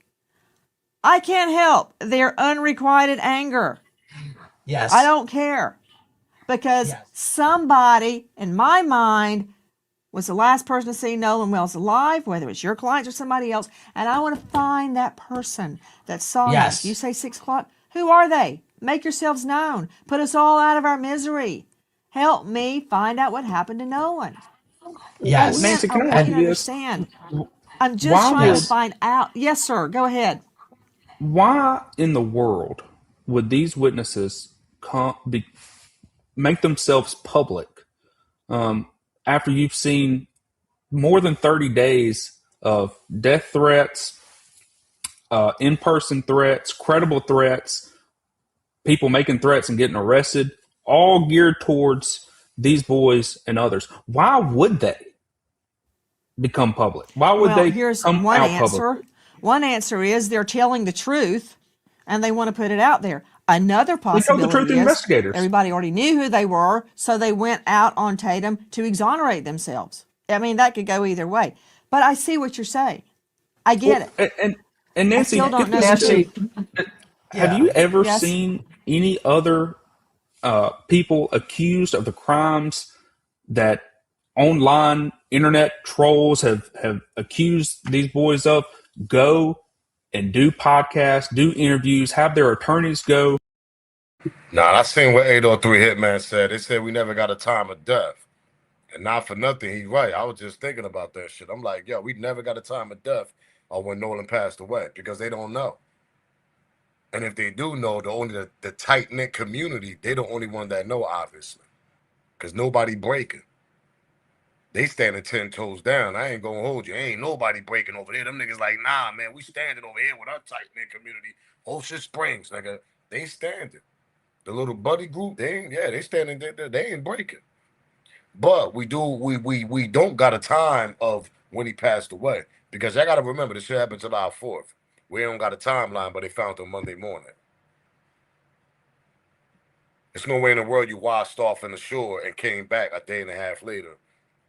I can't help their unrequited anger. Yes. I don't care. Because somebody, in my mind, was the last person to see Nolan Wells alive, whether it's your clients or somebody else, and I want to find that person that saw him. You say 6 o'clock? Who are they? Make yourselves known. Put us all out of our misery. Help me find out what happened to Nolan. Yes. Nancy, can I want ask you you to this? understand. I'm just trying to find out. Yes, sir. Go ahead. Why in the world would these witnesses make themselves public after you've seen more than 30 days of death threats, in-person threats, credible threats, people making threats and getting arrested, all geared towards these boys and others? Why would they become public? Why would they here's come one out answer. publicly? One answer is they're telling the truth and they want to put it out there. Another We know the truth possibility to is investigators. everybody already knew who they were, so they went out on Tatum to exonerate themselves. I mean, that could go either way. But I see what you're saying. I get it. And Nancy, I still don't get know this the truth. have you ever Yes. seen any other people accused of the crimes that online internet trolls have accused these boys of go and do podcasts, do interviews, have their attorneys go? Nah, I seen what 803 Hitman said. They said we never got a time of death. And not for nothing, he's right. I was just thinking about that shit. I'm like, yo, we never got a time of death or when Nolan passed away because they don't know. And if they do know, the tight-knit community, they the only one that know, obviously. Because nobody breaking. They standing 10 toes down. I ain't gonna hold you. Ain't nobody breaking over there. Them niggas like, nah, man, we standing over here with our tight-knit community. Ocean Springs, nigga. They standing. The little buddy group, they standing there. They ain't breaking. But we don't got a time of when he passed away. Because I gotta remember this shit happened July 4th. We don't got a timeline, but they found him Monday morning. There's no way in the world you washed off in the shore and came back a day and a half later.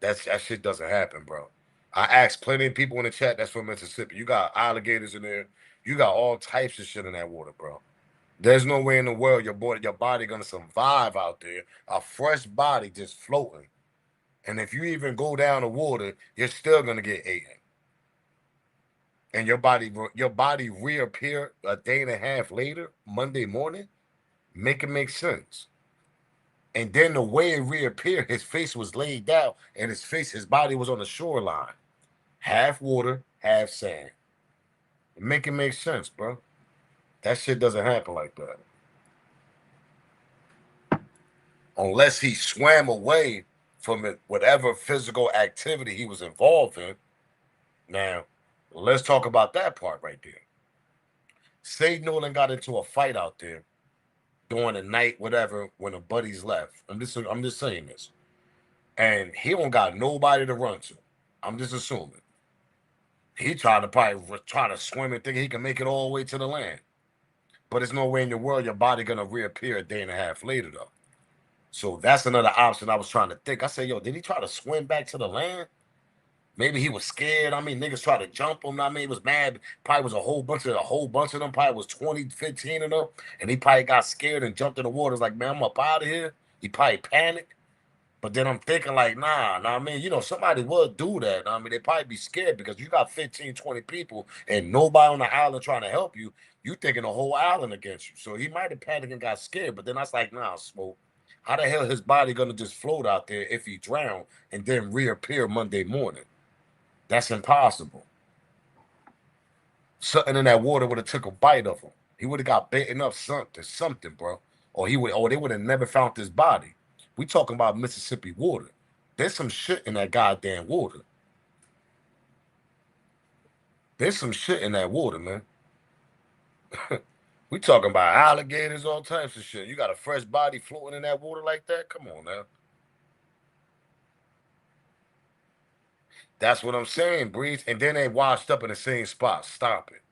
That shit doesn't happen, bro. I asked plenty of people in the chat that's from Mississippi. You got alligators in there. You got all types of shit in that water, bro. There's no way in the world your body gonna survive out there. A fresh body just floating. And if you even go down the water, you're still gonna get eaten. And your body reappear a day and a half later, Monday morning, make it make sense. And then the way it reappeared, his face was laid down, and his body was on the shoreline, half water, half sand. Make it make sense, bro. That shit doesn't happen like that. Unless he swam away from it, whatever physical activity he was involved in. Now, let's talk about that part right there. Say Nolan got into a fight out there during the night, whatever, when the buddies left. I'm just saying this. And he don't got nobody to run to. I'm just assuming. He tried to probably try to swim and think he can make it all the way to the land. But there's no way in the world your body gonna reappear a day and a half later, though. So that's another option I was trying to think. I said, yo, did he try to swim back to the land? Maybe he was scared. I mean, niggas tried to jump him. I mean, he was mad. Probably was a whole bunch of them. Probably was 20, 15 of them. And he probably got scared and jumped in the water. Like, man, I'm up out of here. He probably panicked. But then I'm thinking like, nah, I mean, you know, somebody would do that. I mean, they probably be scared because you got 15, 20 people and nobody on the island trying to help you. You thinking the whole island against you. So he might have panicked and got scared. But then I was like, nah, Smoke. How the hell his body gonna just float out there if he drowned and then reappear Monday morning? That's impossible. Something in that water would have took a bite of him. He would have got bitten up something, bro. Or they would have never found his body. We talking about Mississippi water. There's some shit in that goddamn water. There's some shit in that water, man. We talking about alligators, all types of shit. You got a fresh body floating in that water like that? Come on now. That's what I'm saying, Breeze. And then they washed up in the same spot. Stop it.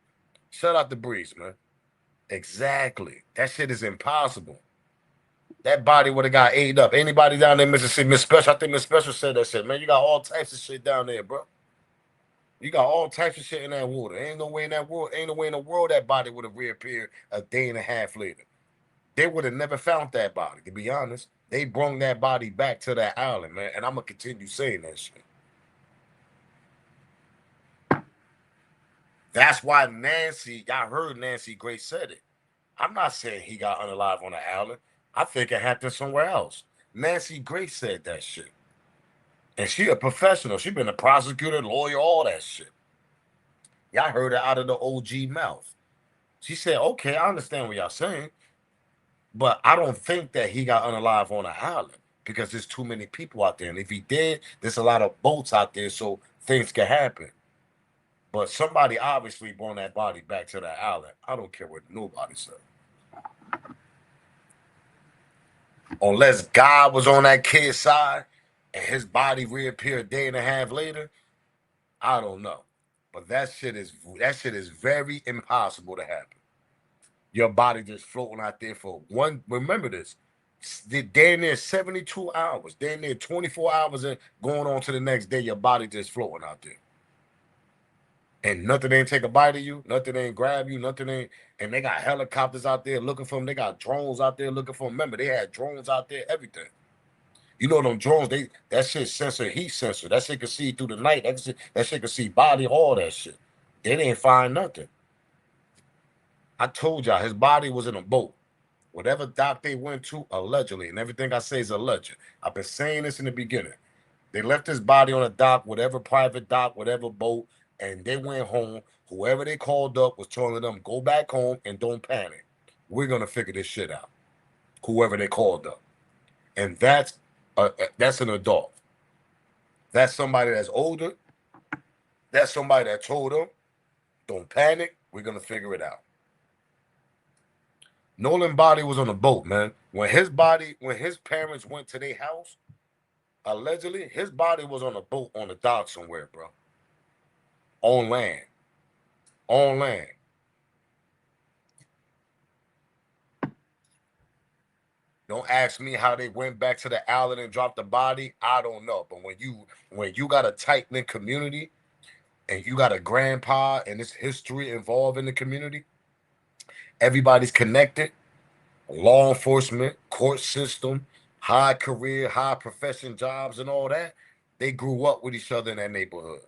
Shut out the Breeze, man. Exactly. That shit is impossible. That body would have got ate up. Anybody down there, Mississippi, Miss Special, I think Miss Special said that shit. Man, you got all types of shit down there, bro. You got all types of shit in that water. Ain't no way in the world that body would have reappeared a day and a half later. They would have never found that body, to be honest. They brought that body back to that island, man. And I'm going to continue saying that shit. That's why y'all heard Nancy Grace said it. I'm not saying he got unalive on the island. I think it happened somewhere else. Nancy Grace said that shit. And she a professional. She been a prosecutor, lawyer, all that shit. Y'all heard it out of the OG mouth. She said, okay, I understand what y'all saying. But I don't think that he got unalive on the island because there's too many people out there. And if he did, there's a lot of boats out there, so things can happen. But somebody obviously brought that body back to that island. I don't care what nobody said. Unless God was on that kid's side and his body reappeared a day and a half later, I don't know. But that shit is very impossible to happen. Your body just floating out there for one. Remember this. Damn near 72 hours, damn near 24 hours and going on to the next day, your body just floating out there. And nothing ain't take a bite of you, nothing ain't grab you, nothing ain't. And they got helicopters out there looking for them. They got drones out there looking for them. Remember, they had drones out there, everything. You know them drones, that shit sensor, heat sensor. That shit can see through the night. That shit can see body, all that shit. They didn't find nothing. I told y'all his body was in a boat. Whatever dock they went to, allegedly, and everything I say is alleged. I've been saying this in the beginning. They left his body on a dock, whatever private dock, whatever boat, and they went home. Whoever they called up was telling them, go back home and don't panic. We're going to figure this shit out. Whoever they called up. And that's an adult. That's somebody that's older. That's somebody that told them, don't panic. We're going to figure it out. Nolan's body was on a boat, man. When his parents went to their house, allegedly, his body was on a boat on the dock somewhere, bro. on land. On land. Don't ask me how they went back to the island and dropped the body. I don't know. But when you got a tight knit community and you got a grandpa and this history involved in the community, everybody's connected. Law enforcement, court system, high career, high profession jobs, and all that. They grew up with each other in that neighborhood.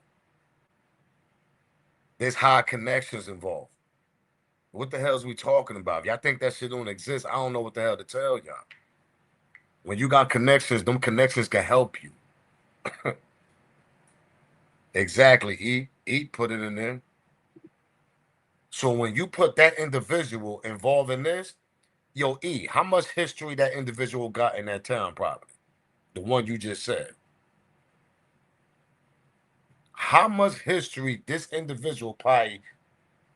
There's high connections involved. What the hell is we talking about? If y'all think that shit don't exist, I don't know what the hell to tell y'all. When you got connections, them connections can help you. Exactly, put it in there. So when you put that individual involved in this, yo, how much history that individual got in that town probably? The one you just said. How much history this individual probably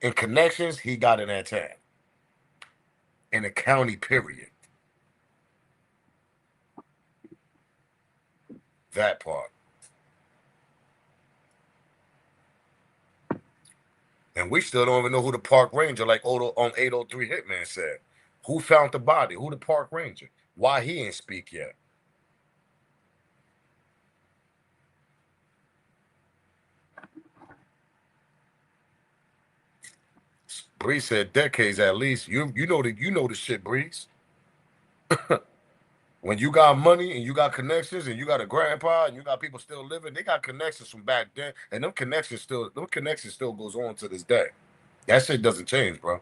in connections he got in that town? In the county, period. That part. And we still don't even know who the park ranger, like on 803 Hitman said. Who found the body? Who the park ranger? Why he ain't speak yet? Breeze said decades at least. You know the shit, Breeze. When you got money and you got connections and you got a grandpa and you got people still living, they got connections from back then, and them connections still goes on to this day. That shit doesn't change, bro.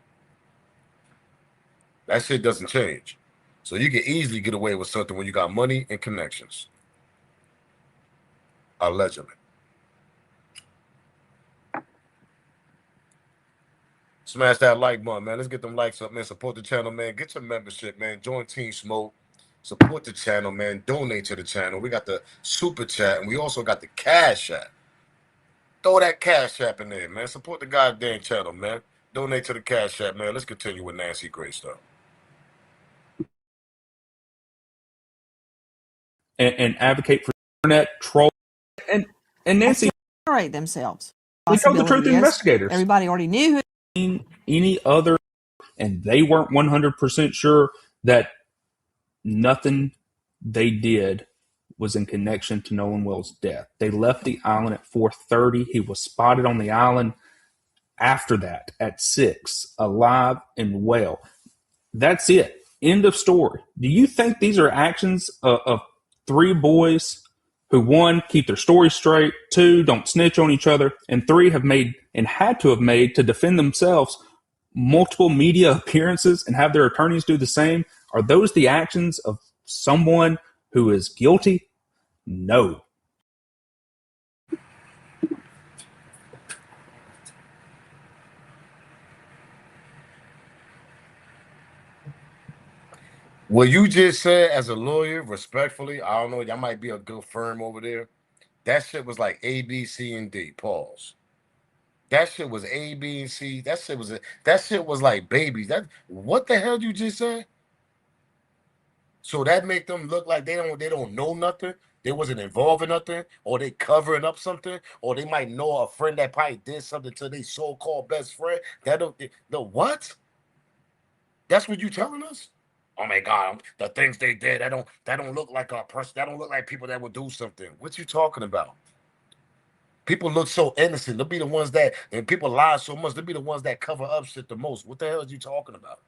That shit doesn't change. So you can easily get away with something when you got money and connections. Allegedly. Smash that like button, man. Let's get them likes up, man. Support the channel, man. Get your membership, man. Join Team Smoke. Support the channel, man. Donate to the channel. We got the Super Chat, and we also got the Cash App. Throw that Cash App in there, man. Support the goddamn channel, man. Donate to the Cash App, man. Let's continue with Nancy Grace stuff. And advocate for internet troll. And Nancy, Separate themselves. we told the truth to Possibility is investigators. everybody already knew who. Any other, and they weren't 100% sure that nothing they did was in connection to Nolan Wells' death. They left the island at 4:30. He was spotted on the island after that at 6, alive and well. That's it. End of story. Do you think these are actions of three boys who, one, keep their story straight, two, don't snitch on each other, and three, have made and had to have made to defend themselves multiple media appearances and have their attorneys do the same? Are those the actions of someone who is guilty? No. What you just said as a lawyer, respectfully, I don't know, y'all might be a good firm over there. That shit was like A, B, C, and D. Pause. That shit was A, B, and C. That shit was like babies. What the hell you just said? So that make them look like they don't know nothing. They wasn't involved in nothing, or they covering up something, or they might know a friend that probably did something to their so-called best friend. The what? That's what you telling us? Oh my God, the things they did, that don't look like a person. That don't look like people that would do something. What you talking about? People look so innocent. They'll be the ones that, and people lie so much, they'll be the ones that cover up shit the most. What the hell are you talking about?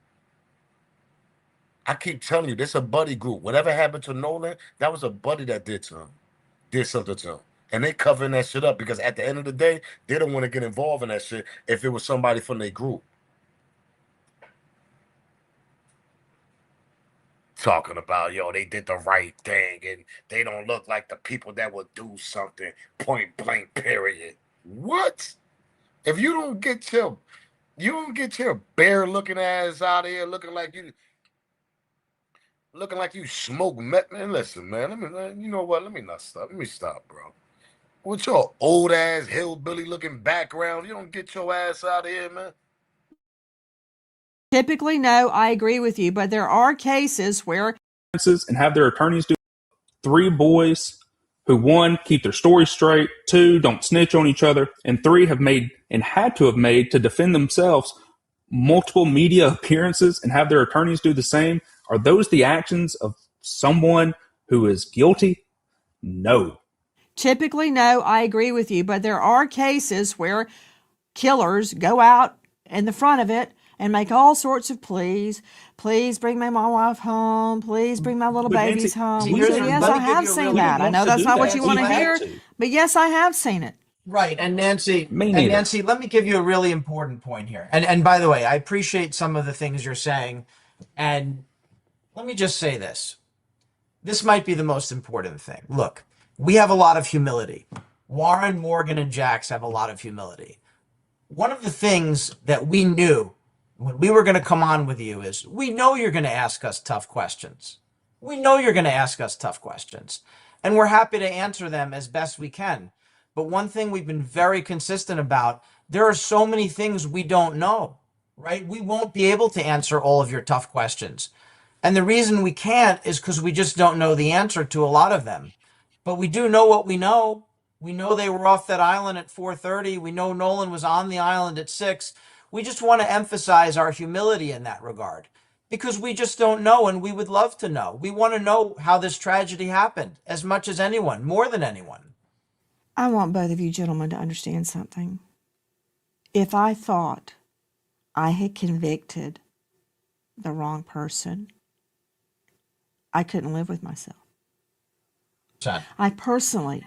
I keep telling you, this a buddy group. Whatever happened to Nolan, that was a buddy that did something to him. And they covering that shit up because at the end of the day, they don't want to get involved in that shit if it was somebody from their group. Talking about, yo, they did the right thing and they don't look like the people that would do something, point blank, period. What? If you don't get your bear looking ass out of here looking like you smoke meth, man. Listen, man. You know what? Let me not stop. Let me stop, bro. With your old ass hillbilly looking background, you don't get your ass out of here, man. Typically, no, I agree with you, but there are cases where And have their attorneys do. Three boys who, one, keep their story straight, two, don't snitch on each other, and three, have made and had to have made to defend themselves multiple media appearances and have their attorneys do the same? Are those the actions of someone who is guilty? No. Typically, no, I agree with you, but there are cases where killers go out in the front of it and make all sorts of pleas. Please bring my wife home. Please bring my little But babies Nancy, home. here's So a- yes, let I me give have you a seen really- that. I know that's not what you want to hear, but yes, I have seen it. Right, and Nancy, Me neither. let me give you a really important point here. And by the way, I appreciate some of the things you're saying. And let me just say this. This might be the most important thing. Look, we have a lot of humility. Warren, Morgan, and Jax have a lot of humility. One of the things that we knew when we were going to come on with you is we know you're going to ask us tough questions. We know you're going to ask us tough questions, and we're happy to answer them as best we can. But one thing we've been very consistent about, there are so many things we don't know, right? We won't be able to answer all of your tough questions. And the reason we can't is because we just don't know the answer to a lot of them. But we do know what we know. We know they were off that island at 4:30. We know Nolan was on the island at 6. We just want to emphasize our humility in that regard because we just don't know and we would love to know. We want to know how this tragedy happened as much as anyone, more than anyone. I want both of you gentlemen to understand something. If I thought I had convicted the wrong person, I couldn't live with myself. Sad. I personally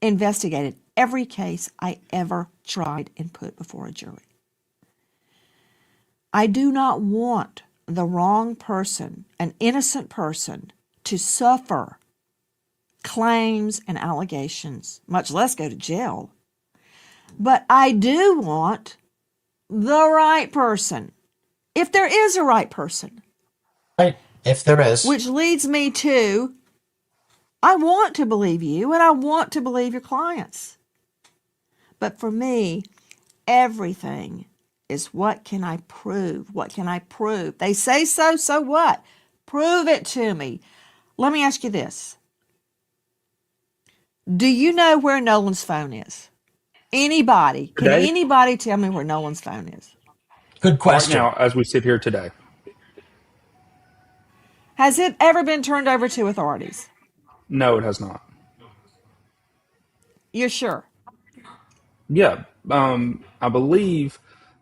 investigated every case I ever tried and put before a jury. I do not want the wrong person, an innocent person, to suffer claims and allegations, much less go to jail. But I do want the right person, if there is a right person. Right. If there is. Which leads me to, I want to believe you and I want to believe your clients. But for me, everything is what can I prove? What can I prove? They say so, so what? Prove it to me. Let me ask you this. Do you know where Nolan's phone is? Anybody? Can Today? anybody tell me where Nolan's phone is? Good Right question. now, as we sit here today, Has it ever been turned over to authorities? no, it has not. You're sure? Yeah, I believe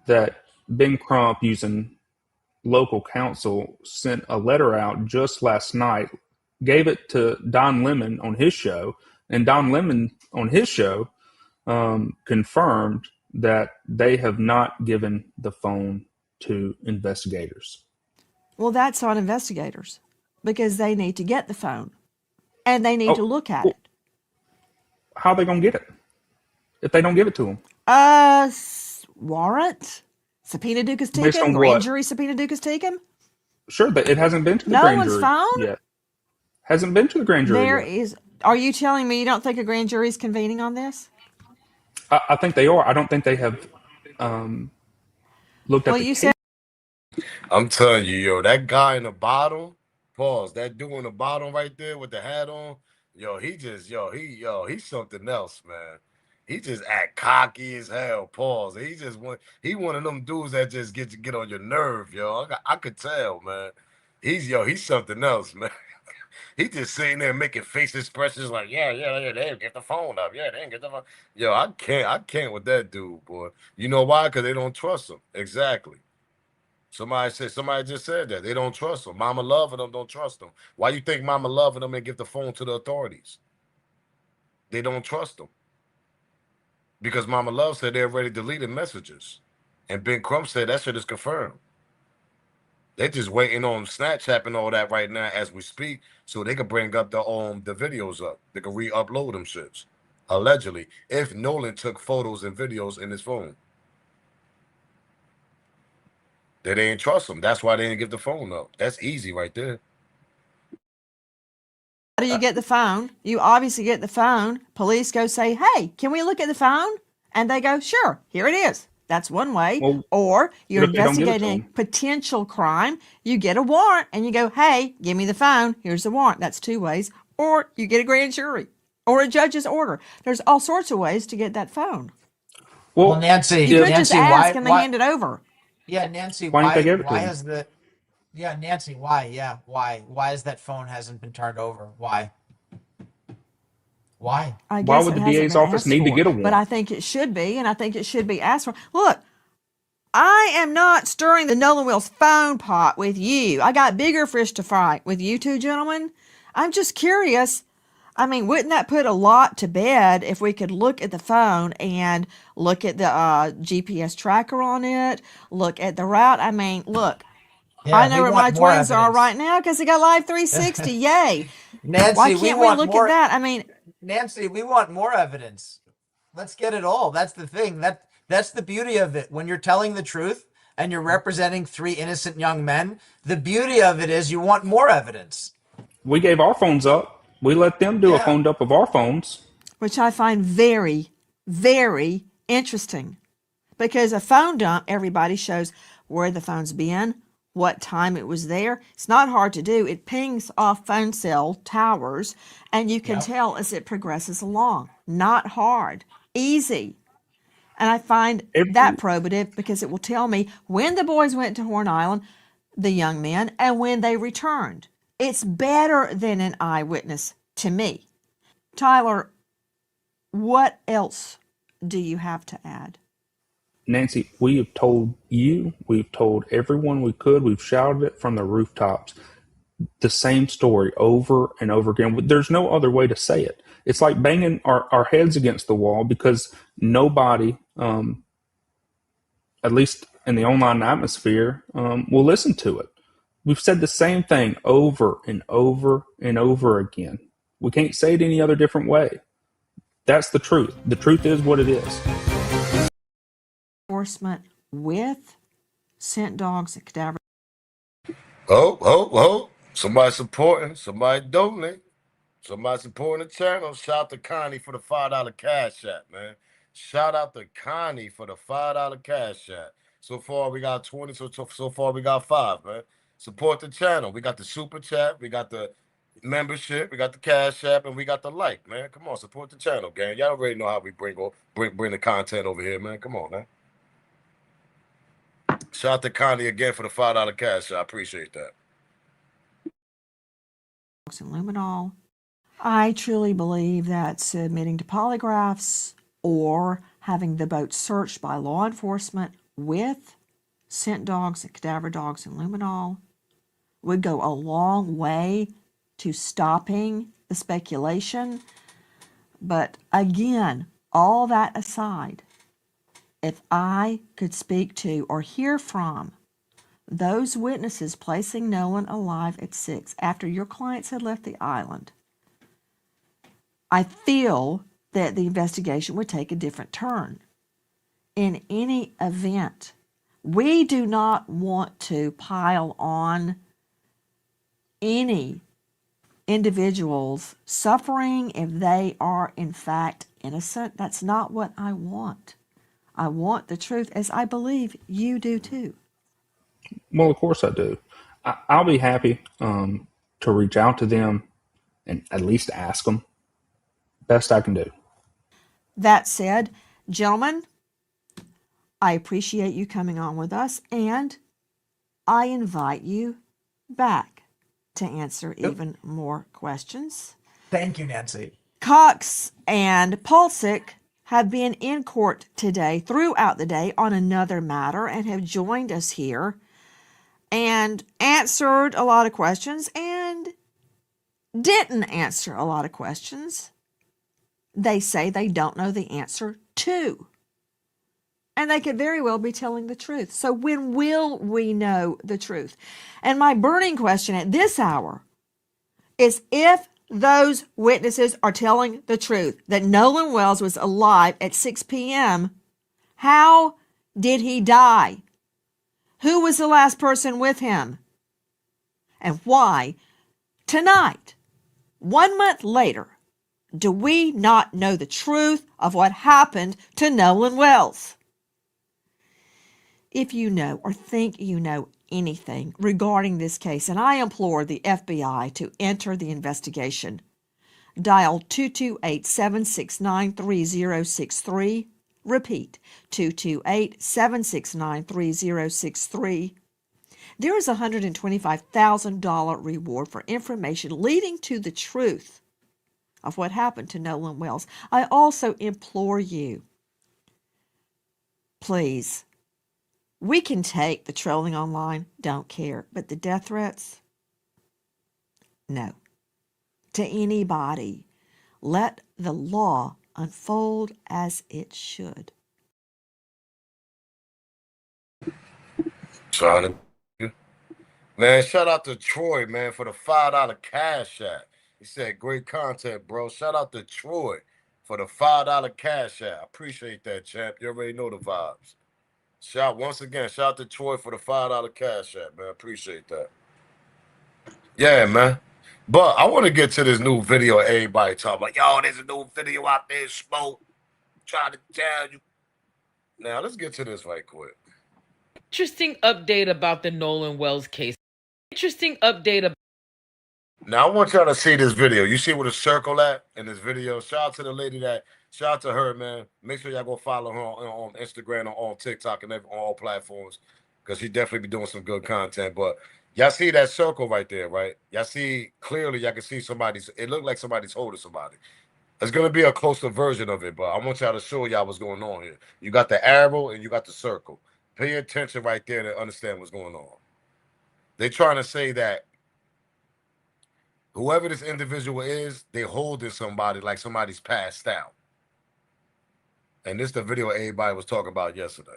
that Ben Crump, using local counsel, sent a letter out just last night, gave it to Don Lemon on his show, and Don Lemon on his show confirmed that they have not given the phone to investigators. Well, that's on investigators because they need to get the phone and they need to look at well, it. How are they going to get it if they don't give it to them? Warrant? Subpoena Dukas Based on Teakum? Grand what? jury subpoena Dukas Teakum? Sure, but it hasn't been to the No grand one's jury phone? yet. Hasn't been to the grand jury There yet. is. Are you telling me you don't think a grand jury is convening on this? I think they are. I don't think they have looked at Well, the you case. said I'm telling you, yo, that guy in the bottom, pause, that dude in the bottom right there with the hat on, yo, he's something else, man. He just act cocky as hell, pause. He one of them dudes that just get on your nerve, yo. I could tell, man. He's something else, man. He just sitting there making face expressions like, yeah, they didn't get the phone up. Yeah, they didn't get the phone. Yo, I can't with that dude, boy. You know why? Because they don't trust him. Exactly. Somebody just said that. They don't trust him. Mama loving them don't trust him. Why you think mama loving them and give the phone to the authorities? They don't trust him. Because Mama Love said they already deleted messages. And Ben Crump said that shit is confirmed. They're just waiting on Snapchat and all that right now as we speak, so they can bring up the videos up. They can re-upload them shits. Allegedly, if Nolan took photos and videos in his phone. They didn't trust him. That's why they didn't give the phone up. That's easy right there. how do you get the phone? You obviously get the phone. Police go say, hey, can we look at the phone? And they go, sure, here it is. That's one way. Well, Or you're what if they don't give it to investigating them? potential crime. You get a warrant and you go, hey, give me the phone. Here's the warrant. That's two ways. or you get a grand jury or a judge's order. There's all sorts of ways to get that phone. Well, Well, Nancy, You could just Nancy, ask and they hand it over. yeah, Nancy, why didn't they give it to why him? has the, yeah, Nancy, why, why is that phone hasn't been turned over? Why? I Why guess would it the hasn't DA's been office asked need to for, get a but I warrant? think it should be, and I think it should be asked for. Look, I am not stirring the Nolan Wills phone pot with you. I got bigger fish to fry with you two gentlemen. I'm just curious. I mean, wouldn't that put a lot to bed if we could look at the phone and look at the GPS tracker on it, look at the route? I mean, look, I Yeah, know we where my want more twins are evidence. right now because they got Live 360. Yay. Why Nancy, we can't we want look at more. that? I mean, Nancy, we want more evidence. Let's get it all. That's the thing. That's the beauty of it. When you're telling the truth and you're representing three innocent young men, the beauty of it is you want more evidence. We gave our phones up. We let them do a Yeah. phone dump of our phones. which I find very, very interesting because a phone dump, everybody shows where the phone's been, what time it was there. It's not hard to do. It pings off phone cell towers, and you can Yep. tell as it progresses along. Not hard, easy. And I find that Every probative because it will tell me when the boys went to Horn Island, the young men, and when they returned. It's better than an eyewitness to me. Tyler, what else do you have to add? Nancy, we have told you, we've told everyone we could, we've shouted it from the rooftops. The same story over and over again. There's no other way to say it. It's like banging our heads against the wall because nobody, at least in the online atmosphere, will listen to it. We've said the same thing over and over and over again. We can't say it any other different way. That's the truth. The truth is what it is. Enforcement with scent dogs and cadaver. Oh. Somebody supporting, somebody donating. Somebody supporting the channel. Shout out to Connie for the $5 cash app, man. Shout out to Connie for the $5 cash app. So far we got 20, so far we got 5, man. Support the channel. We got the super chat, we got the membership, we got the cash app, and we got the like, man. Come on, support the channel, gang. Y'all already know how we bring the content over here, man. Come on, man. Shout out to Connie again for the $5 cash app. I appreciate that. And luminol. I truly believe that submitting to polygraphs or having the boat searched by law enforcement with scent dogs and cadaver dogs and luminol would go a long way to stopping the speculation. But again, all that aside, if I could speak to or hear from those witnesses placing Nolan alive at 6 after your clients had left the island, I feel that the investigation would take a different turn. In any event, we do not want to pile on any individuals suffering if they are in fact innocent. That's not what I want. I want the truth, as I believe you do too. Well, of course I do. I'll be happy to reach out to them and at least ask them. Best I can do. That said, gentlemen, I appreciate you coming on with us, and I invite you back to answer even more questions. Thank you, Nancy. Cox and Pulsick have been in court today, throughout the day, on another matter and have joined us here and answered a lot of questions and didn't answer a lot of questions they say they don't know the answer to. And they could very well be telling the truth. So when will we know the truth? And my burning question at this hour is, if those witnesses are telling the truth, that Nolan Wells was alive at 6 p.m., how did he die? Who was the last person with him? And why, tonight, 1 month later, do we not know the truth of what happened to Nolan Wells? If you know or think you know anything regarding this case, and I implore the FBI to enter the investigation, Dial 228-769-3063. Repeat, 228-769-3063. There is a $125,000 reward for information leading to the truth of what happened to Nolan Wells. I also implore you, please, we can take the trolling online, don't care, but the death threats, no. To anybody. Let the law unfold as it should. Trying to, man. Shout out to Troy, man, for the $5 cash app. He said, "Great content, bro." Shout out to Troy for the $5 cash app. Appreciate that, champ. You already know the vibes. Once again. Shout out to Troy for the $5 cash app, man. Appreciate that. Yeah, man. But I want to get to this new video. Everybody talking like, yo, there's a new video out there, smoke. Trying to tell you. Now let's get to this right quick. Interesting update about the Nolan Wells case. Interesting update. Now I want y'all to see this video. You see where the circle at in this video? Shout out to the lady shout out to her, man. Make sure y'all go follow her on Instagram or on TikTok and on all platforms, because she definitely be doing some good content. But y'all see that circle right there, right? Y'all see clearly, y'all can see it looked like somebody's holding somebody. It's gonna be a closer version of it, but I want y'all to show y'all what's going on here. You got the arrow and you got the circle. Pay attention right there to understand what's going on. They're trying to say that whoever this individual is, they holding somebody like somebody's passed out. And this is the video everybody was talking about yesterday.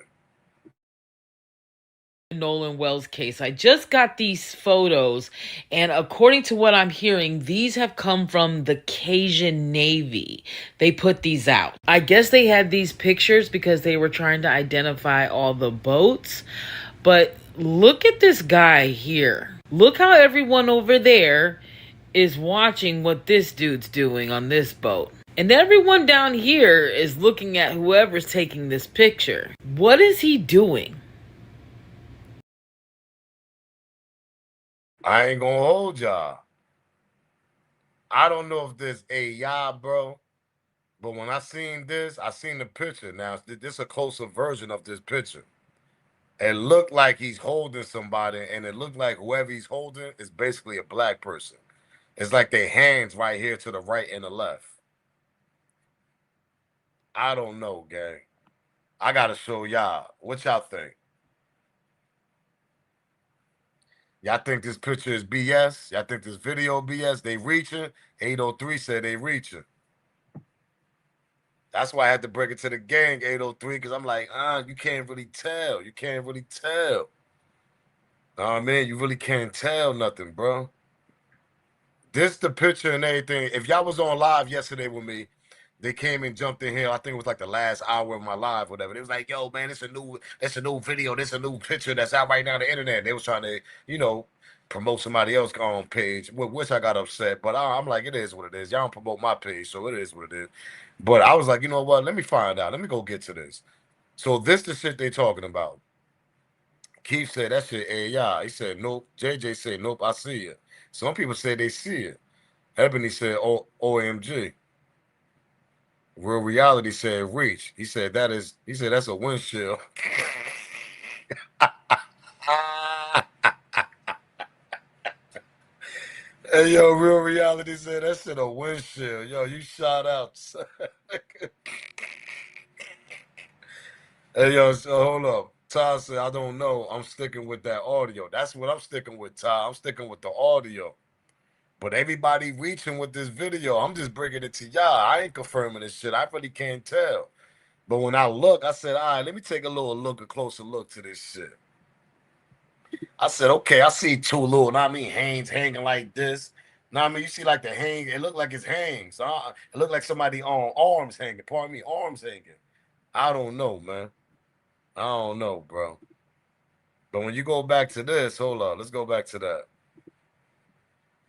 Nolan Wells case. I just got these photos, and according to what I'm hearing, these have come from the Cajun Navy. They put these out. I guess they had these pictures because they were trying to identify all the boats. But look at this guy here. Look how everyone over there is watching what this dude's doing on this boat. And everyone down here is looking at whoever's taking this picture. What is he doing? I ain't gonna hold y'all. I don't know if this AI, bro, but when I seen this, I seen the picture. Now, this is a closer version of this picture. It looked like he's holding somebody, and it looked like whoever he's holding is basically a black person. It's like their hands right here to the right and the left. I don't know, gang. I gotta show y'all. What y'all think? Y'all think this picture is BS? Y'all think this video BS? They reaching? 803 said they reaching. That's why I had to break it to the gang, 803, because I'm like, you can't really tell. You can't really tell. Man, you really can't tell nothing, bro. This the picture and everything. If y'all was on live yesterday with me, they came and jumped in here. I think it was like the last hour of my live, whatever. It was like, yo, man, it's a new video, this a new picture that's out right now on the internet. They was trying to, promote somebody else's page, which I got upset. But I'm like, it is what it is. Y'all don't promote my page, so it is what it is. But I was like, you know what? Let me find out. Let me go get to this. So this the shit they talking about. Keith said that shit AI. He said, nope. JJ said, nope, I see it. Some people say they see it. Ebony said, OMG. Real Reality said, reach. He said, that's a windshield. Hey, yo, Real Reality said, that shit a windshield. Yo, you shot out. Hey, yo, so hold up. Ty said, I don't know. I'm sticking with that audio. That's what I'm sticking with, Ty. I'm sticking with the audio. But everybody reaching with this video, I'm just bringing it to y'all. I ain't confirming this shit. I really can't tell. But when I look, I said, all right, let me take a closer look to this shit. I said, okay, I see two little, hands hanging like this. You see like the hang, it looked like it's hangs. It looked like somebody on arms hanging. Pardon me, arms hanging. I don't know, man. I don't know, bro. But when you go back to this, hold on, let's go back to that.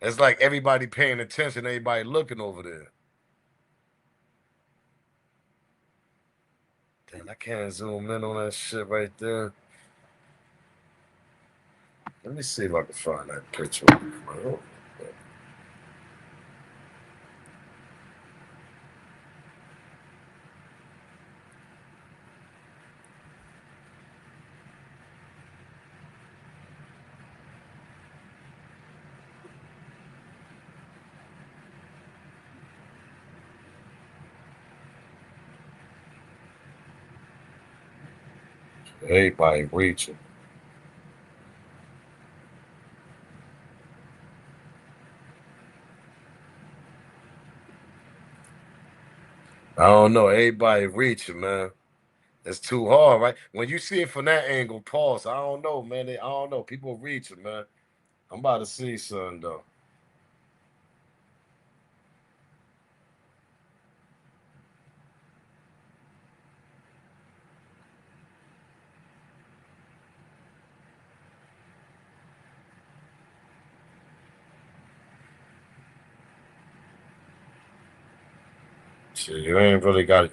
It's like everybody paying attention, everybody looking over there. Damn, I can't zoom in on that shit right there. Let me see if I can find that picture. Everybody reaching. I don't know. Everybody reaching, man. It's too hard, right? When you see it from that angle, pause. I don't know, man. I don't know. People reaching, man. I'm about to see something though. Shit, you ain't really got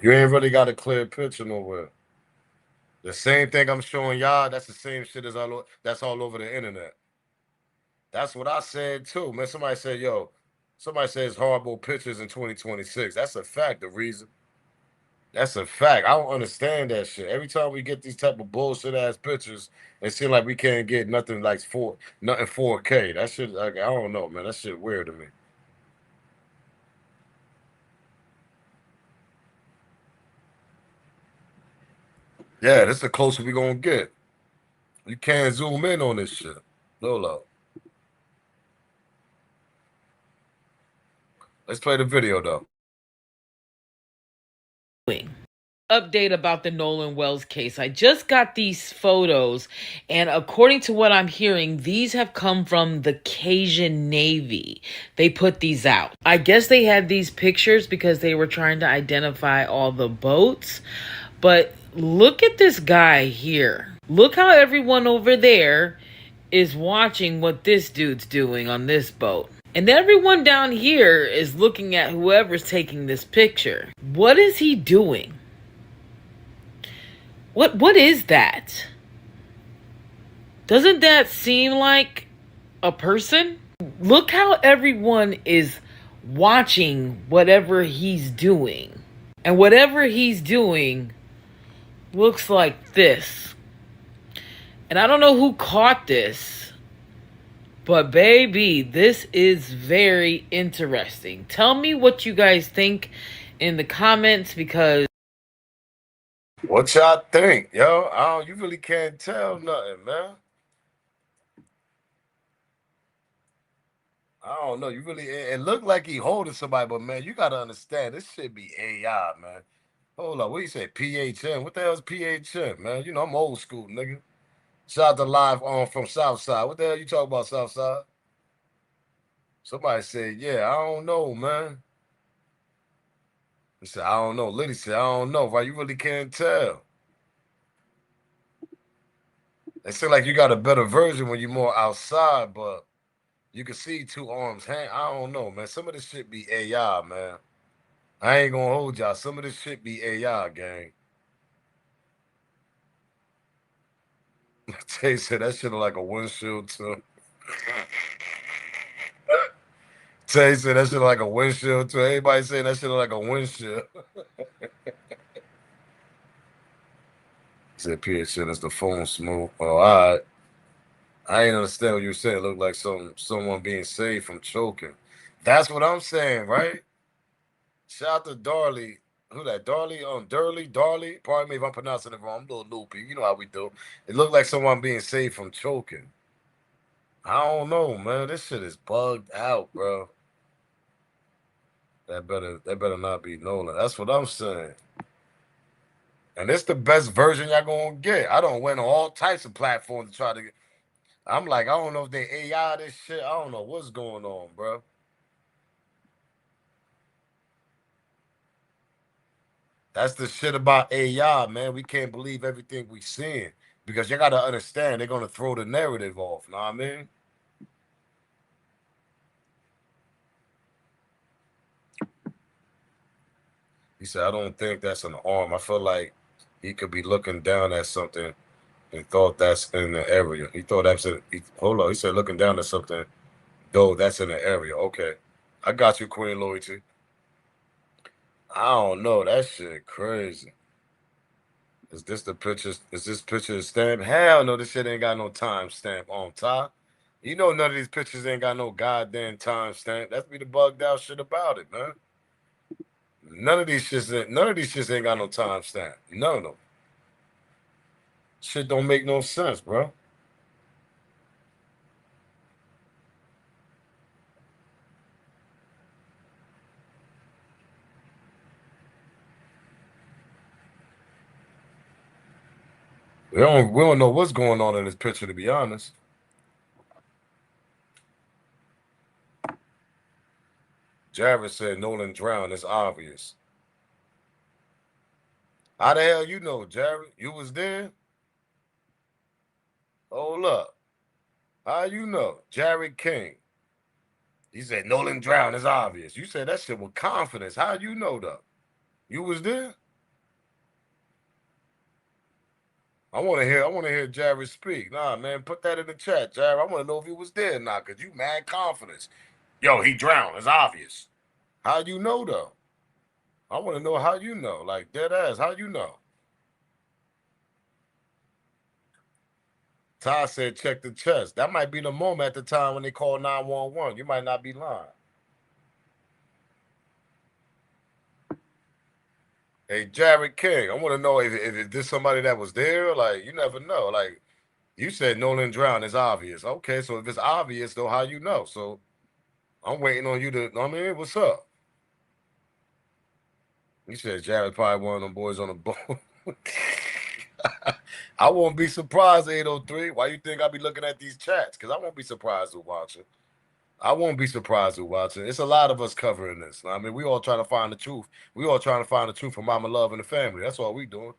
a clear picture nowhere. The same thing I'm showing y'all, that's the same shit that's all over the internet. That's what I said too, man. Somebody says horrible pictures in 2026. That's a fact. The reason. That's a fact. I don't understand that shit. Every time we get these type of bullshit ass pictures, it seems like we can't get nothing 4K. That shit, like, I don't know, man. That shit weird to me. Yeah, this is the closer we gonna get. You can't zoom in on this shit. Lolo. Let's play the video though. Update about the Nolan Wells case. I just got these photos, and according to what I'm hearing, these have come from the Cajun Navy. They put these out. I guess they had these pictures because they were trying to identify all the boats. But look at this guy here. Look how everyone over there is watching what this dude's doing on this boat. And everyone down here is looking at whoever's taking this picture. What is he doing? What is that? Doesn't that seem like a person? Look how everyone is watching whatever he's doing. And whatever he's doing looks like this. And I don't know who caught this, but baby, this is very interesting. Tell me what you guys think in the comments, because What y'all think, yo? You really can't tell nothing, man. I don't know. You really, it looked like he holding somebody, but man, you gotta understand this shit be AI, man. Hold up, what you say? PHM? What the hell is PHM, man? You know I'm old school, nigga. Shout out to live on from Southside. What the hell you talking about, Southside? Somebody said, yeah, I don't know, man. He said, I don't know. Liddy said, I don't know, right? You really can't tell. It seems like you got a better version when you're more outside, but you can see two arms hang. I don't know, man. Some of this shit be AI, man. I ain't gonna hold y'all. Some of this shit be AI, gang. Tay said that shit look like a windshield too. Tay said that shit look like a windshield too. Everybody saying that shit look like a windshield. Said PHN is the phone smooth. Oh, all right. I ain't understand what you were saying. It looked like someone being saved from choking. That's what I'm saying, right? Shout out to Darley. Who that? Darley? Darley. Pardon me if I'm pronouncing it wrong. I'm a little loopy. You know how we do. It looked like someone being saved from choking. I don't know, man. This shit is bugged out, bro. That better not be Nolan. That's what I'm saying. And it's the best version y'all gonna get. I don't went on all types of platforms to try to get. I'm like, I don't know if they AI this shit. I don't know what's going on, bro. That's the shit about AI, man. We can't believe everything we seeing because you gotta understand they're gonna throw the narrative off. Know what I mean? He said, I don't think that's an arm. I feel like he could be looking down at something and thought that's in the area. He thought that's it. Hold on. He said looking down at something, though that's in the area. Okay. I got you, Queen Loyalty. I don't know. That shit crazy. Is this the picture? Is this picture stamp? Hell no, this shit ain't got no time stamp on top. You know none of these pictures ain't got no goddamn time stamp. That's be the bugged out shit about it, man. None of these shits ain't got no time stamp. None of them. Shit don't make no sense, bro. We don't know what's going on in this picture, to be honest. Jarvis said Nolan drowned. It's obvious. How the hell you know, Jared? You was there? Hold up. How you know? Jared King. He said Nolan drowned. It's obvious. You said that shit with confidence. How you know though? You was there? I want to hear Jared speak. Nah, man, put that in the chat, Jared. I want to know if he was there or not, cause you mad confidence. Yo, he drowned. It's obvious. How you know though? I want to know how you know. Like dead ass. How you know? Ty said check the chest. That might be the moment at the time when they call 911. You might not be lying. Hey, Jared King, I want to know if this somebody that was there. Like, you never know. Like, you said Nolan drowned. It's obvious. Okay, so if it's obvious, though, how you know? So I'm waiting on you to. I mean, what's up? You said Jared probably one of them boys on the boat. I won't be surprised, 803. Why you think I'll be looking at these chats? Because I won't be surprised who's watching. I won't be surprised who's watching. It's a lot of us covering this. I mean, we all trying to find the truth. We all trying to find the truth for Mama Love and the family. That's all we doing.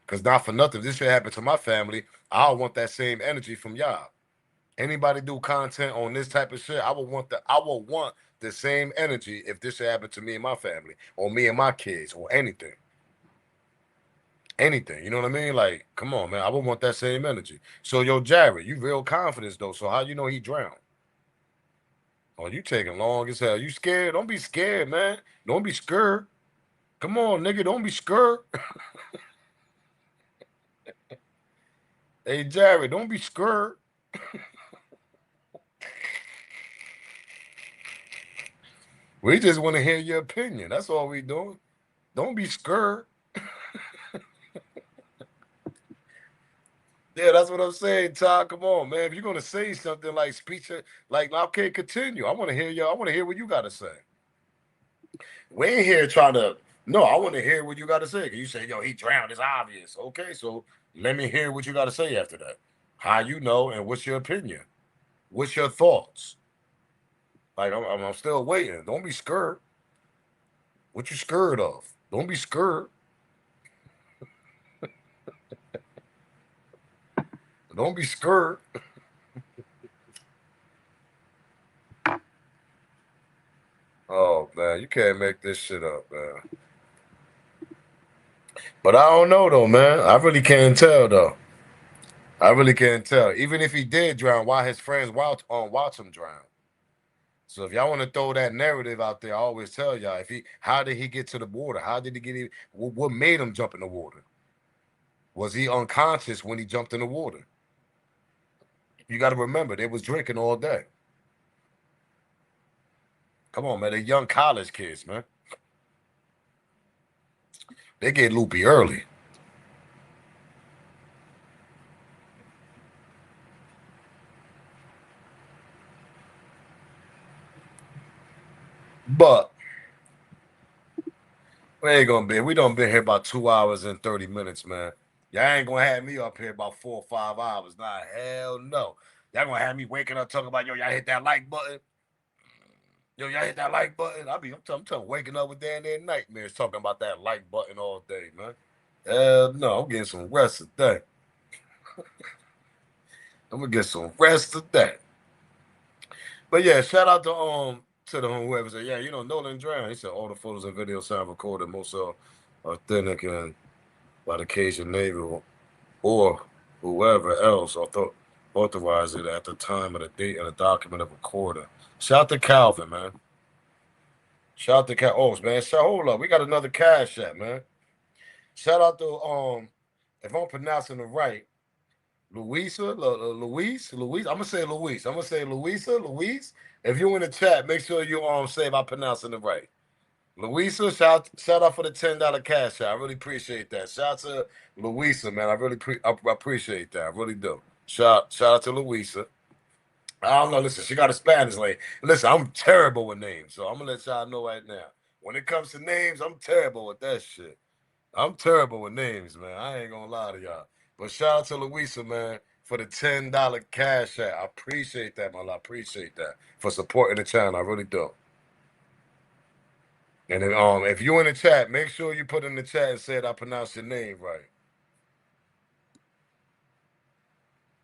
Because not for nothing, if this shit happened to my family, I want that same energy from y'all. Anybody do content on this type of shit, I will want the same energy if this shit happened to me and my family, or me and my kids, or anything. Anything. You know what I mean? Like, come on, man. I would want that same energy. So, yo, Jared, you real confidence though. So how you know he drowned? Oh, you taking long as hell. You scared? Don't be scared, man. Don't be scared. Come on, nigga. Don't be scared. Hey, Jared, don't be scared. We just want to hear your opinion. That's all we doing. Don't be scared. Yeah, that's what I'm saying, Todd. Come on, man. If you're gonna say something like speech, like okay, continue. I want to hear you. I want to hear what you got to say. We ain't here trying to. No, I want to hear what you got to say. Cause you say, yo, he drowned. It's obvious. Okay, so let me hear what you got to say after that. How you know, and what's your opinion? What's your thoughts? Like I'm still waiting. Don't be scared. What you scared of? Don't be scared. Don't be scared. Oh man, you can't make this shit up, man. But I don't know though, man. I really can't tell though. I really can't tell. Even if he did drown, why his friends watch him drown? So if y'all want to throw that narrative out there, I always tell y'all how did he get to the water? How did he get in? What made him jump in the water? Was he unconscious when he jumped in the water? You got to remember they was drinking all day. Come on, man. They're young college kids, man. They get loopy early. But we ain't gonna be. We done been here about 2 hours and 30 minutes, man. Y'all ain't gonna have me up here about 4 or 5 hours. Nah, hell no. Y'all gonna have me waking up talking about yo, y'all hit that like button. Yo, y'all hit that like button. I'm waking up with damn near nightmares talking about that like button all day, man. Hell no, I'm getting some rest today. I'm gonna get some rest today. But yeah, shout out to the whoever said, yeah, Nolan drowned. He said all the photos and videos sound recorded, most are authentic and by the Cajun Navy or whoever else authorized it at the time of the date and the document of recorder. Shout to Calvin, man. Shout to Cal. Oh man, hold up. We got another cash app, man. Shout out to if I'm pronouncing it right, Louise. I'm gonna say Louise. I'm gonna say Louisa, Louise. If you're in the chat, make sure you say if I'm pronouncing it right. Louisa, shout out for the $10 cash out. I really appreciate that. Shout out to Louisa, man. I really I appreciate that. I really do. Shout out to Louisa. I don't know. Listen, she got a Spanish lane. Listen, I'm terrible with names, so I'm gonna let y'all know right now. When it comes to names, I'm terrible with that shit. I'm terrible with names, man. I ain't gonna lie to y'all. But shout out to Louisa, man, for the $10 cash out. I appreciate that, man. I appreciate that for supporting the channel. I really do. And then, if you in the chat, make sure you put in the chat and said I pronounced your name right.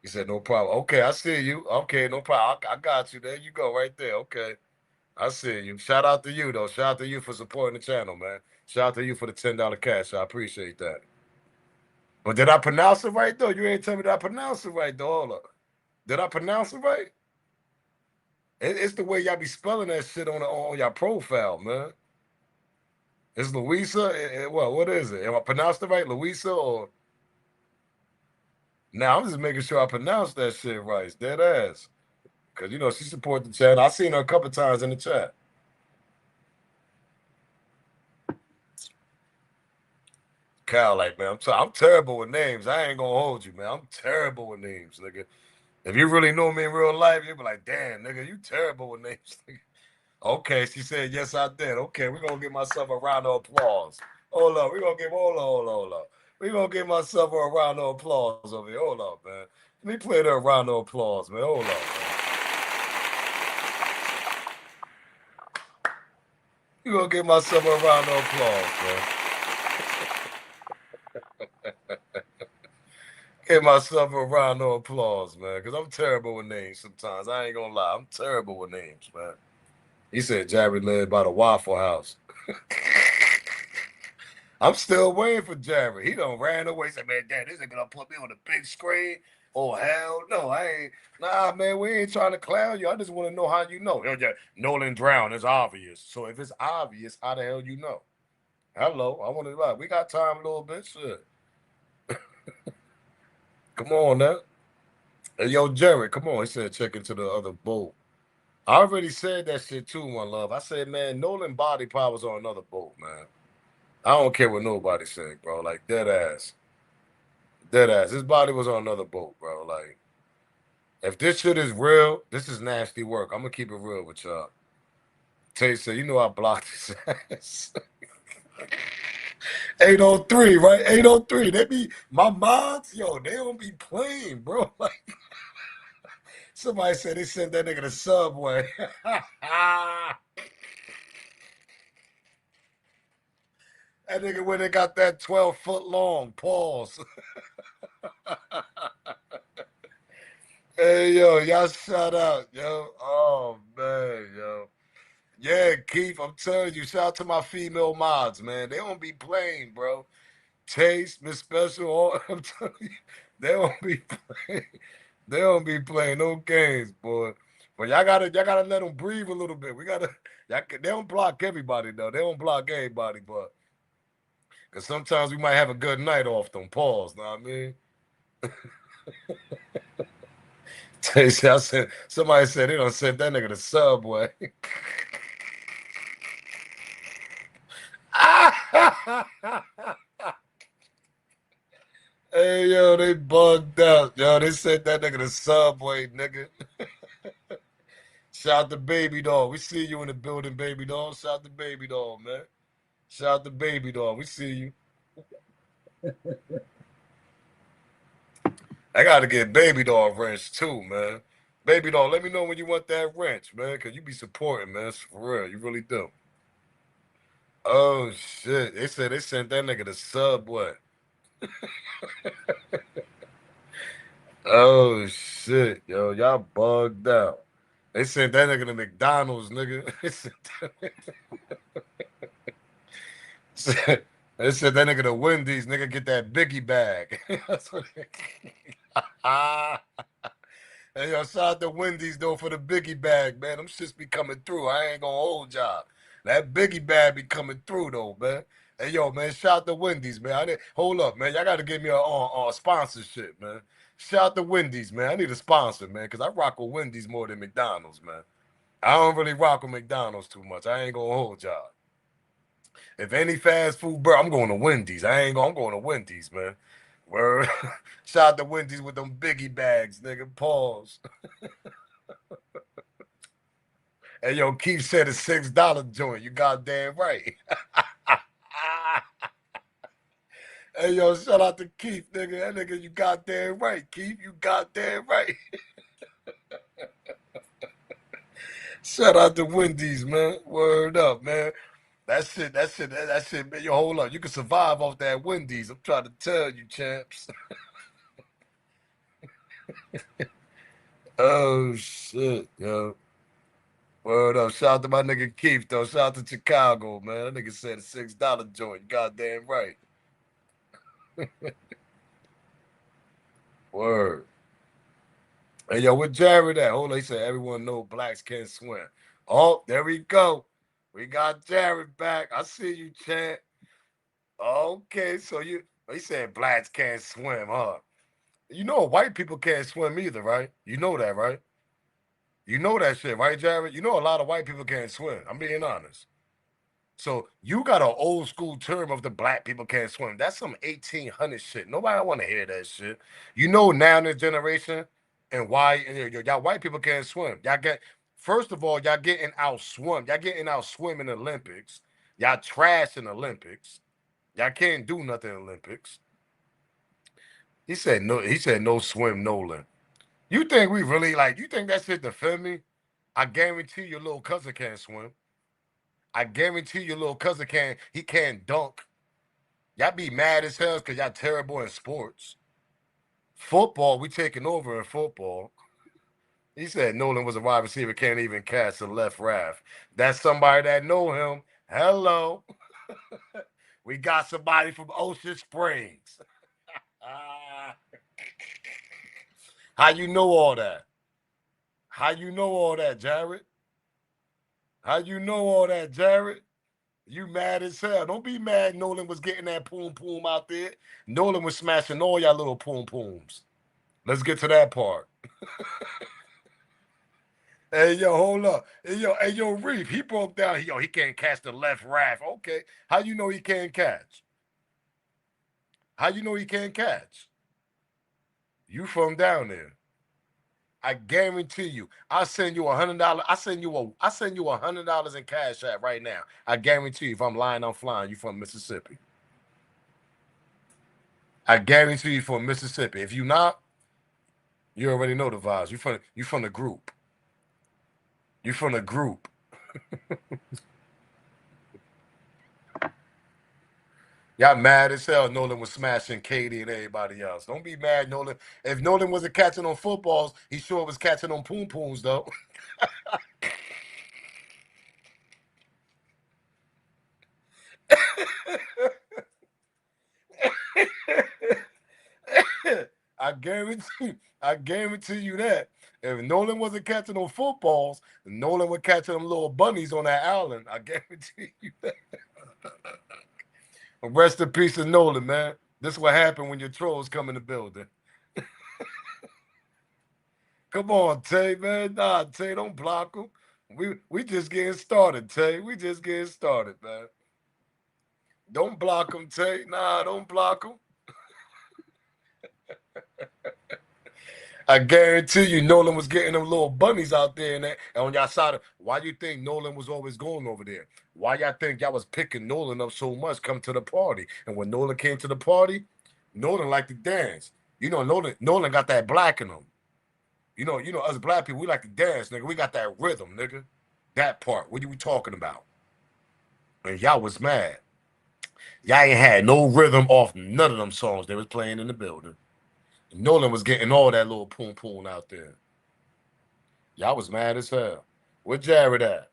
He said no problem. Okay, I see you. Okay, no problem. I got you. There you go, right there. Okay, I see you. Shout out to you though. Shout out to you for supporting the channel, man. Shout out to you for the $10 cash. I appreciate that. But did I pronounce it right though? You ain't tell me that I pronounced it right though. Hold up. Did I pronounce it right? It's the way y'all be spelling that shit on your profile, man. It's Louisa. What is it? Am I pronounced it right, Louisa, or? Now I'm just making sure I pronounce that shit right. It's dead ass. Cause she support the chat. I seen her a couple times in the chat. Kyle, like, man, I'm terrible with names. I ain't gonna hold you, man. I'm terrible with names, nigga. If you really know me in real life, you'd be like, damn, nigga, you terrible with names. Okay, she said, yes, I did. Okay, we're gonna give myself a round of applause. Hold up, hold up. We're gonna give myself a round of applause over here. Hold up, man. Let me play that round of applause, man. Hold up, man. You gonna give myself a round of applause, man. Give myself a round of applause, man, because I'm terrible with names sometimes. I ain't gonna lie. I'm terrible with names, man. He said Jared lived by the Waffle House. I'm still waiting for Jared. He done ran away. Said, man, Dad, this ain't gonna put me on the big screen. Oh, hell no. I ain't. Nah, man, we ain't trying to clown you. I just want to know how you know. Nolan drowned. It's obvious. So if it's obvious, how the hell you know? Hello. I want to lie. We got time a little bit. Shit. Come on now. Hey, yo, Jared, come on. He said check into the other boat. I already said that shit too, one love. I said, man, Nolan body powers on another boat, man. I don't care what nobody said, bro. Like, dead ass. Dead ass. His body was on another boat, bro. Like, if this shit is real, this is nasty work. I'm gonna keep it real with y'all. Tay said, I blocked his ass. 803, right? 803. They be my mods, yo, they don't be playing, bro. Like somebody said they sent that nigga to Subway. That nigga when they got that 12-foot long pause. Hey yo, y'all shout out, yo. Oh man, yo. Yeah, Keith, I'm telling you, shout out to my female mods, man. They don't be playing, bro. Taste, Miss Special, I'm telling you, they don't be playing. They don't be playing no games, boy. But y'all gotta let them breathe a little bit. They don't block everybody though. They don't block everybody, but because sometimes we might have a good night off them. Pause, know what I mean? Somebody said they don't send that nigga to Subway. Hey yo, they bugged out. Yo, they sent that nigga to Subway, nigga. Shout out to Baby Doll. We see you in the building, Baby Doll. Shout out to Baby Doll, man. Shout out to Baby Doll. We see you. I gotta get Baby Doll wrench too, man. Baby Doll, let me know when you want that wrench, man, because you be supporting, man. For real, you really do. Oh shit. They said they sent that nigga to Subway. Oh shit, yo, y'all bugged out. They sent that nigga to McDonald's, nigga. They said that nigga to Wendy's, nigga, get that biggie bag. That's what Hey, yo, shout out to Wendy's, though, for the biggie bag, man. Them shits be coming through. I ain't gonna hold y'all. That biggie bag be coming through, though, man. Hey, yo, man, shout out to Wendy's, man. Hold up, man. Y'all got to give me a sponsorship, man. Shout out to Wendy's, man. I need a sponsor, man, because I rock with Wendy's more than McDonald's, man. I don't really rock with McDonald's too much. I ain't gonna hold y'all. If any fast food, bro, I'm going to Wendy's. I'm going to Wendy's, man. Word. Shout out to Wendy's with them biggie bags, nigga. Pause. And yo, Keith said a $6 joint. You goddamn right. Hey yo, shout out to Keith, nigga. That nigga, you goddamn right, Keith. You goddamn right. Shout out to Wendy's, man. Word up, man. That shit, man. Yo, hold up. You can survive off that Wendy's. I'm trying to tell you, champs. Oh shit, yo. Word up. Shout out to my nigga Keith, though. Shout out to Chicago, man. That nigga said a $6 joint. Goddamn right. Word. Hey, yo, where Jared at? Hold on. He said everyone know blacks can't swim. Oh, there we go. We got Jared back. I see you, champ. Okay, so he said blacks can't swim, huh? You know white people can't swim either, right? You know that, right? You know that shit, right, Jared? You know a lot of white people can't swim. I'm being honest. So you got an old school term of the black people can't swim. That's some 1800 shit. Nobody want to hear that shit. You know now in this generation and why y'all white people can't swim. Y'all get first of all, y'all getting out swim. Y'all getting out swim in the Olympics. Y'all trash in the Olympics. Y'all can't do nothing in the Olympics. He said no. He said no swim, Nolan. You think we really like? You think that shit defend me? I guarantee your little cousin can't swim. I guarantee your little cousin can't. He can't dunk. Y'all be mad as hell because y'all terrible in sports. Football, we taking over in football. He said Nolan was a wide receiver, can't even catch the left raft. That's somebody that know him. Hello. We got somebody from Ocean Springs. How you know all that? How you know all that, Jared? How you know all that, Jared? You mad as hell. Don't be mad Nolan was getting that poom poom out there. Nolan was smashing all y'all little poom pooms. Let's get to that part. Hey, yo, hold up. Hey, yo, Reef, he broke down. He can't catch the left raft. Okay. How you know he can't catch? How you know he can't catch? You from down there. I guarantee you. I send you $100. I send you $100 in cash app right now. I guarantee you, if I'm lying, I'm flying. You from Mississippi. I guarantee you from Mississippi. If you not, you already know the vibes. You from the group. You from the group. Y'all mad as hell. Nolan was smashing Katie and everybody else. Don't be mad, Nolan. If Nolan wasn't catching on footballs, he sure was catching on poom pooms, though. I guarantee you that. If Nolan wasn't catching on footballs, Nolan would catch them little bunnies on that island. I guarantee you that. Rest in peace to Nolan, man. This is what happened when your trolls come in the building. Come on, Tay, man. Nah, Tay, don't block them. We just getting started, Tay. We just getting started, man. Don't block them, Tay. Nah, don't block them. I guarantee you, Nolan was getting them little bunnies out there and on y'all side. Why you think Nolan was always going over there? Why y'all think y'all was picking Nolan up so much? Come to the party, and when Nolan came to the party, Nolan liked to dance. You know, Nolan got that black in him. You know, us black people, we like to dance, nigga. We got that rhythm, nigga. That part. What are we talking about? And y'all was mad. Y'all ain't had no rhythm off none of them songs they was playing in the building. Nolan was getting all that little poom poom out there. Y'all was mad as hell. Where Jared at?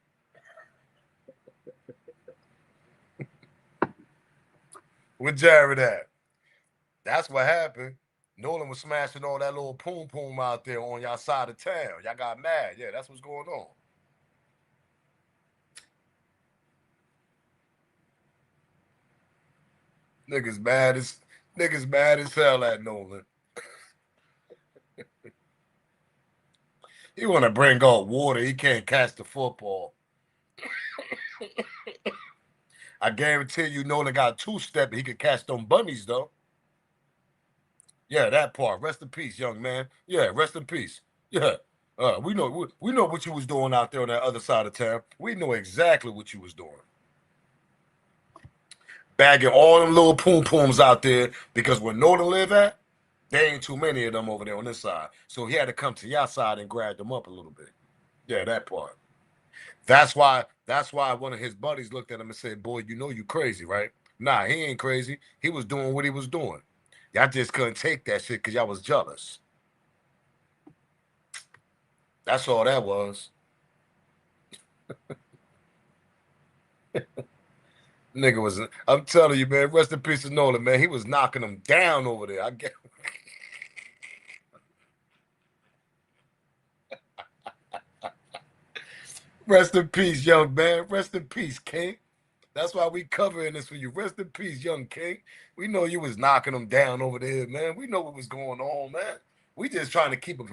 Where Jared at? That's what happened. Nolan was smashing all that little poom poom out there on y'all side of town. Y'all got mad. Yeah, that's what's going on. Niggas mad as niggas mad as hell at Nolan. He want to bring up water. He can't catch the football. I guarantee you Nolan got a two-step. He could catch them bunnies, though. Yeah, that part. Rest in peace, young man. Yeah, rest in peace. Yeah. We know what you was doing out there on that other side of town. We know exactly what you was doing. Bagging all them little poom pooms out there because where Nolan live at, there ain't too many of them over there on this side. So he had to come to your side and grab them up a little bit. Yeah, that part. That's why one of his buddies looked at him and said, "Boy, you know you crazy, right?" Nah, he ain't crazy. He was doing what he was doing. Y'all just couldn't take that shit because y'all was jealous. That's all that was. Nigga was, I'm telling you, man, rest in peace to Nolan, man. He was knocking them down over there. I get. Rest in peace, young man. Rest in peace, King. That's why we covering this for you. Rest in peace, young King. We know you was knocking them down over there, man. We know what was going on, man. We just trying to keep it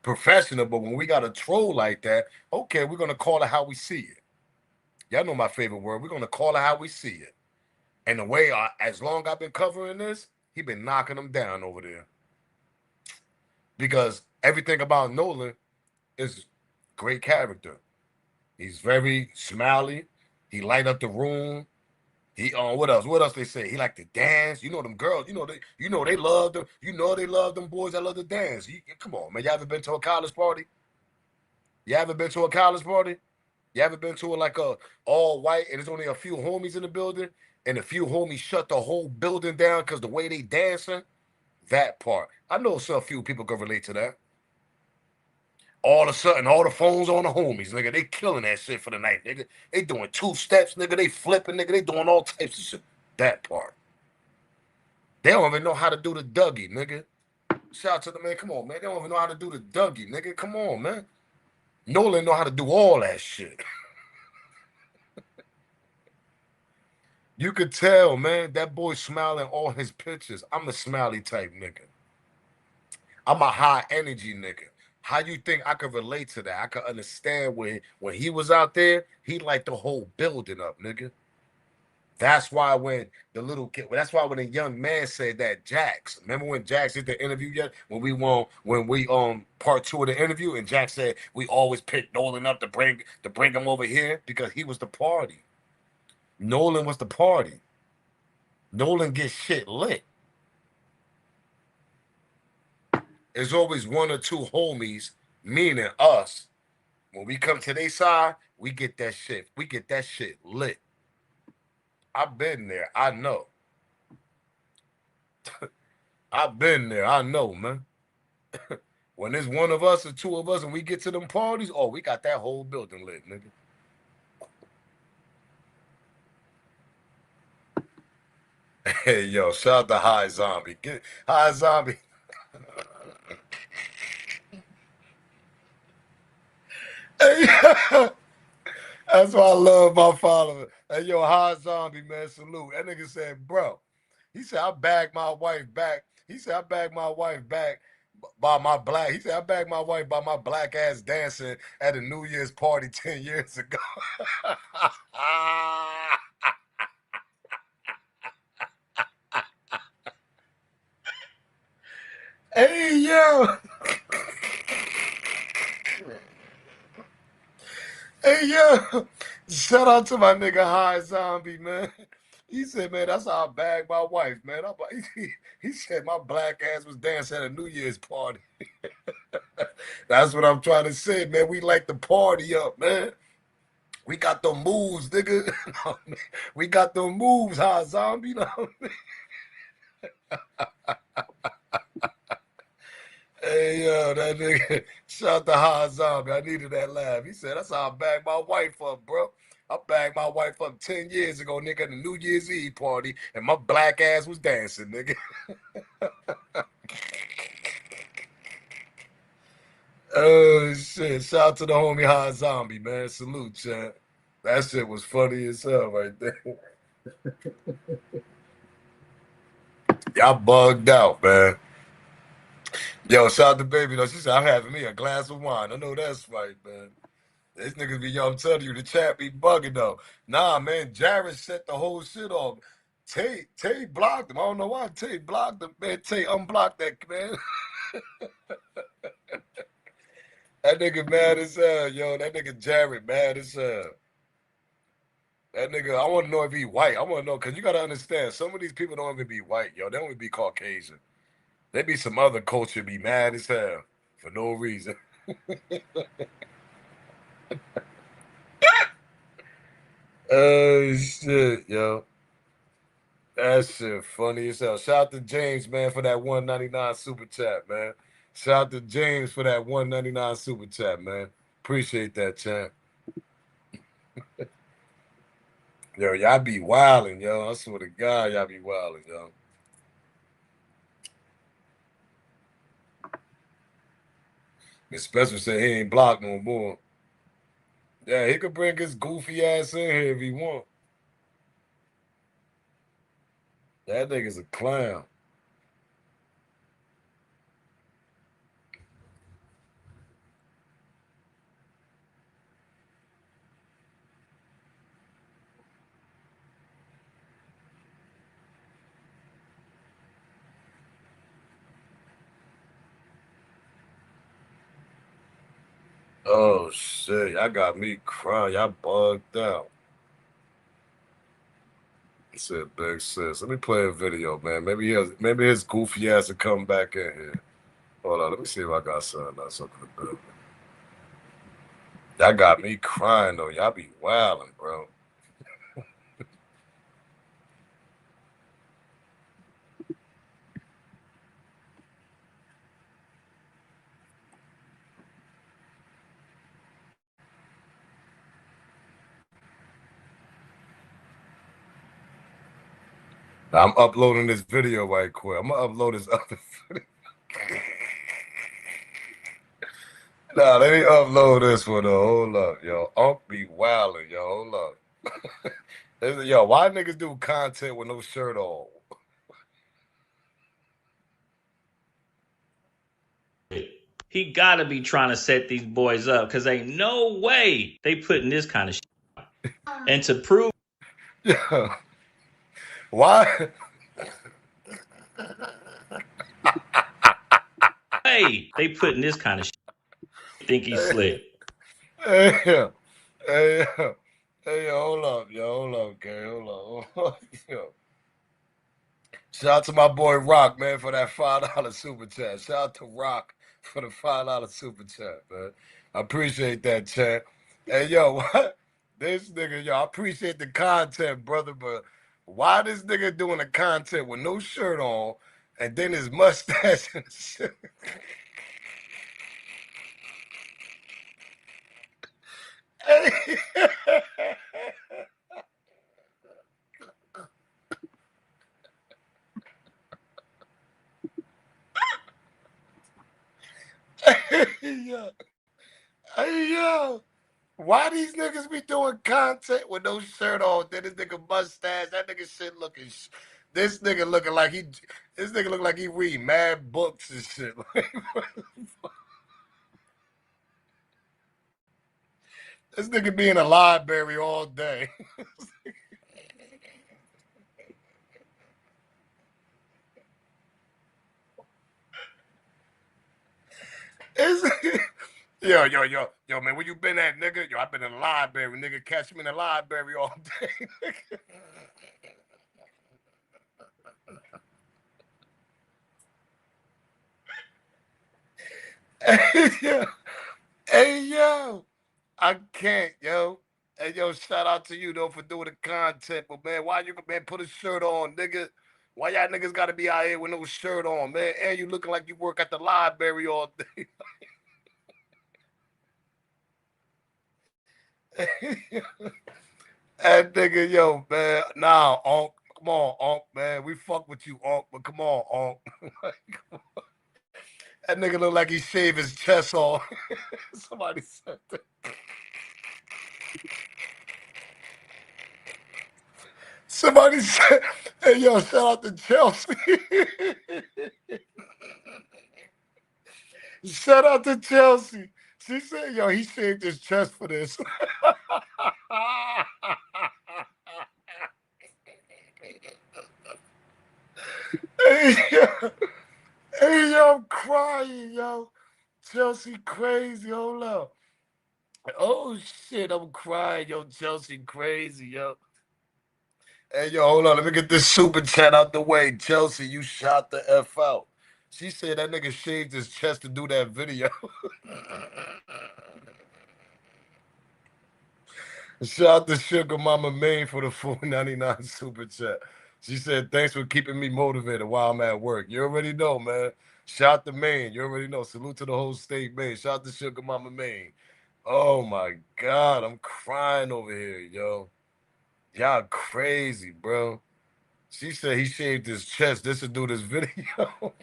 professional, but when we got a troll like that, okay, we're gonna call it how we see it. Y'all know my favorite word. We're gonna call it how we see it. And the way, as long I've been covering this, he been knocking them down over there. Because everything about Nolan is great character. He's very smiley. He light up the room. He what else? What else they say? He like to dance. You know them girls. They love them. You know they love them boys that love to dance. Come on, man. You ever been to a college party? You ever been to a college party? You ever been to like a all white and there's only a few homies in the building and a few homies shut the whole building down because the way they dancing? That part. I know some few people can relate to that. All of a sudden, all the phones on the homies, nigga. They killing that shit for the night, nigga. They doing two steps, nigga. They flipping, nigga. They doing all types of shit. That part. They don't even know how to do the Dougie, nigga. Shout out to the man. Come on, man. They don't even know how to do the Dougie, nigga. Come on, man. Nolan know how to do all that shit. You could tell, man. That boy smiling all his pictures. I'm the smiley type nigga. I'm a high energy nigga. How you think I could relate to that? I could understand when he was out there, he liked the whole building up, nigga. That's why when the little kid, that's why when the young man said that Jax, remember when Jax did the interview yet? When we part two of the interview, and Jax said we always pick Nolan up to bring him over here because he was the party. Nolan was the party. Nolan gets shit lit. There's always one or two homies, meaning us. When we come to their side, we get that shit. We get that shit lit. I've been there. I know. I've been there. I know, man. When there's one of us or two of us and we get to them parties, oh, we got that whole building lit, nigga. Hey, yo, shout out to High Zombie. Get High Zombie. Hey, that's why I love my follower. Hey, yo, High Zombie, man, salute. That nigga said, bro, he said, I bagged my wife back. He said, I bagged my wife back by my black. He said, I bagged my wife by my black ass dancing at a New Year's party 10 years ago. Hey, yo. Hey, yo. Shout out to my nigga High Zombie, man. He said, man, that's how I bagged my wife, man. He said my black ass was dancing at a New Year's party. That's what I'm trying to say, man. We like to party up, man. We got the moves, nigga. We got the moves, High Zombie. You know what I mean? Hey, yo, that nigga, shout out to High Zombie. I needed that laugh. He said, that's how I bagged my wife up, bro. I bagged my wife up 10 years ago, nigga, at the New Year's Eve party, and my black ass was dancing, nigga. Oh, shit. Shout out to the homie High Zombie, man. Salute, chat. That shit was funny as hell right there. Y'all bugged out, man. Yo, shout out to Baby, though. She said, I'm having me a glass of wine. I know that's right, man. This niggas be, yo, I'm telling you, the chat be bugging though. Nah, man, Jared set the whole shit off. Tay blocked him. I don't know why Tay blocked him. Man, Tay unblocked that man. That nigga mad as hell, yo. That nigga Jared mad as hell. That nigga, I want to know if he white. I want to know, because you got to understand, some of these people don't even be white, yo. They don't even be Caucasian. They be some other culture be mad as hell for no reason. Oh, shit, yo. That shit funny as hell. Shout out to James, man, for that 199 super chat, man. Shout out to James for that 199 super chat, man. Appreciate that, chat. Yo, y'all be wilding, yo. I swear to God, y'all be wilding, yo. Miss Spencer said he ain't blocked no more. Yeah, he could bring his goofy ass in here if he want. That nigga's a clown. Oh shit, y'all got me crying. Y'all bugged out. Said big sis. Let me play a video, man. Maybe his goofy ass will come back in here. Hold on, let me see if I got something else up in the building. Y'all got me crying though. Y'all be wilding, bro. Now, I'm uploading this video right quick. I'm gonna upload this other video. Nah, let me upload this one though. Hold up, yo. Unc be wilding, yo. Hold up. Yo, why niggas do content with no shirt on? He got to be trying to set these boys up because ain't no way they putting this kind of shit out. And to prove Yeah. Why? hey, they putting this kind of shit. Think he's slick. Hey, yo. Hey, yo. Hey, yo, hold up, yo. Hold up, okay. Hold up. Yo. Shout out to my boy Rock, man, for that $5 super chat. Shout out to Rock for the $5 super chat, man. I appreciate that, chat. Hey, yo, what? This nigga, yo, I appreciate the content, brother, but why this nigga doing the content with no shirt on and then his mustache and shit? Hey. Hey, yo. Hey, yo. Why these niggas be doing content with no shirt on? Then this nigga mustache, that nigga shit looking. This nigga looking like he. This nigga look like he read mad books and shit. This nigga be in a library all day. Yo, man, where you been at, nigga? Yo, I been in the library, nigga. Catch me in the library all day, nigga. Hey, yo. I can't, yo. Hey, yo, shout out to you, though, for doing the content. But, man, why you, man, put a shirt on, nigga? Why y'all niggas got to be out here with no shirt on, man? And you looking like you work at the library all day. That nigga, yo, man. Nah, Onk. Come on, Onk, man. We fuck with you, Onk, but come on, Onk. That nigga look like he shaved his chest off. Somebody said that. Somebody said, hey, yo, shout out to Chelsea. Shout out to Chelsea. She said, yo, he shaved his chest for this. Hey, yo, hey, yo, I'm crying, yo. Chelsea crazy, hold up. Oh shit, I'm crying, yo. Chelsea crazy, yo. Hey, yo, hold on. Let me get this super chat out the way. Chelsea, you shot the F out. She said that nigga shaved his chest to do that video. Shout out to Sugar Mama Main for the 4.99 super chat. She said, thanks for keeping me motivated while I'm at work. You already know, man. Shout to Maine. You already know. Salute to the whole state, Maine. Shout out to Sugar Mama Maine. Oh my God. I'm crying over here, yo. Y'all crazy, bro. She said he shaved his chest. This to do this video.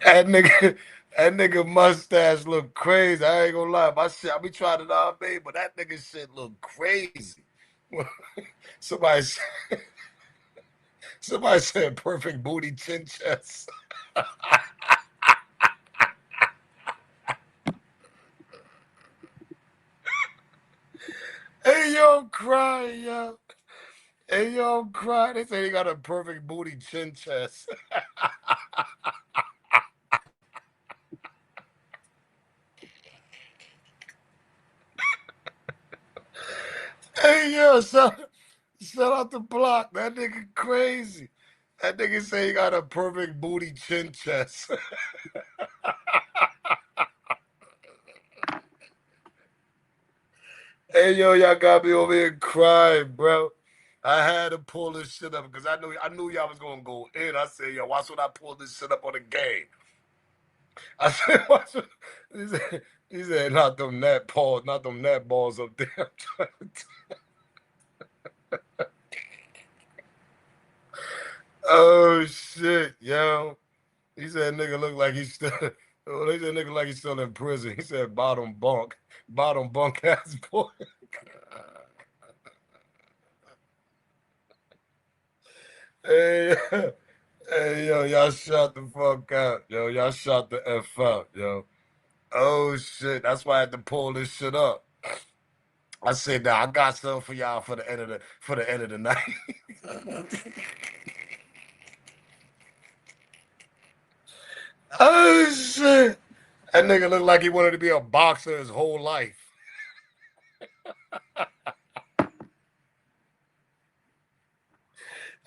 That nigga, that nigga mustache look crazy. I ain't gonna lie. My shit, I be trying to not babe, but that nigga shit look crazy. somebody, somebody said perfect booty chin chest. Hey yo, I'm crying, yo. Hey yo, I'm crying. They say he got a perfect booty chin chest. Hey yo, shout out the block. That nigga crazy. That nigga say he got a perfect booty chin chest. Hey yo, y'all got me over here crying, bro. I had to pull this shit up because I knew y'all was gonna go in. I said, yo, watch when I pull this shit up on the game. I said, watch when, he said, not them net balls, not them net balls up there. I'm trying to oh shit, yo. He said nigga look like he's still oh, they said nigga like he's still in prison. He said bottom bunk ass boy. Hey, hey, yo, y'all shut the fuck out, yo. Y'all shut the F out, yo. Oh shit, that's why I had to pull this shit up. I said, nah, I got something for y'all for the end of the night. Oh shit, that nigga looked like he wanted to be a boxer his whole life.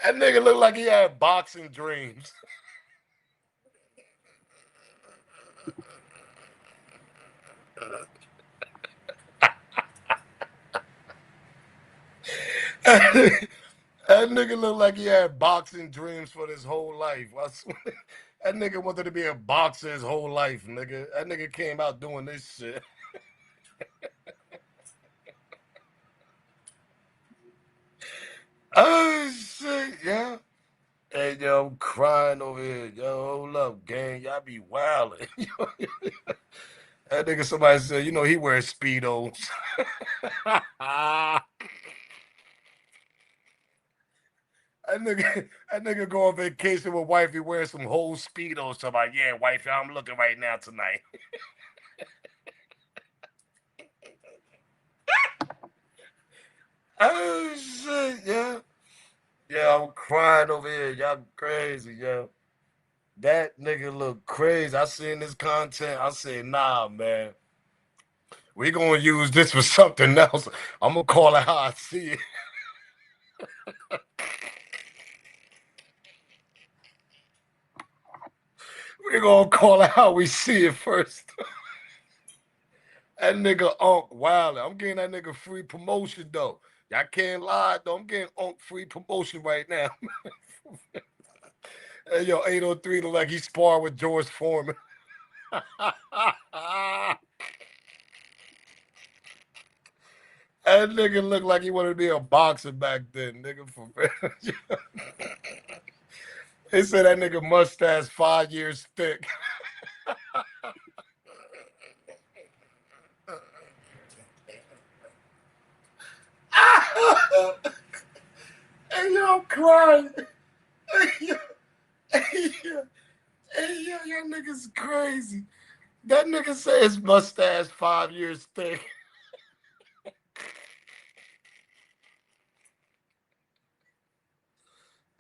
That nigga looked like he had boxing dreams. That nigga looked like he had boxing dreams for his whole life. I swear. That nigga wanted to be a boxer his whole life, nigga. That nigga came out doing this shit. Oh shit, yeah. Hey yo, I'm crying over here. Yo, hold up, gang. Y'all be wildin'. That nigga somebody said, he wears speedos. That nigga go on vacation with wifey wearing some whole speedos. Somebody, yeah, wifey, I'm looking right now tonight. Oh shit, yeah. Yeah, I'm crying over here. Y'all crazy, yo. That nigga look crazy. I seen this content. I said, nah, man. We gonna use this for something else. I'm gonna call it how I see it. We gonna call it how we see it first. That nigga Unc Wilder. I'm getting that nigga free promotion though. Y'all can't lie though. I'm getting Unc free promotion right now. Hey, yo, 803 look like he sparred with George Foreman. That nigga looked like he wanted to be a boxer back then, nigga. For real. They said that nigga mustache 5 years thick. Hey, yo, I'm crying. Hey, yo, hey, yo, hey, yeah, y'all niggas crazy. That nigga said his mustache 5 years thick.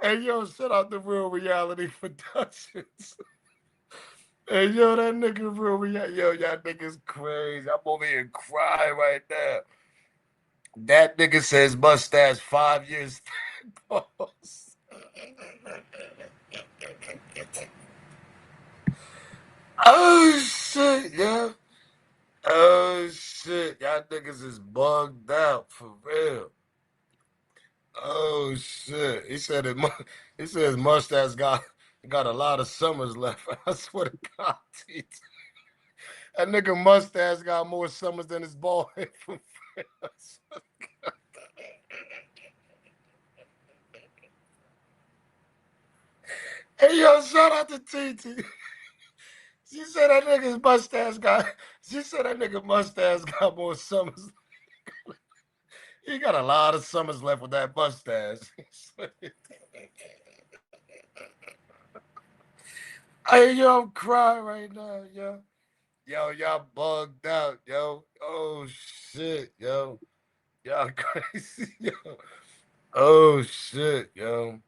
Hey, yo, shout out to Real Reality Productions. Hey, yo, that nigga Real Reality. Yo, y'all niggas crazy. I'm over here crying right now. That nigga says mustache 5 years thick. Pause. Oh, shit, yeah. Oh, shit. Y'all niggas is bugged out for real. Oh shit! He said his mustache got a lot of summers left. I swear to God, T. That nigga mustache got more summers than his bald head from France. Hey yo, shout out to TT. She said that nigga's mustache got. She said that nigga mustache got more summers. He got a lot of summers left with that mustache. Hey yo, I'm crying right now, yo. Yo, y'all bugged out, yo. Oh shit, yo. Y'all crazy, yo. Oh shit, yo.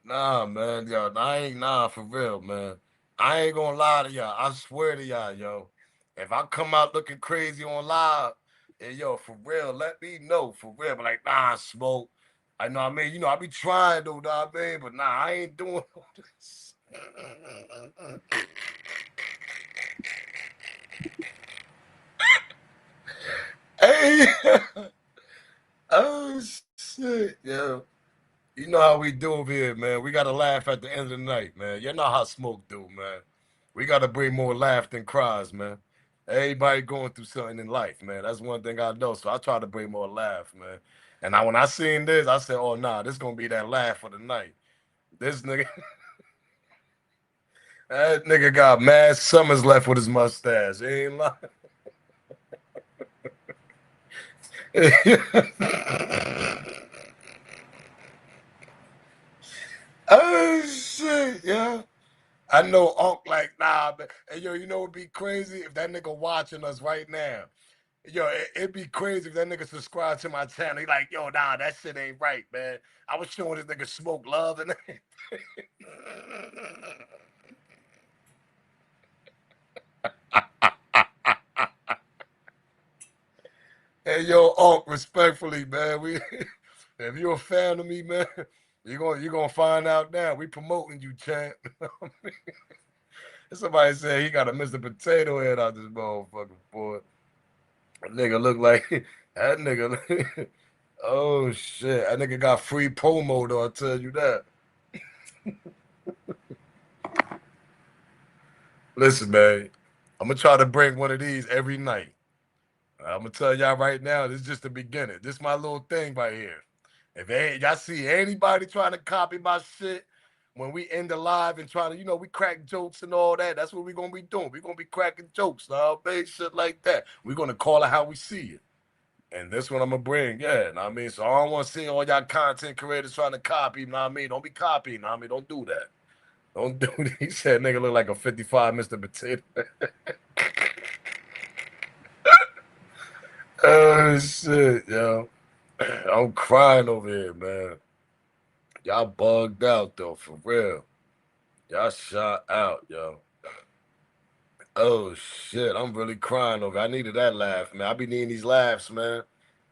Nah, man, yo. I ain't for real, man. I ain't gonna lie to y'all. I swear to y'all, yo. If I come out looking crazy on live, and yo, for real, let me know. For real. But like, nah, smoke. I know what I mean. I be trying though, know what I mean? But nah, I ain't doing all this. Hey, oh shit, yo. You know how we do over here, man. We gotta laugh at the end of the night, man. You know how smoke do, man. We gotta bring more laugh than cries, man. Everybody going through something in life, man. That's one thing I know. So I try to bring more laugh, man. And when I seen this, I said, "Oh nah, this gonna be that laugh for the night." This nigga, that nigga got mad summers left with his mustache. He ain't lying. Oh shit, yeah. I know Unc like nah, but hey, yo, you know it'd be crazy if that nigga watching us right now. Yo, it'd be crazy if that nigga subscribed to my channel. He like, yo, nah, that shit ain't right, man. I was showing this nigga smoke love and hey, yo, Unc, respectfully, man. If you're a fan of me, man, you're gonna find out now. We promoting you, champ. Somebody said he got a Mr. Potato Head out this motherfucker, boy. That nigga look like that nigga. Oh shit, that nigga got free promo though. I tell you that. Listen, man, I'm gonna try to bring one of these every night. I'm gonna tell y'all right now, this is just the beginning. This is my little thing right here. If y'all see anybody trying to copy my shit when we end the live and trying to, we crack jokes and all that, that's what we're gonna be doing. We're gonna be cracking jokes, now, big shit like that. We're gonna call it how we see it. And this one I'm gonna bring, yeah. Know what I mean? So I don't want to see all y'all content creators trying to copy, know what I mean? Don't be copying, know what I mean? Don't do that. Don't do it. He said nigga look like a 55 Mr. Potato. Oh shit, yo. I'm crying over here, man. Y'all bugged out though, for real. Y'all shot out, yo. Oh shit, I'm really crying over. I needed that laugh, man. I be needing these laughs, man.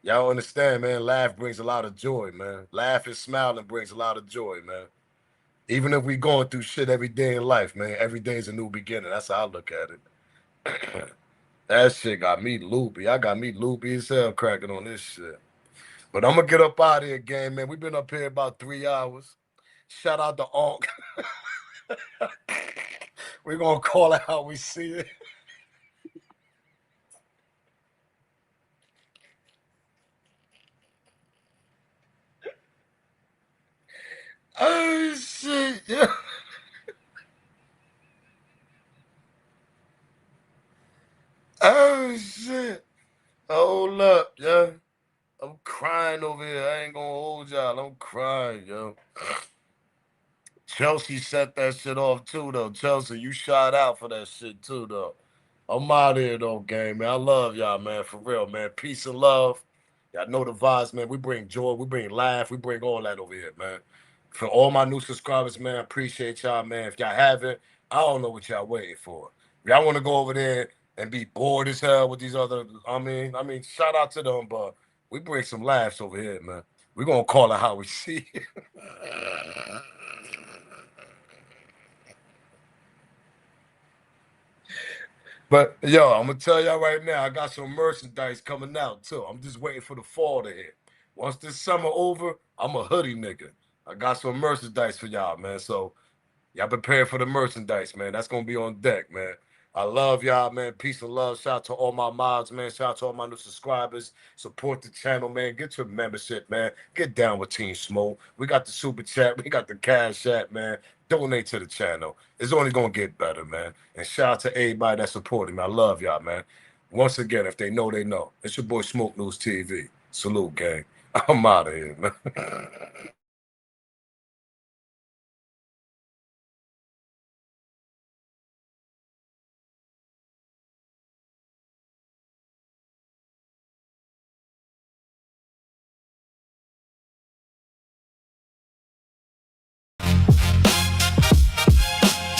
Y'all understand, man? Laugh brings a lot of joy, man. Laugh and smiling brings a lot of joy, man. Even if we going through shit every day in life, man, every day is a new beginning. That's how I look at it. That shit got me loopy. I got me loopy as hell cracking on this shit. But I'm gonna get up out of here, gang, man. We've been up here about 3 hours. Shout out to Onk. We're gonna call it how we see it. Oh shit, yeah. Oh shit. Hold up, yeah. I'm crying over here. I ain't gonna hold y'all. I'm crying, yo. Chelsea set that shit off too, though. Chelsea, you shot out for that shit too, though. I'm out here though, gang, man. I love y'all, man, for real, man. Peace and love. Y'all know the vibes, man. We bring joy, we bring laugh, we bring all that over here, man. For all my new subscribers, man, I appreciate y'all, man. If y'all haven't, I don't know what y'all waiting for. If y'all want to go over there and be bored as hell with these other, I mean, shout out to them, but we bring some laughs over here, man. We're gonna call it how we see it. But yo, I'm gonna tell y'all right now, I got some merchandise coming out too. I'm just waiting for the fall to hit. Once this summer over, I'm a hoodie nigga. I got some merchandise for y'all, man. So y'all prepare for the merchandise, man. That's gonna be on deck, man. I love y'all, man. Peace and love. Shout out to all my mods, man. Shout out to all my new subscribers. Support the channel, man. Get your membership, man. Get down with Team Smoke. We got the super chat. We got the cash app, man. Donate to the channel. It's only gonna get better, man. And shout out to everybody that supported me. I love y'all, man. Once again, if they know, they know. It's your boy Smoke News TV. Salute, gang. I'm out of here, man.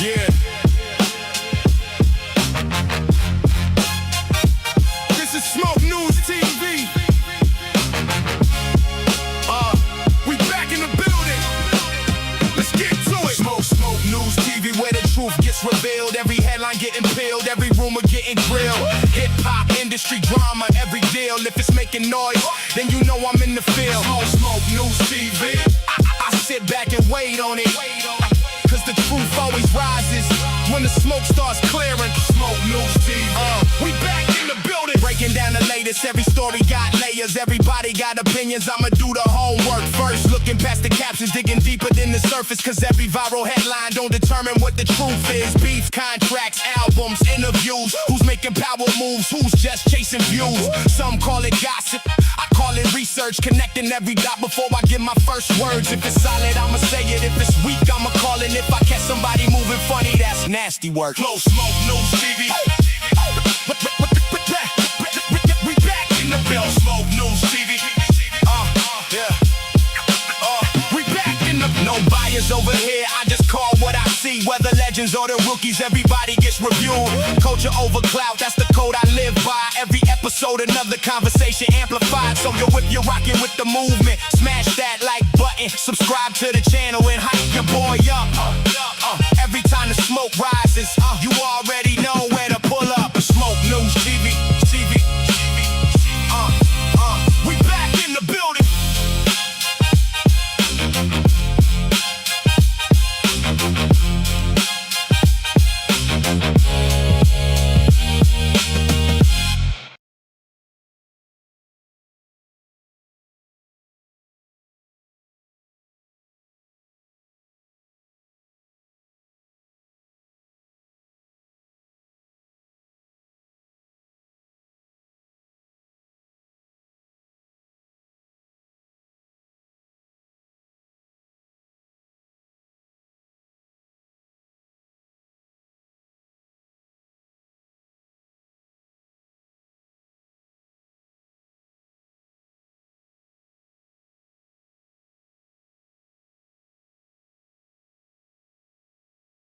Yeah. This is Smoke News TV. We back in the building. Let's get to it. Smoke News TV, where the truth gets revealed. Every headline getting peeled, every rumor getting grilled. Hip hop industry drama, every deal. If it's making noise, then you know I'm in the field. Smoke News TV. I sit back and wait on it. Cause the truth always rises when the smoke starts clearing. Smoke News TV. We back in the building. Breaking down the latest, every story got layers. Everybody got opinions, I'ma do the homework first. Looking past the captions, digging deeper than the surface. Cause every viral headline don't determine what the truth is. Beef, contracts, albums, interviews. Who's making power moves, who's just chasing views. Some call it gossip, I call it research. Connecting every dot before I give my first words. If it's solid, I'ma say it. If it's weak, I'ma call it. If I catch somebody moving funny, that's nasty work. Close Smoke News TV. We back in the building. Smoke News TV. We back in the. No bias over here. I just call what I see. Whether legends or the rookies, everybody gets reviewed. Culture over clout, that's the code I live by. Every episode, another conversation amplified. So yo, if you're rocking with the movement, smash that like button. Subscribe to the channel and hype your boy up. Every time the smoke rises, you already know where to pull up. Smoke News TV. We back in the building.